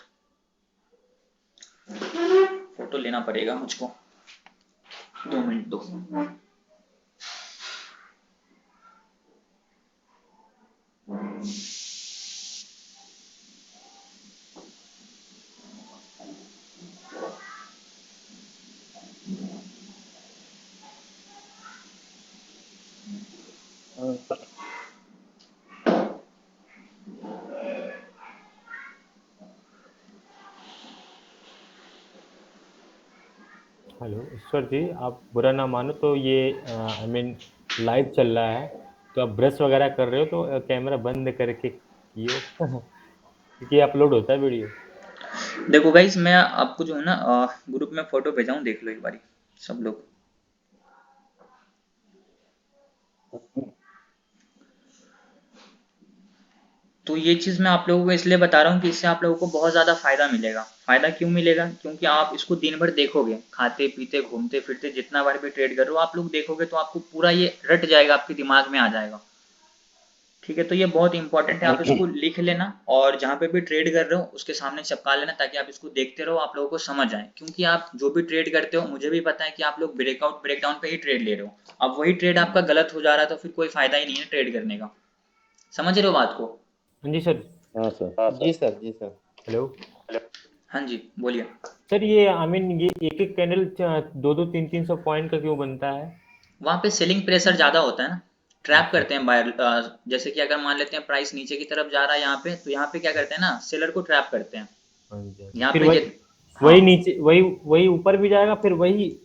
फोटो लेना पड़ेगा मुझको, 2 मिनट दो। हेलो ईश्वर जी, आप बुरा ना मानो तो ये आई मीन लाइव चल रहा है, तो आप ब्रश वगैरह कर रहे हो तो कैमरा बंद करके कियो क्योंकि अपलोड होता है वीडियो। देखो गाइस, मैं आपको जो है ना ग्रुप में फोटो भेजा हूँ, देख लो एक बारी सब लोग। तो ये चीज़ मैं आप लोगों को इसलिए बता रहा हूँ कि इससे आप लोगों को बहुत ज़्यादा फायदा मिलेगा। फायदा क्यों मिलेगा? क्योंकि आप इसको दिन भर देखोगे, खाते पीते घूमते फिरते जितना बार भी ट्रेड कर रहे हो आप लोग देखोगे तो आपको पूरा ये रट जाएगा, आपके दिमाग में आ जाएगा। ठीक है, तो ये बहुत इंपॉर्टेंट है, आप इसको लिख लेना और जहाँ पे भी ट्रेड कर रहे हो उसके सामने चिपका लेना, ताकि आप इसको देखते रहो, आप लोगों को समझ आए। क्योंकि आप जो भी ट्रेड करते हो, मुझे भी पता है कि आप लोग ब्रेकआउट ब्रेकडाउन पे ही ट्रेड ले रहे हो। अब वही ट्रेड आपका गलत हो जा रहा है तो फिर कोई फायदा ही नहीं है ट्रेड करने का। समझ रहे हो बात को? हाँ जी सर। हाँ सर। जी सर, जी सर। हेलो हाँ जी बोलिए। सर, ये आई मीन ये एक एक कैंडल 200-300 पॉइंट का क्यों बनता है? वहां पे सेलिंग प्रेशर ज्यादा होता है ना, ट्रैप करते हैं बायर। जैसे कि अगर मान लेते हैं प्राइस नीचे की तरफ जा रहा है यहाँ पे, तो यहाँ पे क्या करते हैं ना, सेलर को ट्रैप करते हैं हाँ जी, हाँ जी। यहाँ फिर पे हाँ वही नीचे वही वही ऊपर भी जाएगा, फिर वही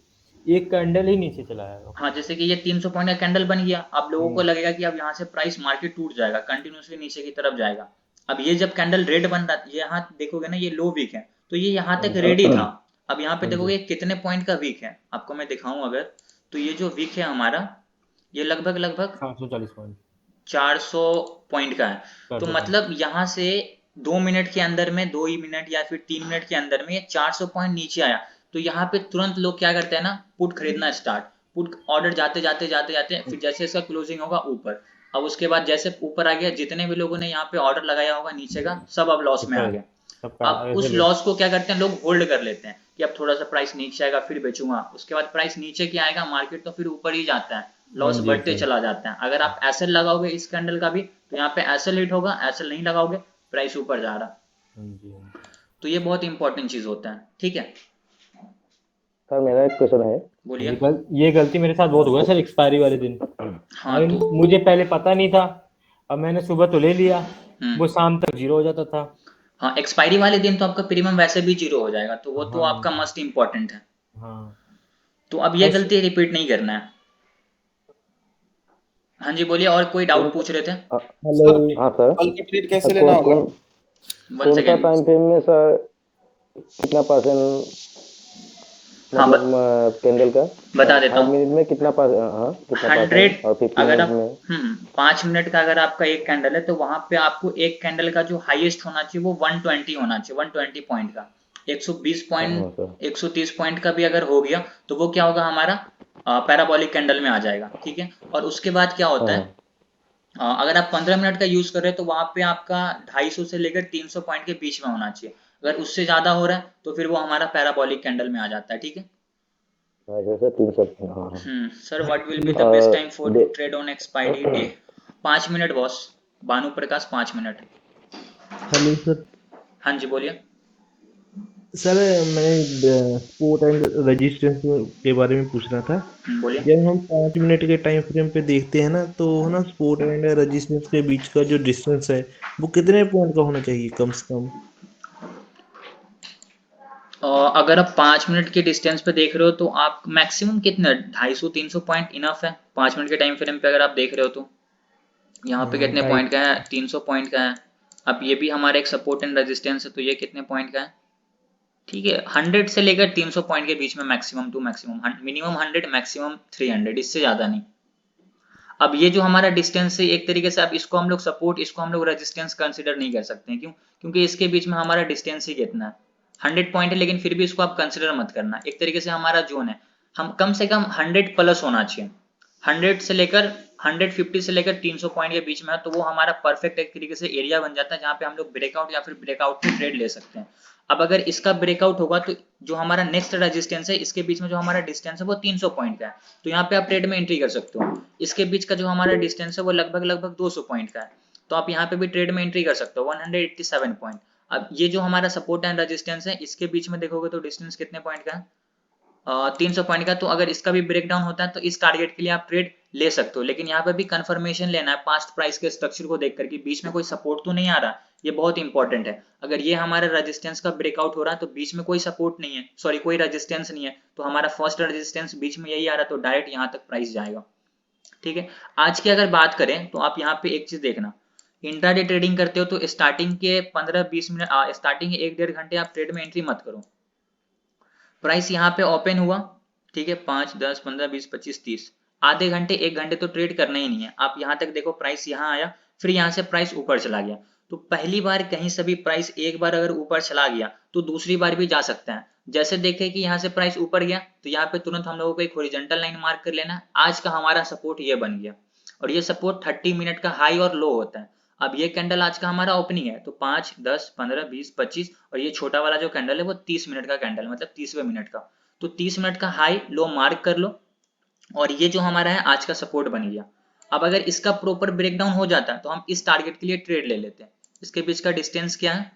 एक कैंडल ही नीचे चला जाएगा। हाँ, जैसे कि ये 300 पॉइंट का कैंडल बन गया, अब लोगों को लगेगा कि अब यहाँ से प्राइस मार्केट टूट जाएगा, कंटिन्यूसली नीचे की तरफ जाएगा। अब ये जब कैंडल रेड बन रहा है, ये यहाँ देखोगे ना, ये लो वीक है, तो ये यहाँ तक रेडी था। अब यहाँ पे हाँ जी, देखोगे कितने पॉइंट का वीक है, आपको मैं दिखाऊं अगर, तो ये जो वीक है हमारा, ये लगभग लगभग 740 पॉइंट, 400 पॉइंट का है। तो 400 पॉइंट। मतलब यहाँ से 2 मिनट के अंदर में, 2 ही मिनट या फिर 3 मिनट के अंदर में ये 400 पॉइंट नीचे आया। तो यहाँ पे तुरंत लोग क्या करते हैं ना, पुट खरीदना स्टार्ट, पुट ऑर्डर जाते जाते जाते जाते, फिर जैसे इसका क्लोजिंग होगा ऊपर, अब उसके बाद जैसे ऊपर आ गया, जितने भी लोगों ने यहाँ पे ऑर्डर लगाया होगा नीचे का, सब अब लॉस में आ ऊपर गए। सबका अब ऐसे उस लो। लॉस को क्या करते हैं लोग, होल्ड कर लेते हैं कि अब थोड़ा सा प्राइस नीचे आएगा फिर बेचूंगा, उसके बाद प्राइस नीचे की आएगा मार्केट तो फिर ऊपर ही जाता है, हाँ लॉस जी बढ़ते सर। चला जाता है। अगर आप एसएल लगाओगे इस कैंडल का भी, तो यहाँ पे एसएल हिट होगा, एसएल नहीं लगाओगे प्राइस ऊपर जा रहा। हाँ जी, हाँ जी। तो ये बहुत इंपॉर्टेंट चीज होता है। ठीक है, सर मेरा एक क्वेश्चन है। बोलिए। ये गलती मेरे साथ बहुत हुआ सर, एक्सपायरी वाले दिन। हाँ अरे तो मुझे पहले पता नहीं था, अब मैंने सुबह तो ले लिया, वो हम्म शाम तक जीरो हो जाता था। हाँ, एक्सपायरी वाले दिन तो आपका प्रीमियम वैसे भी जीरो हो जाएगा, तो वो तो हाँ आपका मस्ट इंपॉर्टेंट है। हाँ। तो अब ये ऐसे गलती रिपीट नहीं करना है। हाँ जी बोलिए, और कोई डाउट पूछ रहे थे? हेलो। सर, हाँ सर। कल की ट्रेड कैसे लेना कौन होगा? कौन वन कौन सा सेकेंड। टाइम फ्रेम में सर कितना परसेंट, हाँ मतलब कैंडल का बता देता 5 हूँ। मिनट में कितना हाँ कितना 100, परसेंट, और 15 अगर मिनट आप में? 5 मिनट का अगर आपका एक कैंडल है, तो वहां पे आपको एक कैंडल का जो हाईएस्ट होना चाहिए वो 120 होना चाहिए, 120 पॉइंट का। 120 हाँ पॉइंट, सर। 130 पॉइंट का भी अगर हो गया तो वो क्या होगा, हमारा पैराबोलिक कैंडल में आ जाएगा। ठीक है, और उसके बाद क्या होता है, हाँ अगर आप 15 मिनट का यूज कर रहे हो तो वहां पे आपका 250 से लेकर 300 पॉइंट के बीच में होना चाहिए। अगर उससे ज्यादा हो रहा है तो फिर वो हमारा पैराबोलिक कैंडल में आ जाता है। ठीक है। हाँ सर 300। हाँ हाँ। Sir what will be the best और time for to trade on expiry day? 5 minute boss, Bhanu Prakash 5 minute. Hello sir. हाँ जी बोलिए। सर मैं स्पोर्ट एंड रेजिस्टेंस के बारे में पूछ रहा था। बोलिए। जब हम 5 मिनट के टाइम फ्रेम पे देखते हैं ना, तो है ना, स्पोर्ट एंड रेजिस्टेंस के बीच का जो डिस्टेंस है वो कितने पॉइंट का होना चाहिए कम से कम? अगर आप 5 मिनट के डिस्टेंस पे देख रहे हो तो आप मैक्सिमम कितना, 250-300 पॉइंट इनफ है 5 मिनट के टाइम फ्रेम पे अगर आप देख रहे हो तो। यहाँ पे कितने ढाई। पॉइंट का है, 300 पॉइंट का है। अब ये भी हमारा एक सपोर्ट एंड रेजिस्टेंस है, तो ये कितने पॉइंट का है? ठीक है, 100 से लेकर 300 पॉइंट के बीच में maximum to maximum, minimum 100 maximum 300, इससे ज्यादा नहीं। अब ये जो हमारा डिस्टेंस है एक तरीके से अब इसको हम लोग सपोर्ट, इसको हम लोग रेजिस्टेंस कंसिडर नहीं कर सकते हैं। क्यों? क्योंकि इसके बीच में हमारा डिस्टेंस ही कितना है, 100 पॉइंट है, लेकिन फिर भी इसको आप कंसिडर मत करना। एक तरीके से हमारा जोन है, हम कम से कम 100 प्लस होना चाहिए, 100 से लेकर 150 से लेकर 300 पॉइंट के बीच में है, तो वो हमारा परफेक्ट एक तरीके से एरिया बन जाता है जहाँ पे हम लोग ब्रेकआउट या फिर ब्रेकआउट में ट्रेड ले सकते हैं। अब अगर इसका ब्रेकआउट होगा तो जो हमारा नेक्स्ट रेजिस्टेंस है, इसके बीच में जो हमारा डिस्टेंस है वो 300 पॉइंट का है, तो यहाँ पे आप ट्रेड में एंट्री कर सकते हो। इसके बीच का जो हमारा डिस्टेंस है वो लगभग 200 पॉइंट का है, तो आप यहाँ पे भी ट्रेड में एंट्री कर सकते हो, 187 पॉइंट। अब ये जो हमारा सपोर्ट एंड रेजिस्टेंस है, इसके बीच में देखोगे तो डिस्टेंस कितने पॉइंट का है, 300 पॉइंट का। तो अगर इसका भी ब्रेकडाउन होता है तो इस टारगेट के लिए आप ट्रेड ले सकते हो, लेकिन यहाँ पे भी कंफर्मेशन लेना है पास्ट प्राइस के स्ट्रक्चर को देख करके, बीच में कोई सपोर्ट तो नहीं आ रहा, ये बहुत इंपॉर्टेंट है। अगर ये हमारा रेजिस्टेंस का ब्रेकआउट हो रहा है तो बीच में कोई सपोर्ट नहीं है, सॉरी कोई रेजिस्टेंस नहीं है, तो हमारा फर्स्ट रेजिस्टेंस बीच में यही आ रहा है, तो डायरेक्ट यहाँ तक प्राइस जाएगा। ठीक है, आज की अगर बात करें तो आप यहाँ पे एक चीज देखना, इंट्राडे ट्रेडिंग करते हो तो स्टार्टिंग के 15-20 मिनट, स्टार्टिंग के 1-1.5 घंटे आप ट्रेड में एंट्री मत करो। प्राइस यहाँ पे ओपन हुआ, ठीक है, 5, 10, 15, 20, 25, 30, आधे घंटे 1 घंटे तो ट्रेड करना ही नहीं है। आप यहाँ तक देखो, प्राइस यहाँ आया, फिर यहाँ से प्राइस ऊपर चला गया, तो पहली बार कहीं से भी प्राइस एक बार अगर ऊपर चला गया तो दूसरी बार भी जा सकता है। जैसे देखे कि यहाँ से प्राइस ऊपर गया तो यहाँ पे तुरंत हम लोगों को एक हॉरिजॉन्टल लाइन मार्क कर लेना है। आज का हमारा सपोर्ट ये बन गया, और ये सपोर्ट 30 मिनट का हाई और लो होता है। अब ये कैंडल आज का हमारा ओपनिंग है, तो 5, 10, 15, 20, 25, और ये छोटा वाला जो कैंडल है वो 30 मिनट का कैंडल, मतलब 30वें मिनट का। तो 30 मिनट का हाई लो मार्क कर लो, और ये जो हमारा है आज का सपोर्ट बन गया। अब अगर इसका प्रॉपर ब्रेकडाउन हो जाता है तो हम इस टारगेट के लिए ट्रेड ले लेते हैं। इसके बीच का डिस्टेंस क्या है,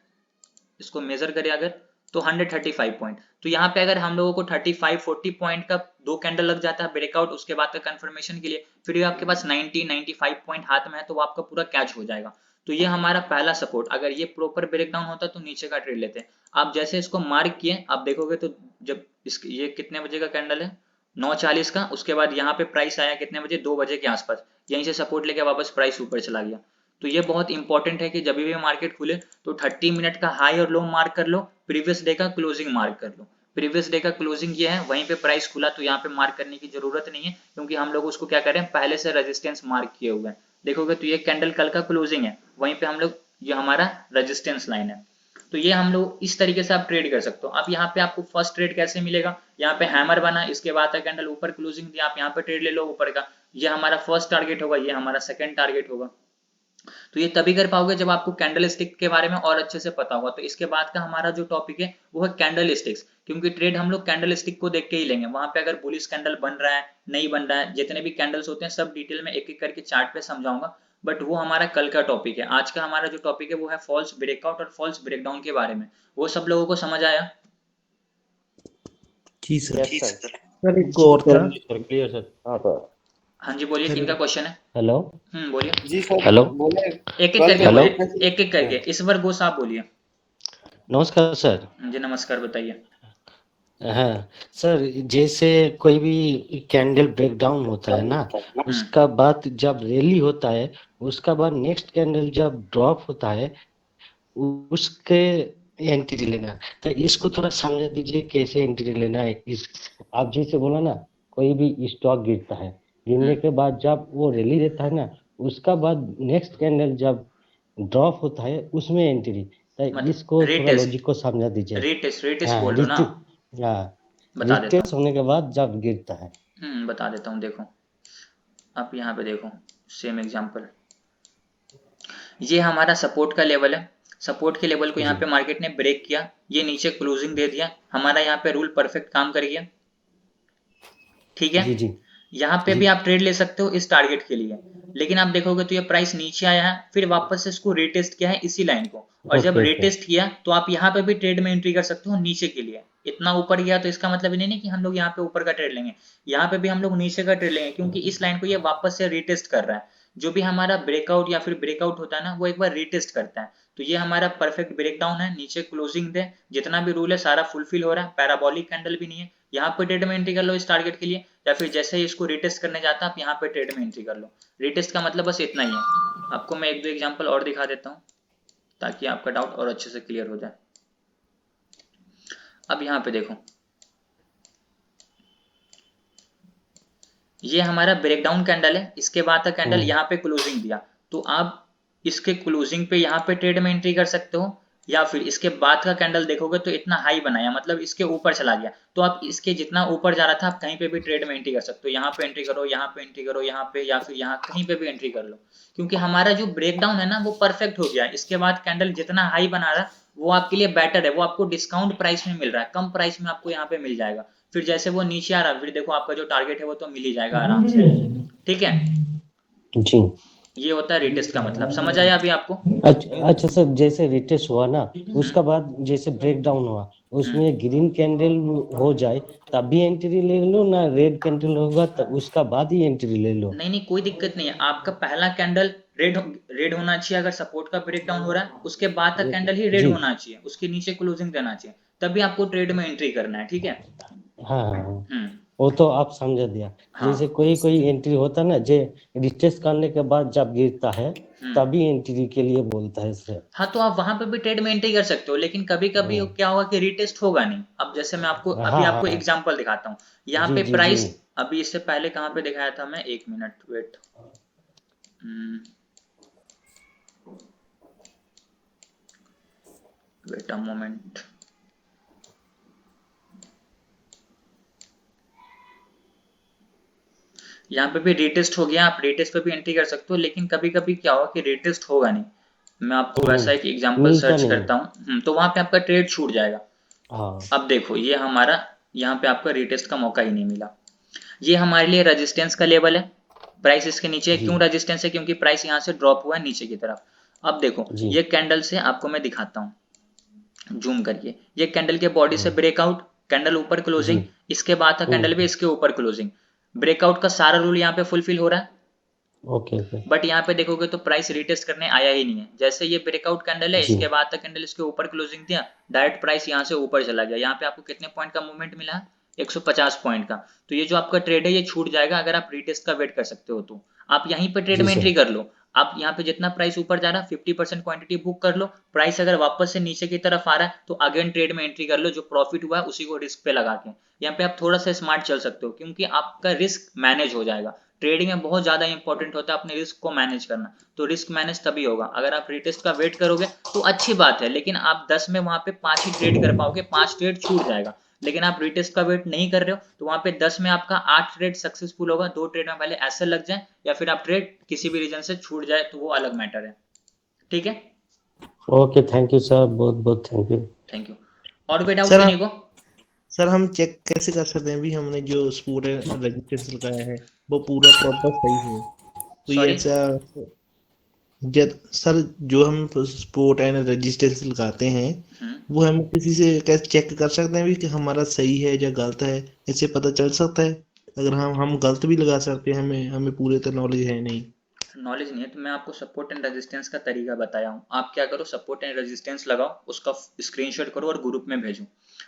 इसको मेजर करें अगर, तो 135 पॉइंट। तो यहाँ पे अगर हम लोगों को 35-40 पॉइंट का 2 कैंडल लग जाता है ब्रेकआउट, उसके बाद का कंफर्मेशन के लिए, फिर भी आपके पास 90-95 पॉइंट हाथ में है, तो वो आपका पूरा कैच हो जाएगा। तो ये हमारा पहला सपोर्ट, अगर ये प्रॉपर ब्रेकडाउन होता तो नीचे का ट्रेड लेते हैं। आप जैसे इसको मार्क किए, आप देखोगे तो जब ये कितने बजे का कैंडल है, 9:40 का, उसके बाद यहाँ पे प्राइस आया कितने बजे, 2 बजे के आसपास, यहीं से सपोर्ट लेके वापस प्राइस ऊपर चला गया। तो ये बहुत इंपॉर्टेंट है कि जब भी मार्केट खुले तो 30 मिनट का हाई और लो मार्क कर लो, प्रीवियस डे का क्लोजिंग मार्क कर लो। प्रीवियस डे का क्लोजिंग ये है, वहीं पे प्राइस खुला, तो यहाँ पे मार्क करने की जरूरत नहीं है, क्योंकि हम लोग उसको क्या करें, पहले से रेजिस्टेंस मार्क किए हुए हैं। देखोगे तो ये कैंडल कल का क्लोजिंग है, वहीं पे हम लोग, ये हमारा रेजिस्टेंस लाइन है। तो ये हम लोग इस तरीके से आप ट्रेड कर सकते हो। अब यहाँ पे आपको फर्स्ट ट्रेड कैसे मिलेगा, यहाँ पे हैमर बना, इसके बाद का कैंडल ऊपर क्लोजिंग दिया, आप यहाँ पे ट्रेड ले लो ऊपर का, ये हमारा फर्स्ट टारगेट होगा, ये हमारा सेकंड टारगेट होगा। तो ये तभी कर पाओगे जब आपको कैंडल स्टिक के बारे में और अच्छे से पता होगा। तो इसके बाद का हमारा जो टॉपिक है वो है कैंडल स्टिक्स, क्योंकि ट्रेड हम लोग कैंडल स्टिक को देख के ही लेंगे। वहां पे अगर बुलिश कैंडल बन रहा है नहीं बन रहा है, जितने भी कैंडल्स होते हैं सब डिटेल में एक एक करके चार्ट पे समझाऊंगा, बट वो हमारा कल का टॉपिक है। आज का हमारा जो टॉपिक है वो है फॉल्स ब्रेकआउट और फॉल्स ब्रेकडाउन के बारे में। वो सब लोगों को समझ आया? जी सर। Yes sir. सर एक और था, सर क्लियर सर। हाँ सर। हाँ जी बोलिए, किनका क्वेश्चन है? हेलो बोलिए, जी सर। हेलो। बोले एक एक करके हेलो। बोलिए, एक एक करके। इस बार गोस आप बोलिए। नमस्कार सर। जी नमस्कार, बताइए। हाँ सर, जैसे कोई भी कैंडल ब्रेकडाउन होता है ना, उसका बाद जब रैली होता है, उसका बाद नेक्स्ट कैंडल जब ड्रॉप होता है, उसके एंट्री लेना। तो इसको थोड़ा समझा दीजिए कैसे एंट्री लेना है। इस आप जैसे बोला ना, कोई भी स्टॉक गिरता है, गिरने के बाद जब वो रैली देता है ना, उसका बाद नेक्स्ट कैंडल जब ड्रॉप होता है उसमें एंट्री। तो मतलब इसको थोड़ा retest, लॉजिक को समझा दीजिए। रीटेस्ट हाँ, बोल रहे हो ना? हाँ, बता देता रिटेस्ट होने के बाद जब गिरता है। बता देता हूँ। देखो आप यहाँ पे देखो, सेम एग्जांपल, ये हमारा सपोर्ट का लेवल है। सपोर्ट के लेवल को यहाँ पे मार्केट ने ब्रेक किया, ये नीचे क्लोजिंग दे दिया, हमारा यहाँ पे रूल परफेक्ट काम कर गया। ठीक है, जी जी। यहाँ पे भी आप ट्रेड ले सकते हो इस टारगेट के लिए, लेकिन आप देखोगे तो ये प्राइस नीचे आया है, फिर वापस से इसको रिटेस्ट किया है इसी लाइन को, और जब ओके, ओके। रिटेस्ट किया तो आप यहाँ पे भी ट्रेड में एंट्री कर सकते हो नीचे के लिए। इतना ऊपर गया तो इसका मतलब ये नहीं कि हम लोग यहाँ पे ऊपर का ट्रेड लेंगे, यहाँ पे भी हम लोग नीचे का ट्रेड लेंगे, क्योंकि इस लाइन को ये वापस से रिटेस्ट कर रहा है। जो भी हमारा ब्रेकआउट या फिर ब्रेकआउट होता है ना, वो एक बार रिटेस्ट करता है। तो ये हमारा परफेक्ट ब्रेकडाउन है, नीचे क्लोजिंग दे, जितना भी रूल है सारा फुलफिल हो रहा है, पैराबोलिक कैंडल भी नहीं है। यहाँ पे ट्रेड में एंट्री कर लो इस टारगेट के लिए, या फिर जैसे ही इसको रिटेस्ट करने जाता है आप यहाँ पे ट्रेड में एंट्री कर लो। रिटेस्ट का मतलब बस इतना ही है। आपको मैं एक दो एग्जांपल और दिखा देता हूँ ताकि आपका डाउट और अच्छे से क्लियर हो जाए। अब यहाँ पे देखो, ये हमारा ब्रेकडाउन कैंडल है, इसके बाद का कैंडल हम्म, यहाँ पे क्लोजिंग दिया, तो आप इसके क्लोजिंग पे यहाँ पे ट्रेड में एंट्री कर सकते हो, या फिर इसके बाद का कैंडल देखोगे तो इतना हाई बनाया, मतलब इसके ऊपर चला गया, तो आप इसके जितना ऊपर जा रहा था आप कहीं पे भी ट्रेड में एंट्री कर सकते हो, यहाँ पे एंट्री करो, यहाँ पे एंट्री करो, यहाँ पे या फिर यहाँ कहीं पे भी एंट्री कर लो, क्योंकि हमारा जो ब्रेकडाउन है ना वो परफेक्ट हो गया। इसके बाद कैंडल जितना हाई बना रहा है वो आपके लिए बेटर है, वो आपको डिस्काउंट प्राइस में मिल रहा है, कम प्राइस में आपको यहाँ पे मिल जाएगा। फिर जैसे वो नीचे आ रहा है, फिर देखो आपका जो टारगेट है वो तो मिल ही जाएगा आराम से, ठीक है। जी। ये होता है रिटेस्ट का मतलब, समझ आया अभी आपको? अच्छा सर, जैसे रिटेस्ट हुआ ना, उसका बाद जैसे ब्रेक डाउन हुआ, उसमें ग्रीन कैंडल हो जाए तब भी एंट्री ले लो ना, रेड कैंडल होगा तब उसका बाद ही एंट्री ले लो? नहीं नहीं, कोई दिक्कत नहीं है, आपका पहला कैंडल रेड होना चाहिए अगर सपोर्ट का ब्रेक डाउन हो रहा है, उसके बाद का कैंडल ही रेड जी। होना चाहिए, उसके नीचे क्लोजिंग देना चाहिए, तभी आपको ट्रेड में एंट्री करना है, ठीक है। हाँ हाँ, हम्म, वो तो आप समझ दिया। जैसे हाँ कोई कोई एंट्री होता है ना, जे रिटेस्ट करने के बाद जब गिरता है तभी एंट्री के लिए बोलता है सर। हाँ, तो आप वहां पे भी ट्रेड में एंट्री कर सकते हो, लेकिन कभी कभी क्या होगा कि रिटेस्ट होगा नहीं। अब जैसे मैं आपको हाँ अभी आपको हाँ, एग्जांपल दिखाता हूँ, यहाँ जी पे जी जी। प्राइस अभी इससे पहले कहाँ पे दिखाया था मैं, एक minute wait, wait a moment, यहाँ पे भी रिटेस्ट हो गया, आप रिटेस्ट पे भी एंट्री कर सकते हो, लेकिन कभी कभी क्या होगा कि रिटेस्ट होगा नहीं। मैं आपको वैसा एक एग्जांपल मिलता सर्च नहीं। करता हूँ, तो वहां पे आपका ट्रेड छूट जाएगा। हाँ अब देखो ये हमारा यहाँ पे आपका रिटेस्ट का मौका ही नहीं मिला, ये हमारे लिए रेजिस्टेंस का लेवल है, प्राइस इसके नीचे है। जी क्यों रेजिस्टेंस है? क्योंकि प्राइस यहाँ से ड्रॉप हुआ है नीचे की तरफ। अब देखो जी। ये कैंडल से आपको मैं दिखाता हूँ जूम करके, ये कैंडल के बॉडी से ब्रेकआउट, कैंडल ऊपर जी। क्लोजिंग, इसके बाद का कैंडल भी इसके ऊपर क्लोजिंग, ब्रेकआउट का सारा रूल यहाँ पे फुलफिल हो रहा है। Okay okay. बट यहाँ पे देखोगे तो प्राइस रिटेस्ट करने आया ही नहीं है। जैसे ये ब्रेकआउट कैंडल है, जी इसके बाद तक कैंडल इसके ऊपर क्लोजिंग दिया, डायरेक्ट प्राइस यहाँ से ऊपर चला गया। यहाँ पे आपको कितने पॉइंट का मूवमेंट मिला? 150 पॉइंट का। तो ये जो आपका ट्रेड है ये छूट जाएगा अगर आप रिटेस्ट का वेट कर सकते हो तो। आप यहीं पे ट्रेड जी में सर। एंट्री कर लो। आप यहाँ पे जितना प्राइस ऊपर जा रहा है 50% क्वांटिटी बुक कर लो, प्राइस अगर वापस से नीचे की तरफ आ रहा है तो अगेन ट्रेड में एंट्री कर लो, जो प्रॉफिट हुआ है उसी को रिस्क पे लगा के। यहाँ पे आप थोड़ा सा स्मार्ट चल सकते हो क्योंकि आपका रिस्क मैनेज हो जाएगा। ट्रेडिंग में बहुत ज्यादा इंपॉर्टेंट होता है अपने रिस्क को मैनेज करना, तो रिस्क मैनेज तभी होगा अगर आप रिटेस्ट का वेट करोगे तो अच्छी बात है, लेकिन आप 10 में वहां पे 5 ही ट्रेड कर पाओगे, 5 ट्रेड छूट जाएगा। लेकिन आप रिटेस्ट का वेट नहीं कर रहे हो तो वहां पे 10 में आपका 8 ट्रेड सक्सेसफुल होगा, 2 ट्रेड में पहले ऐसे लग जाए या फिर आप ट्रेड किसी भी रीजन से छूट जाए तो वो अलग मैटर है, ठीक है। ओके, थैंक यू सर, बहुत बहुत थैंक यू। Thank you. और कोई डाउट सर किन्हीं को? सर हम चेक कैसे कर सकते हैं भी हमने जो स्पोर्ट रजिस्ट्रेशन लगाया है वो पूरा प्रॉपर सही है? कोई सॉरी, ऐसा सर जो हम स्पोर्ट एंड रजिस्ट्रेशन लगाते हैं वो हम किसी से कैसे चेक कर सकते हैं भी कि हमारा सही है या गलत है? ऐसे पता चल सकता है? अगर हम गलत भी लगा सकते हैं, हमें हमें पूरे तरह नॉलेज है नहीं। नॉलेज नहीं है तो मैं आपको सपोर्ट एंड रेजिस्टेंस का तरीका बताया हूँ। आप क्या करो, सपोर्ट एंड रेजिस्टेंस लगाओ, उसका स्क्रीनशॉट करो और ग्रुप में भेजो।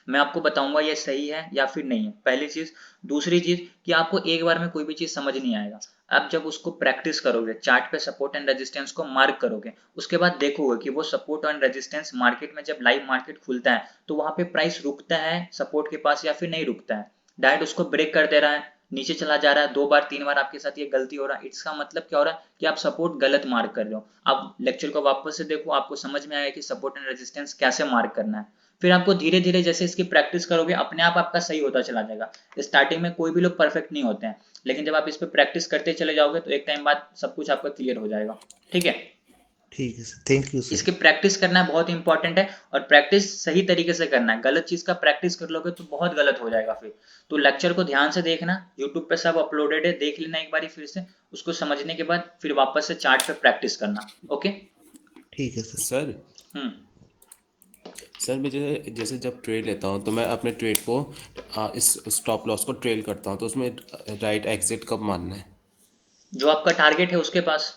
मैं आपको बताऊंगा ये सही है या फिर नहीं है, पहली चीज। दूसरी चीज कि आपको एक बार में कोई भी चीज समझ नहीं आएगा। आप जब उसको प्रैक्टिस करोगे, चार्ट पे सपोर्ट एंड रेजिस्टेंस को मार्क करोगे, उसके बाद देखोगे कि वो सपोर्ट एंड रेजिस्टेंस मार्केट में जब लाइव मार्केट खुलता है तो वहां पे प्राइस रुकता है सपोर्ट के पास या फिर नहीं रुकता है, डायरेक्ट उसको ब्रेक कर दे रहा है, नीचे चला जा रहा है, 2 बार 3 बार आपके साथ ये गलती हो रहा है, इसका मतलब क्या हो रहा है कि आप सपोर्ट गलत मार्क कर रहे हो। आप लेक्चर को वापस से देखो, आपको समझ में आएगा कि सपोर्ट एंड रेजिस्टेंस कैसे मार्क करना है। फिर आपको धीरे धीरे जैसे इसकी प्रैक्टिस करोगे अपने आप आपका सही होता चला जाएगा। स्टार्टिंग में कोई भी लोग परफेक्ट नहीं होते हैं, लेकिन जब आप इस पे प्रैक्टिस करते चले जाओगे तो एक टाइम बाद सब कुछ आपका क्लियर हो जाएगा, ठीक है। ठीक है सर, थैंक यू सर। इसकी प्रैक्टिस करना बहुत इंपॉर्टेंट है और प्रैक्टिस सही तरीके से करना है। गलत चीज का प्रैक्टिस कर लोगे तो बहुत गलत हो जाएगा फिर। तो लेक्चर को ध्यान से देखना, यूट्यूब पे सब अपलोडेड है, देख लेना एक बारी फिर से, उसको समझने के बाद फिर वापस से चार्ट पे प्रैक्टिस करना, ओके। ठीक है सर। सर हम्म, सर मैं जैसे जब ट्रेड लेता हूँ तो मैं अपने ट्रेड को इस स्टॉप लॉस को ट्रेल करता हूँ, तो उसमें राइट एग्जिट कब मानना है? जो आपका टारगेट है उसके पास,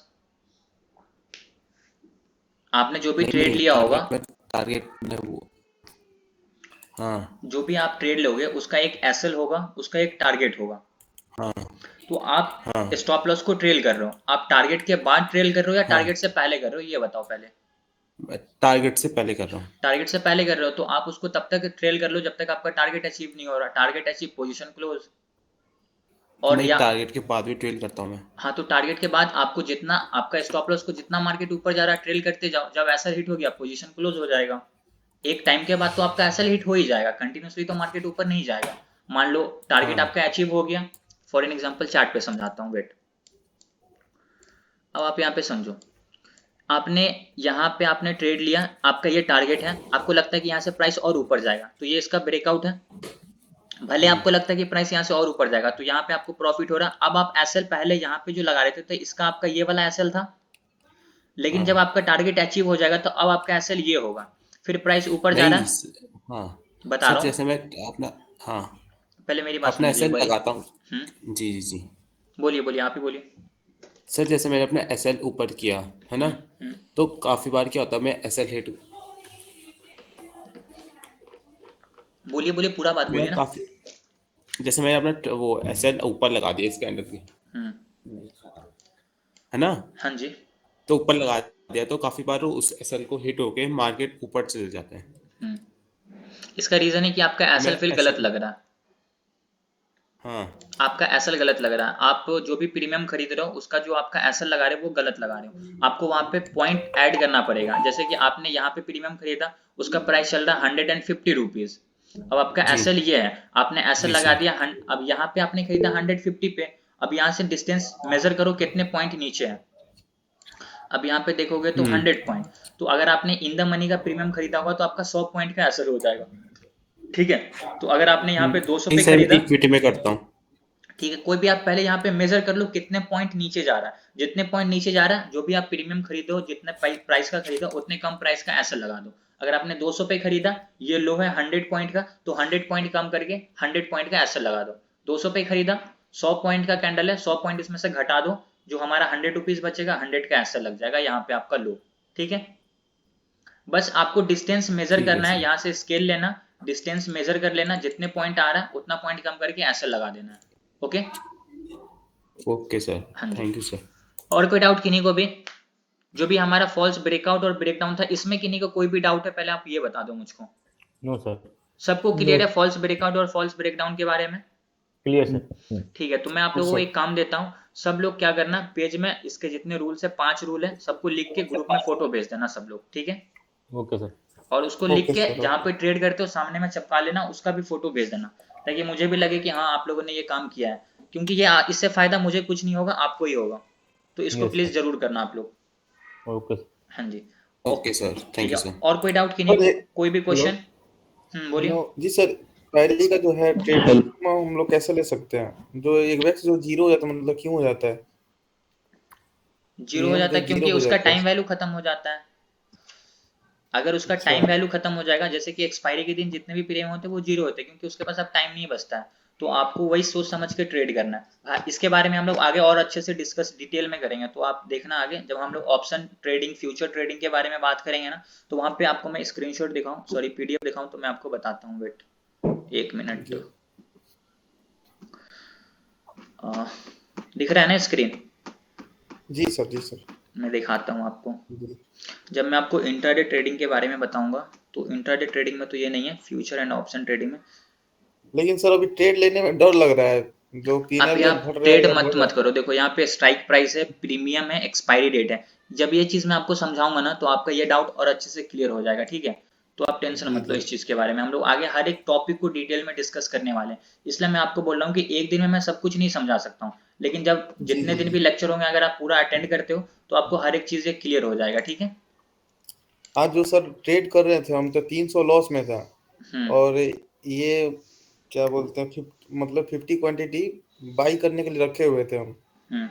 आपने जो भी नहीं ट्रेड नहीं, लिया होगा, टारगेट में वो, हाँ जो भी आप ट्रेड लोगे उसका एक एसएल होगा, उसका एक टारगेट होगा। हाँ तो आप हाँ स्टॉप लॉस को ट्रेल कर रहे हो, आप टारगेट के बाद ट्रेल कर रहे हो या हाँ, टारगेट से पहले कर रहे हो, ये बताओ पहले। मैं टारगेट से पहले कर रहा हूँ। टारगेट से पहले कर रहे हो तो आप उसको तब तक ट्रेल कर लो जब तक आपका टारगेट अचीव नहीं हो रहा। Target achieve, position close. और नहीं, या टारगेट के बाद भी ट्रेल करता हूँ मैं। हाँ, तो टारगेट के बाद आपको जितना आपका स्टॉप लॉस को जितना मार्केट ऊपर जा रहा है ट्रेल करते जाओ, जब ऐसा हिट हो गया पोजीशन क्लोज हो जाएगा। एक टाइम के बाद तो आपका ऐसा हिट हो ही जाएगा, कंटिन्यूसली तो मार्केट ऊपर नहीं जाएगा। मान लो टारगेट हाँ आपका अचीव हो गया, फॉर एन एग्जांपल चार्ट पे समझाता हूँ, वेट। अब आप यहाँ पे समझो, आपने यहाँ पे आपने ट्रेड लिया, आपका ये टारगेट है, आपको लगता है कि यहाँ से प्राइस और ऊपर जाएगा, तो ये इसका ब्रेकआउट है। भले आपको लगता है कि प्राइस यहाँ से और ऊपर जाएगा, तो यहाँ पे आपको प्रॉफिट हो रहा। अब आप एसएल पहले यहाँ पे जो लगा रहे थे, तो इसका आपका ये वाला एसएल था, लेकिन जब हाँ आपका टारगेट अचीव हो जाएगा तो अब आपका एसएल ये होगा। फिर प्राइस ऊपर जा रहा नहीं है, हाँ बता सर, रहा हूँ, जैसे मैं अपना, हाँ पहले मेरी बात अपना सुन लीजिए एसएल भाई। लगाता हूँ। जी जी जी बोलिए बोलिए, आप ही बोलिए। सर, जैसे मैंने अपना एसएल ऊपर किया है ना, हम्म, तो काफ़ी बार क्या होता है, मैं एसएल हिट, बोलिए बोलिए, पूरा बात मैं बोलिए ना। काफ़ी, जैसे मैंने अपना वो एसएल ऊपर लगा दिया इस कैंडल की, हम्म, है ना, हाँ जी। तो ऊपर लगा दिया तो काफ़ी बार वो उस एसएल को हिट होके मार्केट ऊपर चले जाते हैं। हम्म, इसका रीजन है कि आपका तो एसएल मेरा फिल गलत एसएल, लग रहा है। हाँ आपका एसएल गलत लग रहा है, आप जो भी प्रीमियम खरीद रहे हो उसका जो आपका एसएल लगा रहे हो वो गलत लगा रहे हो। आपको वहां पे पॉइंट ऐड करना पड़ेगा। जैसे कि आपने यहाँ पे प्रीमियम खरीदा, उसका प्राइस चल रहा है 150 रुपीज। अब आपका जी एसएल ये है, आपने एसएल जी लगा सर, दिया अब यहाँ पे आपने खरीदा 150 पे। अब यहाँ से डिस्टेंस मेजर करो कितने पॉइंट नीचे है। अब यहाँ पे देखोगे तो 100 पॉइंट। तो अगर आपने इन द मनी का प्रीमियम खरीदा होगा तो आपका 100 पॉइंट का एसएल हो जाएगा, ठीक है। तो अगर आपने यहाँ पे 200 नहीं पे सर, मैं खरीदा, इक्विटी में करता हूँ। ठीक है, कोई भी आप पहले यहाँ पे मेजर कर लो कितने पॉइंट नीचे जा रहा है। जितने पॉइंट नीचे जा रहा है, जो भी आप प्रीमियम खरीदो, जितने प्राइस का खरीदो, उतने कम प्राइस का एसएल लगा दो। अगर आपने 200 पे खरीदा, ये लो है 100 पॉइंट का, तो 100 पॉइंट कम करके 100 पॉइंट का एसएल लगा दो। 200 पे खरीदा, 100 पॉइंट का कैंडल है, 100 पॉइंट इसमें से घटा दो, जो हमारा 100 रुपीज बचेगा, 100 का एसएल लग जाएगा यहाँ पे आपका लो, ठीक है। बस आपको डिस्टेंस मेजर ठीक है करना है, सर। यहाँ से स्केल लेना, डिस्टेंस मेजर कर लेना, जितने पॉइंट आ रहा है उतना पॉइंट कम करके एसएल लगा देना है, ओके। ओके सर, हाँ जी। Thank you sir. और कोई डाउट किन्हीं को भी? जो भी हमारा फॉल्स ब्रेकआउट और ब्रेकडाउन था, इसमें किन्हीं को कोई भी डाउट है, पहले आप ये बता दो मुझको। नो सर, सबको क्लियर है फॉल्स ब्रेकआउट और फॉल्स ब्रेकडाउन के बारे में? Clear sir. ठीक है, तो मैं आप लोगों को एक काम देता हूँ। सब लोग क्या करना, पेज में इसके जितने रूल्स है, 5 रूल है, सबको लिख के ग्रुप में फोटो भेज देना सब लोग, ठीक है। Okay sir. और उसको लिख के जहाँ पे ट्रेड करते हो सामने में चिपका लेना, उसका भी फोटो भेज देना, ताकि मुझे भी लगे कि हाँ आप लोगों ने ये काम किया है। क्योंकि ये इससे फायदा मुझे कुछ नहीं होगा, आपको ही होगा। तो इसको यस प्लीज सर। जरूर करना आप लोग। ओके हाँ जी, ओके सर, ठीक थैंक यू है। सर। और कोई डाउट किन्हीं को, कोई भी हेलो क्वेश्चन? बोलिए। हेलो जी सर, पहले का जो है ट्रेड हम लोग कैसे ले सकते हैं? जो एक वैक्स जो जीरो हो जाता है, मतलब क्यों हो जाता है? जीरो हो प्रीमियम जाता जो है जीरो क्योंकि हो उसका जाता है। टाइम वैल्यू खत्म हो जाता है। अगर उसका अच्छा टाइम वैल्यू खत्म हो जाएगा, जैसे कि एक्सपायरी के दिन जितने भी प्रीमियम होते हैं वो जीरो होते हैं, क्योंकि उसके पास अब टाइम नहीं बचता है। तो आपको वही सोच समझ के ट्रेड करना है। इसके बारे में हम लोग आगे और अच्छे से डिस्कस डिटेल में करेंगे, तो आप देखना आगे जब हम लोग ऑप्शन ट्रेडिंग, फ्यूचर ट्रेडिंग के बारे में बात करेंगे ना, तो वहां पे आपको मैं स्क्रीनशॉट दिखाऊं, सॉरी पीडीएफ दिखाऊं, तो मैं आपको बताता हूँ। Wait 1 minute. जी दिख रहा है ना स्क्रीन? जी सर, जी सर। मैं दिखाता हूँ आपको। जी जब मैं आपको इंट्राडे ट्रेडिंग के बारे में बताऊंगा, तो इंट्राडे ट्रेडिंग में तो ये नहीं है, फ्यूचर एंड ऑप्शन ट्रेडिंग में। लेकिन सर अभी ट्रेड लेने में डर लग रहा है, जो आप पीएनएल यहाँ जब घट रहा है ट्रेड या मत बढ़ रहा मत करो। देखो यहाँ पे स्ट्राइक प्राइस है, प्रीमियम है, एक्सपायरी डेट है। जब ये चीज मैं आपको समझाऊंगा ना, तो आपका ये डाउट और अच्छे से क्लियर हो जाएगा, ठीक है। तो आप है। टेंशन जी मत लो जी इस चीज के बारे में। हम लोग आगे हर एक टॉपिक को डिटेल में डिस्कस करने वाले हैं। इसलिए मैं आपको बोल रहा हूँ कि एक दिन में मैं सब कुछ नहीं समझा सकता हूँ, लेकिन जब जी जितने जी दिन जी। भी लेक्चर होंगे, अगर आप पूरा अटेंड करते हो, तो आपको हर एक चीज क्लियर हो जाएगा, ठीक है। आज जो सर ट्रेड कर रहे थे हम, तो 300 लॉस में था। हम्म और ये क्या बोलते हैं, मतलब 50 क्वांटिटी बाई करने के लिए रखे हुए थे हम। हम्म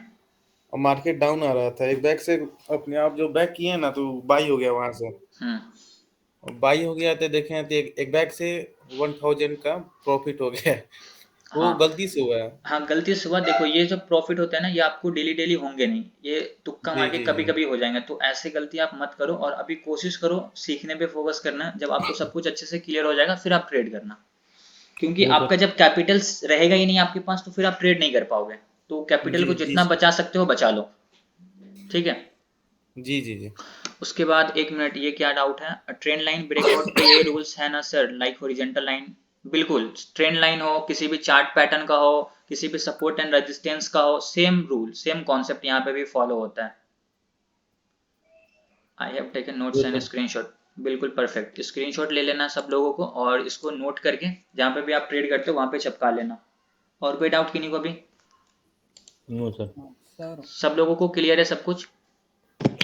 और मार्केट डाउन आ रहा था, एक बैग से अपने आप जो बैग किए ना, तो बाई हो गया वहां से। हम्म और बाई हो गया तो देखें तो एक बैग से 1000 का प्रॉफिट हो गया। वो हाँ गलती से हुआ है। हाँ, गलती से हुआ। देखो ये जो प्रॉफिट होता है ना, ये आपको डेली डेली होंगे नहीं, ये तुक्का मार जी के जी कभी जी कभी हो जाएंगे। तो ऐसे गलती आप मत करो, और अभी कोशिश करो सीखने पे फोकस करना। जब आपको सब कुछ अच्छे से क्लियर हो जाएगा, फिर आप ट्रेड करना। क्योंकि ओके आपका सर। जब कैपिटल रहेगा ही नहीं आपके पास, तो फिर आप ट्रेड नहीं कर पाओगे। तो कैपिटल जी को जी जितना सर। बचा सकते हो बचा लो, ठीक है। जी जी जी। उसके बाद 1 मिनट, ये क्या डाउट है? ट्रेंड लाइन ब्रेकआउट पे ये रूल्स है ना सर, लाइक हॉरिजॉन्टल लाइन? बिल्कुल, ट्रेंड लाइन हो, किसी भी चार्ट पैटर्न का हो, किसी भी सपोर्ट एंड रेजिस्टेंस का हो, सेम रूल सेम कॉन्सेप्ट यहाँ पे भी फॉलो होता है। I have taken notes and screenshot, बिल्कुल परफेक्ट। स्क्रीनशॉट ले लेना सब लोगों को और इसको नोट करके जहाँ पे भी आप ट्रेड करते हो वहाँ पे चिपका लेना। और कोई डाउट किन्हीं को भी? No sir. सब लोगों को क्लियर है सब कुछ?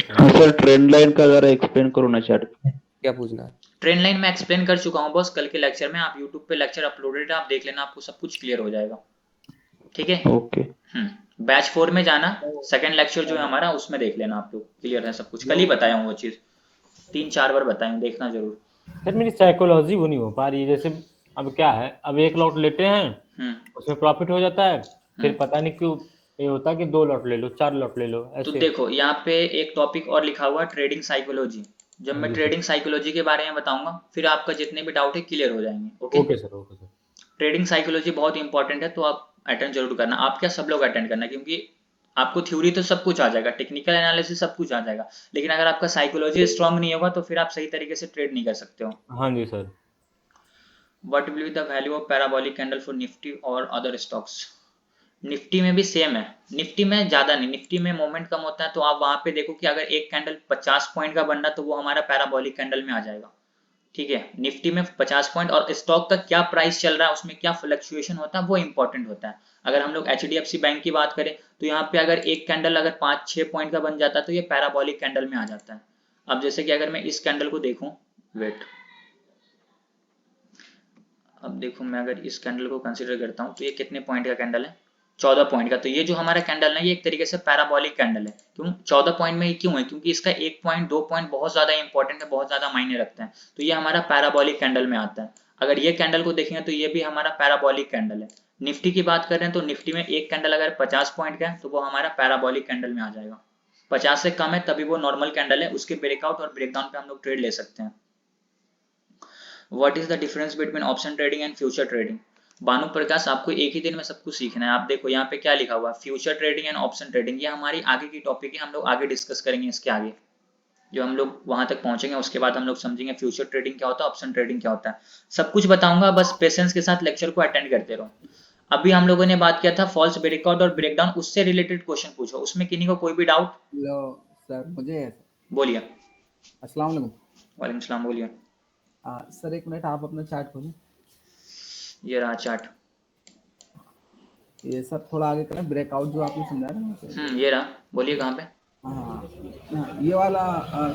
हाँ सर, ट्रेंड लाइन का अगर एक्सप्लेन करो ना चार्ट पे। क्या पूछना है? ट्रेंड लाइन में एक्सप्लेन कर चुका हूँ बॉस कल के लेक्चर में, आप यूट्यूब पे लेक्चर अपलोडेड है, आप देख लेना, आपको सब कुछ क्लियर हो जाएगा। ठीक है, ओके। बैच 4 में जाना, सेकंड लेक्चर जो है हमारा उसमें देख लेना, आप लोग क्लियर है सब कुछ। कल ही बताया हूँ वो चीज, 3-4 बार बताया हूँ, देखना जरूर। सर मेरी साइकोलॉजी वो नहीं हो पा रही है। जैसे अब क्या है, अब 1 लॉट लेते हैं, उसमें प्रॉफिट हो जाता है, फिर पता नहीं क्यों ये होता है कि 2 लॉट ले लो, 4 लॉट ले लो तो ऐसे। देखो यहाँ पे एक टॉपिक और लिखा हुआ ट्रेडिंग साइकोलॉजी। जब मैं ट्रेडिंग साइकोलॉजी के बारे में बताऊंगा फिर आपका जितने भी डाउट है क्लियर हो जाएंगे। Okay sir, okay sir. Trading psychology बहुत इंपॉर्टेंट है, तो आप अटेंड जरूर करना। आप क्या, सब लोग अटेंड करना, क्योंकि आपको थ्योरी तो सब कुछ आ जाएगा, टेक्निकल एनालिसिस सब कुछ आ जाएगा, लेकिन अगर आपका साइकोलॉजी स्ट्रांग नहीं होगा तो फिर आप सही तरीके से ट्रेड नहीं कर सकते हो। हाँ जी sir. What will be the value of parabolic candle for Nifty और अदर स्टॉक्स? निफ्टी में भी सेम है, निफ्टी में ज्यादा नहीं, निफ्टी में मोमेंट कम होता है, तो आप वहां पे देखो कि अगर एक कैंडल 50 पॉइंट का बन रहा तो वो हमारा पैराबोलिक कैंडल में आ जाएगा। ठीक है, निफ्टी में 50 पॉइंट, और स्टॉक का क्या प्राइस चल रहा है, उसमें क्या फ्लक्चुएशन होता है वो इंपॉर्टेंट होता है। अगर हम लोग HDFC बैंक की बात करें तो यहाँ पे अगर एक कैंडल अगर 5-6 पॉइंट का बन जाता है तो ये पैराबोलिक कैंडल में आ जाता है। अब जैसे कि अगर मैं इस कैंडल को देखूं, वेट, अब देखो मैं अगर इस कैंडल को कंसीडर करता हूँ तो ये कितने पॉइंट का कैंडल है, 14 पॉइंट का। तो ये जो हमारा कैंडल है ये एक तरीके से पैराबोलिक कैंडल है। क्यों 14 पॉइंट में? क्यों है? क्योंकि इसका 1 पॉइंट 2 पॉइंट बहुत ज्यादा इंपॉर्टेंट है, बहुत ज्यादा मायने रखते हैं, तो ये हमारा पैराबोलिक कैंडल में आता है। अगर ये कैंडल को देखेंगे तो ये भी हमारा पैराबोलिक कैंडल है। निफ्टी की बात कर रहे हैं तो निफ्टी में एक कैंडल अगर 50 पॉइंट का है तो वो हमारा पैराबोलिक कैंडल में आ जाएगा। 50 से कम है तभी वो नॉर्मल कैंडल है, उसके ब्रेकआउट और ब्रेकडाउन पे हम लोग ट्रेड ले सकते हैं। What is the difference between option trading and future trading? Bhanu Prakash, आपको एक ही दिन में सब कुछ सीखना है। आप देखो यहाँ पे क्या लिखा हुआ है, future trading and option trading, ये हमारी आगे की टॉपिक है, हम लोग आगे डिस्कस करेंगे इसके आगे। जो हम लोग वहां तक पहुंचेंगे उसके बाद हम लोग समझेंगे फ्यूचर ट्रेडिंग क्या होता है, ऑप्शन ट्रेडिंग क्या होता है, सब कुछ बताऊंगा। बस पेशेंस के साथ लेक्चर को अटेंड करते रहो। अभी हम लोगों ने बात किया था फॉल्स ब्रेकआउट और ब्रेकडाउन, उससे रिलेटेड क्वेश्चन पूछो, उसमें किन्हीं को कोई भी डाउट? हेलो सर, मुझे बोलिए। अस्सलाम वालेकुम। वालेकुम सलाम, बोलिए। सर 1 मिनट, आप अपना चार्ट खोलें। ये रहा चार्ट। ये सर थोड़ा आगे करें, ब्रेकआउट जो आपने समझाया ना। ये रहा, बोलिए कहाँ पे? हाँ, ये वाला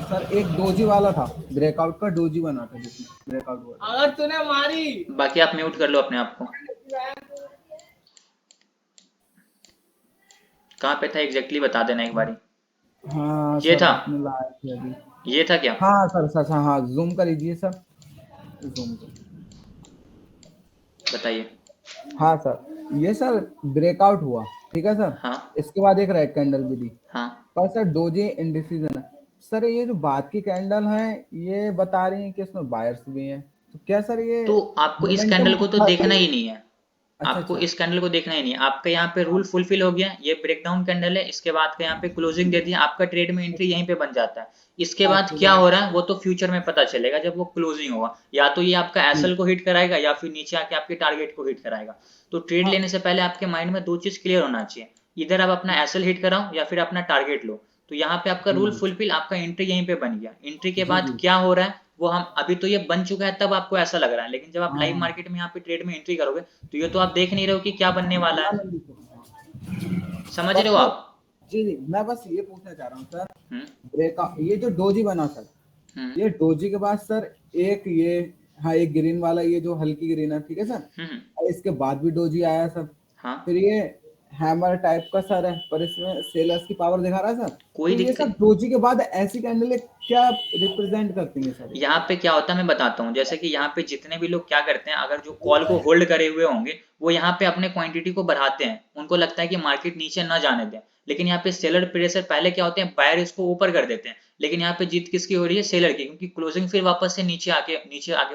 सर एक डोजी वाला था, ब्रेकआउट का डोजी बना था जिसमें ब्रेकआउट हुआ। अगर तूने मारी, बाकी आप म्यूट कर लो अपने आप को। कहाँ पे था एग्जैक्टली बता देना एक बारी। हाँ ये सर, था, ये था क्या? हाँ सर सर, हाँ जूम कर लीजिए सर, जूम कर बताइए। हाँ सर, ये सर ब्रेकआउट हुआ, ठीक है सर। हाँ। इसके बाद एक रेड कैंडल भी दी। हाँ। पर सर डोजी इंडिसीजन है सर। ये जो बाद की कैंडल है ये बता रही है कि इसमें बायर्स भी हैं, तो क्या सर ये? तो आपको इस कैंडल को तो देखना ही नहीं है, अच्छा, आपको इस कैंडल को देखना ही नहीं है। आपका यहाँ पे रूल फुलफिल हो गया, ये ब्रेकडाउन कैंडल है, इसके बाद का यहाँ पे क्लोजिंग दे दिया, आपका ट्रेड में एंट्री यहीं पे बन जाता है। इसके बाद क्या हो रहा है वो तो फ्यूचर में पता चलेगा जब वो क्लोजिंग होगा, या तो ये आपका एसएल को हिट कराएगा या फिर नीचे आके आपके टारगेट को हिट कराएगा। तो ट्रेड लेने से पहले आपके माइंड में 2 चीज क्लियर होना चाहिए, इधर आप अपना एसएल हिट कराओ या फिर अपना टारगेट लो। तो यहाँ पे आपका रूल फुलफिल, आपका एंट्री यहीं पे बन गया। एंट्री के बाद क्या हो रहा है वो हम अभी तो ये बन चुका है तब आपको ऐसा लग रहा है, लेकिन जब आप लाइव मार्केट में यहाँ पे ट्रेड में एंट्री करोगे तो ये तो आप देख नहीं रहे हो कि क्या बनने वाला है। समझ रहे हो आप? जी जी, मैं बस ये पूछना चाह रहा हूँ सर, ब्रेकआउट ये जो डोजी बना सर, ये डोजी के बाद सर एक ये, हाँ एक ग्रीन वाला, ये जो हल्की ग्रीन है, ठीक है सर। इसके बाद भी डोजी आया सर। हाँ। फिर ये हैमर टाइप का सर है, पर इसमें सेलर्स की पावर दिखा रहा है सर। कोई तो ये सब डोजी के बाद ऐसी कैंडल क्या रिप्रेजेंट करती है सर? यहाँ पे क्या होता है मैं बताता हूँ। जैसे कि यहाँ पे जितने भी लोग क्या करते हैं, अगर जो कॉल को होल्ड करे हुए होंगे वो यहाँ पे अपने क्वांटिटी को बढ़ाते हैं, उनको लगता है कि मार्केट नीचे ना जाने दें, लेकिन यहाँ पे सेलर प्रेशर पहले क्या होते हैं, बायर इसको ऊपर कर देते हैं, लेकिन यहाँ पे जीत किसकी हो रही है? सेलर की, क्योंकि क्लोजिंग फिर वापस से नीचे आगे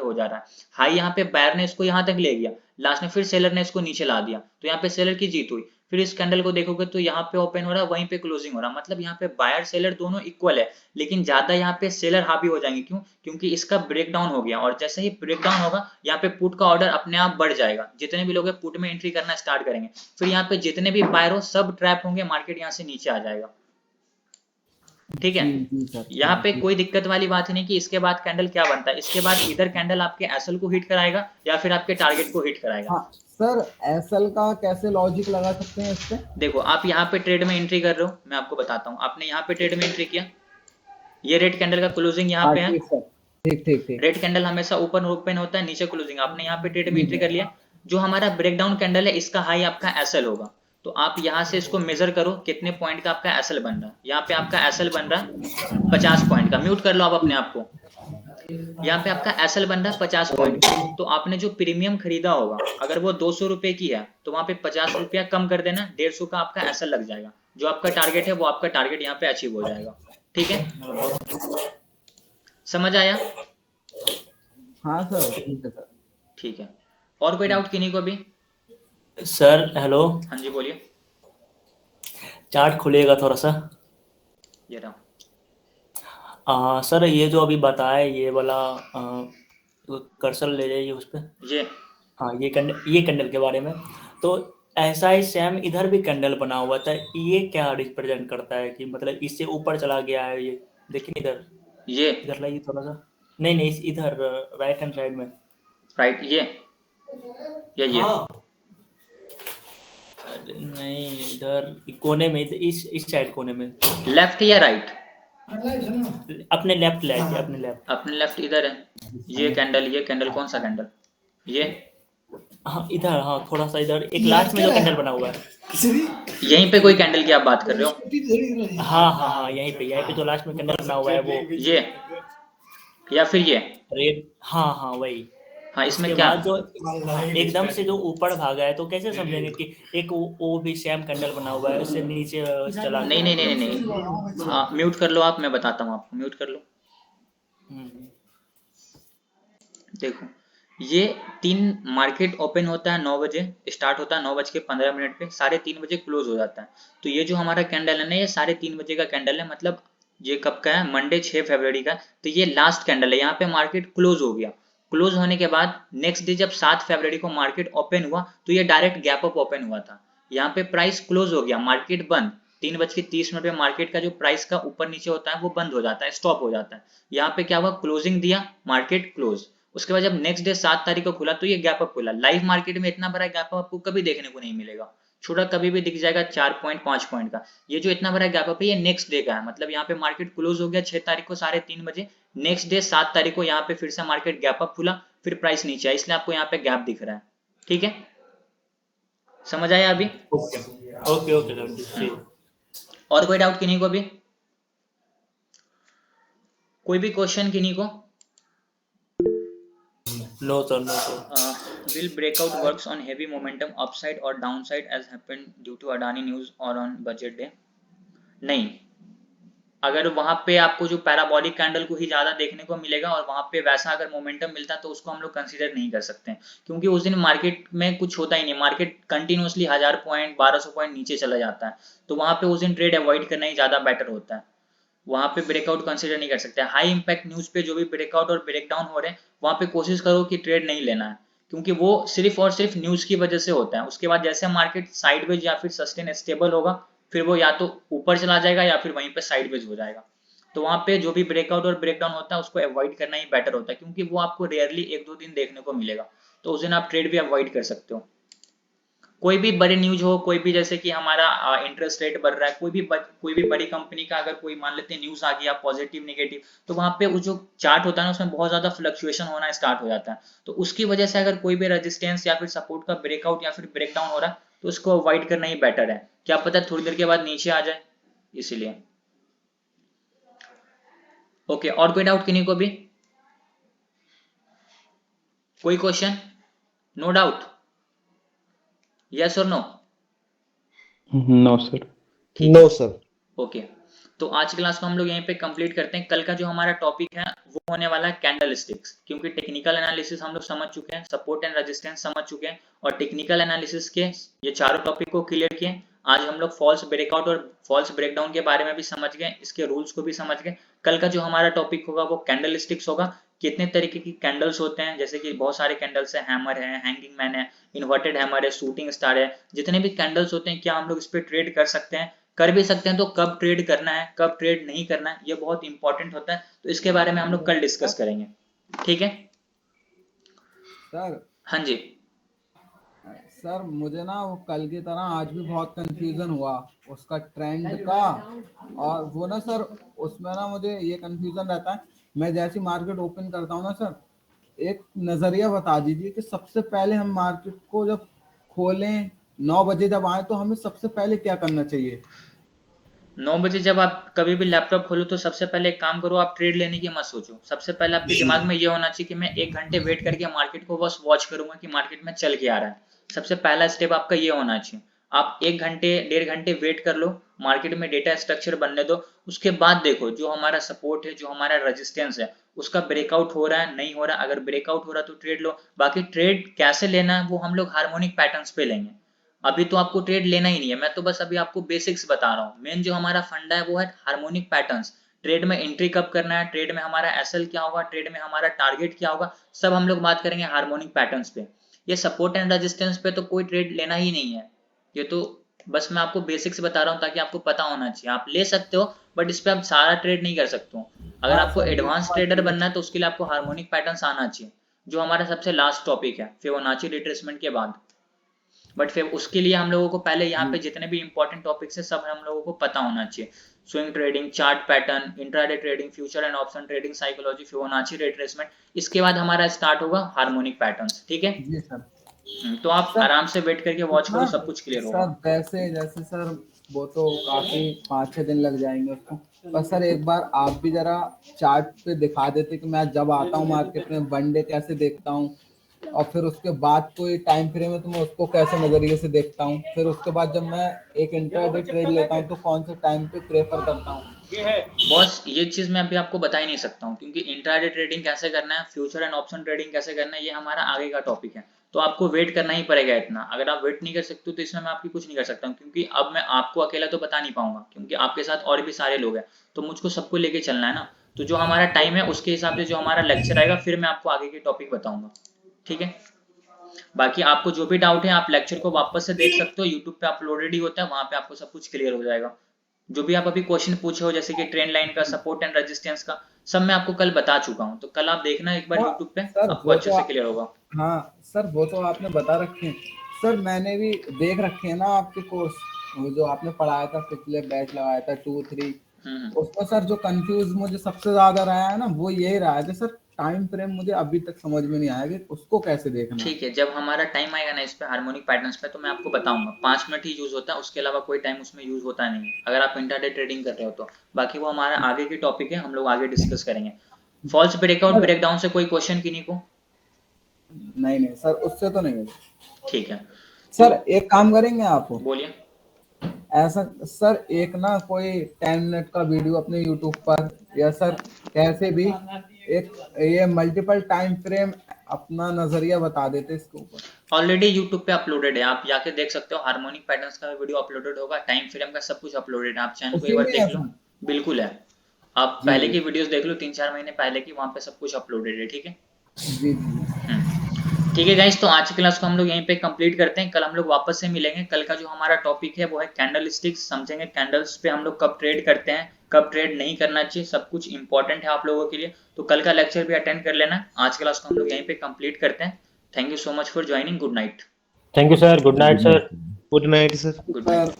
हो जा रहा है। हाई यहाँ पे बायर ने इसको यहाँ तक ले गया, लास्ट में फिर सेलर ने इसको नीचे ला दिया, तो यहाँ पे सेलर की जीत हुई। फिर इस कैंडल को देखोगे तो यहाँ पे ओपन हो रहा है, वहीं पे क्लोजिंग हो रहा है, मतलब यहाँ पे बायर सेलर दोनों इक्वल है, लेकिन ज्यादा यहाँ पे सेलर हावी हो जाएंगे। क्यों? क्योंकि इसका ब्रेकडाउन हो गया, और जैसे ही ब्रेकडाउन होगा यहाँ पे पुट का ऑर्डर अपने आप बढ़ जाएगा, जितने भी लोग पुट में एंट्री करना स्टार्ट करेंगे, फिर यहाँ पे जितने भी बायर हो सब ट्रैप होंगे, मार्केट यहाँ से नीचे आ जाएगा। ठीक है, यहाँ पे कोई दिक्कत वाली बात ही नहीं कि इसके बाद कैंडल क्या बनता है। इसके बाद इधर कैंडल आपके एसएल को हिट कराएगा या फिर आपके टारगेट को हिट कराएगा। हाँ सर, एसएल का कैसे लॉजिक लगा सकते हैं इस पे? देखो, आप यहाँ पे ट्रेड में एंट्री कर रहे हो, मैं आपको बताता हूँ। आपने यहाँ पे ट्रेड में एंट्री किया, ये रेड कैंडल का क्लोजिंग यहाँ पे है, ठीक। रेड कैंडल हमेशा ऊपर ओपन होता है, नीचे क्लोजिंग। आपने यहाँ पे ट्रेड में एंट्री कर लिया, जो हमारा ब्रेकडाउन कैंडल है इसका हाई आपका एसएल होगा, तो आप यहाँ से इसको मेजर करो कितने पॉइंट का आपका एसएल बन रहा है। यहाँ पे आपका एसएल बन रहा है 50 पॉइंट का। म्यूट कर लो आप अपने आप को। यहाँ पे आपका एसएल बन रहा है 50 पॉइंट। तो आपने जो प्रीमियम खरीदा होगा, अगर वो 200 रुपए की है तो वहां पे 50 रुपया कम कर देना, 150 का आपका एसएल लग जाएगा। जो आपका टारगेट है वो आपका टारगेट यहाँ पे अचीव हो जाएगा। ठीक है, समझ आया? हाँ सर, ठीक है सर। ठीक है, और कोई डाउट किन्हीं को भी? Sir hello. हाँ जी बोलिए। चार्ट खुलेगा थोड़ा सा। ये रहा। सर ये जो अभी बताया ये वाला कर्सर ले जाइए उस पे। ये हाँ, ये कैंडल के बारे में। तो ऐसा ही सेम इधर भी कैंडल बना हुआ था, ये क्या रिप्रेजेंट करता है कि मतलब इससे ऊपर चला गया है? ये देखिए इधर, ये इधर लाइए थोड़ा सा। नहीं इधर राइट हैंड साइड में। राइट, ये हाँ। नहीं, इधर कोने में, इस साइड कोने में। लेफ्ट या राइट? अपने लेफ्ट लाइए, अपने लेफ्ट इधर है। ये कैंडल कौन सा कैंडल? ये हाँ इधर, हाँ थोड़ा सा इधर, एक लास्ट में जो कैंडल बना हुआ है। यहीं पे कोई कैंडल की आप बात कर रहे हो? हाँ यहीं पे जो लास्ट में कैंडल बना हुआ है वो ये, या फिर ये रेड। हाँ वही। हाँ, इसमें क्या जो एकदम से जो ऊपर भागा है, तो कैसे समझेंगे कि एक वो भी सेम कैंडल बना हुआ है, उससे नीचे चला? नहीं। हाँ, म्यूट कर लो आप, मैं बताता हूँ आपको। म्यूट कर लो। देखो, ये 3 मार्केट ओपन होता है 9 बजे, स्टार्ट होता है 9:15 पे, 3:30 बजे क्लोज हो जाता है। तो ये जो हमारा कैंडल है ना, ये 3:30 बजे का कैंडल है, मतलब ये कब का है? मंडे 6 फरवरी का। तो ये लास्ट कैंडल है, यहाँ पे मार्केट क्लोज हो गया। क्लोज होने के बाद नेक्स्ट डे जब 7 फरवरी को मार्केट ओपन हुआ, तो ये डायरेक्ट गैप अप ओपन हुआ था। यहाँ पे प्राइस क्लोज हो गया, मार्केट बंद। 3:30 पे मार्केट का जो प्राइस का ऊपर नीचे होता है वो बंद हो जाता है, स्टॉप हो जाता है। यहाँ पे क्या हुआ? क्लोजिंग दिया, मार्केट क्लोज। उसके बाद जब नेक्स्ट डे 7 तारीख को खुला तो ये गैप अप खुला। लाइव मार्केट में इतना बड़ा गैप अप आपको कभी देखने को नहीं मिलेगा, छोटा कभी भी दिख जाएगा 4 पॉइंट 5 पॉइंट का। ये जो इतना बड़ा गैप अप है, ये नेक्स्ट डे का है, मतलब यहाँ पे मार्केट क्लोज हो गया 6 तारीख को 3:30 बजे। नेक्स्ट डे 7 तारीख को यहाँ पे फिर से मार्केट गैप अप खुला, फिर प्राइस नीचे आया, इसलिए आपको यहाँ पे गैप दिख रहा है। ठीक है, समझ आया अभी? ओके। और कोई डाउट किन्हीं को भी? कोई भी क्वेश्चन किन्हीं को? No sir. Will breakout works on heavy momentum upside or downside as happened due to Adani news or on budget day? नहीं, अगर वहां पे आपको जो पैराबोलिक कैंडल को ही ज्यादा देखने को मिलेगा और वहां पे वैसा अगर मोमेंटम मिलता है तो उसको हम लोग कंसीडर नहीं कर सकते हैं, क्योंकि उस दिन मार्केट में कुछ होता ही नहीं। मार्केट कंटिन्यूसली 1000 पॉइंट 1200 पॉइंट नीचे चला जाता है, तो वहां पे उस दिन ट्रेड अवॉइड करना ही ज्यादा बेटर होता है। वहां पे ब्रेकआउट कंसीडर नहीं कर सकते। हाई इंपैक्ट न्यूज पे जो भी ब्रेकआउट और ब्रेकडाउन हो रहे हैं, वहां पे कोशिश करो कि ट्रेड नहीं लेना है, क्योंकि वो सिर्फ और सिर्फ न्यूज की वजह से होता है। उसके बाद जैसे मार्केट साइडवेज या फिर सस्टेन स्टेबल होगा, फिर वो या तो ऊपर चला जाएगा या फिर वहीं पे साइडवेज हो जाएगा। तो वहां पे जो भी ब्रेकआउट और ब्रेकडाउन होता है उसको अवॉइड करना ही बेटर होता है, क्योंकि वो आपको रेयरली 1-2 दिन देखने को मिलेगा, तो उस दिन आप ट्रेड भी अवॉइड कर सकते हो। कोई भी बड़ी न्यूज हो, कोई भी जैसे कि हमारा इंटरेस्ट रेट बढ़ रहा है, कोई भी बड़ी कंपनी का अगर कोई मान लेते हैं न्यूज आ गया पॉजिटिव नेगेटिव, तो वहां पे वो जो चार्ट होता है ना, उसमें बहुत ज्यादा फ्लक्चुएशन होना स्टार्ट हो जाता है। तो उसकी वजह से अगर कोई भी रेजिस्टेंस या फिर सपोर्ट का ब्रेकआउट या फिर ब्रेकडाउन हो रहा है, तो उसको अवॉइड करना ही बेटर है। क्या पता थोड़ी देर के बाद नीचे आ जाए, इसीलिए। ओके, और कोई डाउट किन्हीं को भी? कोई क्वेश्चन? No doubt? यस और no? No sir. No sir. Okay, तो आज की क्लास को हम लोग यहीं पे कंप्लीट करते हैं। कल का जो हमारा टॉपिक है वो होने वाला है कैंडल स्टिक्स, क्योंकि टेक्निकल एनालिसिस हम लोग समझ चुके हैं, सपोर्ट एंड रेजिस्टेंस समझ चुके हैं, और टेक्निकल एनालिसिस के ये चारों टॉपिक को क्लियर किए। आज हम लोग फॉल्स ब्रेकआउट और फॉल्स ब्रेकडाउन के बारे में भी समझ गए, इसके रूल्स को भी समझ गए। कल का जो हमारा टॉपिक होगा वो कैंडल स्टिक्स होगा। कितने तरीके की कैंडल्स होते हैं, जैसे कि बहुत सारे कैंडल्स है, हैमर है, हैंगिंग मैन है, इन्वर्टेड हैमर है, शूटिंग स्टार है, जितने भी कैंडल्स होते हैं क्या हम लोग इस पे ट्रेड कर सकते हैं, कर भी सकते हैं तो कब ट्रेड करना है, कब ट्रेड नहीं करना है, ये बहुत इंपॉर्टेंट होता है। तो इसके बारे में हम लोग कल डिस्कस करेंगे, ठीक है सर? हाँ जी सर मुझे ना वो कल की तरह आज भी बहुत कंफ्यूजन हुआ उसका ट्रेंड का, और वो ना सर उसमें ना मुझे ये कंफ्यूजन रहता है, मैं जैसी मार्केट ओपन करता हूँ ना सर, एक नजरिया बता दीजिए कि सबसे पहले हम मार्केट को जब खोलें 9 बजे जब आए तो हमें सबसे पहले क्या करना चाहिए? 9 बजे जब आप कभी भी लैपटॉप खोलो तो सबसे पहले एक काम करो, आप ट्रेड लेने की मत सोचो। सबसे पहले आपके दिमाग में ये होना चाहिए कि मैं 1 घंटे वेट करके मार्केट को बस वॉच करूंगा कि मार्केट में चल के आ रहा है। सबसे पहला स्टेप आपका ये होना चाहिए। आप 1 घंटे 1.5 घंटे वेट कर लो, मार्केट में डेटा स्ट्रक्चर बनने दो, उसके बाद देखो जो हमारा सपोर्ट है, जो हमारा रेजिस्टेंस है, उसका ब्रेकआउट हो रहा है नहीं हो रहा है। अगर ब्रेकआउट हो रहा है तो ट्रेड लो। बाकी ट्रेड कैसे लेना है वो हम लोग हार्मोनिक पैटर्न्स पे लेंगे। अभी तो आपको ट्रेड लेना ही नहीं है, मैं तो बस अभी आपको बेसिक्स बता रहा हूँ। मेन जो हमारा फंडा है वो है हार्मोनिक पैटर्न्स। ट्रेड में एंट्री कब करना है, ट्रेड में हमारा एसएल क्या होगा, ट्रेड में हमारा टारगेट क्या होगा, सब हम लोग बात करेंगे हार्मोनिक पैटर्न्स पे। ये सपोर्ट एंड रेजिस्टेंस पे तो कोई ट्रेड लेना ही नहीं है, ये तो बस मैं आपको बेसिक्स बता रहा हूँ ताकि आपको पता होना चाहिए। आप ले सकते हो बट इस पे आप सारा ट्रेड नहीं कर सकते हो। अगर आपको एडवांस ट्रेडर बनना है तो उसके लिए आपको हार्मोनिक पैटर्न्स आना चाहिए, जो हमारा सबसे लास्ट टॉपिक है फिबोनाची रिट्रेसमेंट के बाद। बट फिर उसके लिए हम लोगों को पहले यहाँ पे जितने भी इंपॉर्टेंट टॉपिक्स है सब हम लोगों को पता होना चाहिए। Swing trading, chart pattern, intraday trading, future and option trading, psychology, Fibonacci retracement. इसके बाद हमारा स्टार्ट होगा हार्मोनिक पैटर्न्स, ठीक है जी सर। तो आप आराम से वेट करके वॉच करो, सब कुछ क्लियर होगा। सर वैसे जैसे सर वो तो काफी 5-6 दिन लग जाएंगे उसको, पर सर एक बार आप भी जरा चार्ट पे दिखा देते कि मैं जब आता हूँ मार्केट में वन डे कैसे देखता हूँ, और फिर उसके बाद कोई टाइम फ्रेम है तो मैं उसको कैसे नजरिए से देखता हूँ, फिर उसके बाद जब मैं एक इंट्राडे ट्रेड लेता हूँ तो कौन से टाइम पे प्रेफर करता हूँ। बॉस ये चीज मैं अभी आपको बता ही नहीं सकता हूँ, क्योंकि इंट्राडे ट्रेडिंग कैसे करना है, फ्यूचर एंड ऑप्शन ट्रेडिंग कैसे करना है, ये हमारा आगे का टॉपिक है। तो आपको वेट करना ही पड़ेगा इतना। अगर आप वेट नहीं कर सकते तो इसमें मैं आपकी कुछ नहीं कर सकता हूँ, क्योंकि अब मैं आपको अकेला तो बता नहीं पाऊंगा, क्योंकि आपके साथ और भी सारे लोग हैं, तो मुझको सबको लेके चलना है ना। तो जो हमारा टाइम है उसके हिसाब से जो हमारा लेक्चर आएगा फिर मैं आपको आगे के टॉपिक बताऊंगा, ठीक है। बाकी आपको जो भी डाउट है आप लेक्चर को वापस से देख सकते हो, यूट्यूब पे अपलोडेड ही होता है, वहां पे आपको सब कुछ क्लियर हो जाएगा। जो भी आप अभी क्वेश्चन पूछे हो, जैसे कि ट्रेंड लाइन का, सपोर्ट एंड रेजिस्टेंस का, सब मैं आपको कल बता चुका हूँ। तो कल आप देखना एक बार यूट्यूब पे, आपको अच्छे से क्लियर होगा। हाँ सर वो तो आपने बता रखे हैं सर, मैंने भी देख रखे हैं ना आपके कोर्स, वो जो आपने पढ़ाया था पिछले बैच लगाया था 2-3, उसमें सर जो कंफ्यूज मुझे सबसे ज्यादा रहा है ना वो यही रहा है कि सर टाइम फ्रेम मुझे अभी तक समझ में नहीं आया कि उसको कैसे देखना। ठीक है, जब हमारा टाइम आएगा ना इस पे हार्मोनिक पैटर्न्स पे तो मैं आपको बताऊंगा। 5 मिनट ही यूज होता है, उसके अलावा कोई टाइम उसमें यूज होता नहीं है, अगर आप इंट्राडे ट्रेडिंग कर रहे हो तो। बाकी वो हमारा आगे की टॉपिक है, हम लोग आगे डिस्कस करेंगे। फॉल्स ब्रेकआउट ब्रेकडाउन से कोई क्वेश्चन किन्हीं को? नहीं सर उससे तो नहीं। ठीक है सर एक काम करेंगे आप, बोलिए। ऐसा सर एक ना कोई 10 मिनट का वीडियो अपने यूट्यूब पर या सर कैसे भी एक ये मल्टीपल टाइम फ्रेम अपना नजरिया बता देते इसके ऊपर। ऑलरेडी यूट्यूब पे अपलोडेड है, आप जाके देख सकते हो। हार्मोनिक पैटर्न्स का वीडियो अपलोडेड होगा, टाइम फ्रेम का सब कुछ अपलोडेड है, आप चैनल को एक बार देख लो। बिल्कुल है, आप पहले की वीडियोस देख लो, 3-4 महीने पहले की, वहां पे सब कुछ अपलोडेड है, ठीक है जी। ठीक है गाइस, तो आज की क्लास को हम लोग यहीं पे कंप्लीट करते हैं। कल हम लोग वापस से मिलेंगे। कल का जो हमारा टॉपिक है वो है कैंडल स्टिक्स, समझेंगे कैंडल्स पे हम लोग कब ट्रेड करते हैं, कब ट्रेड नहीं करना चाहिए, सब कुछ इंपॉर्टेंट है आप लोगों के लिए। तो कल का लेक्चर भी अटेंड कर लेना। आज की क्लास को हम लोग यहीं पे कंप्लीट करते हैं। Thank you so much for joining. Good night. Thank you sir. Good night sir. Good night sir. Good night.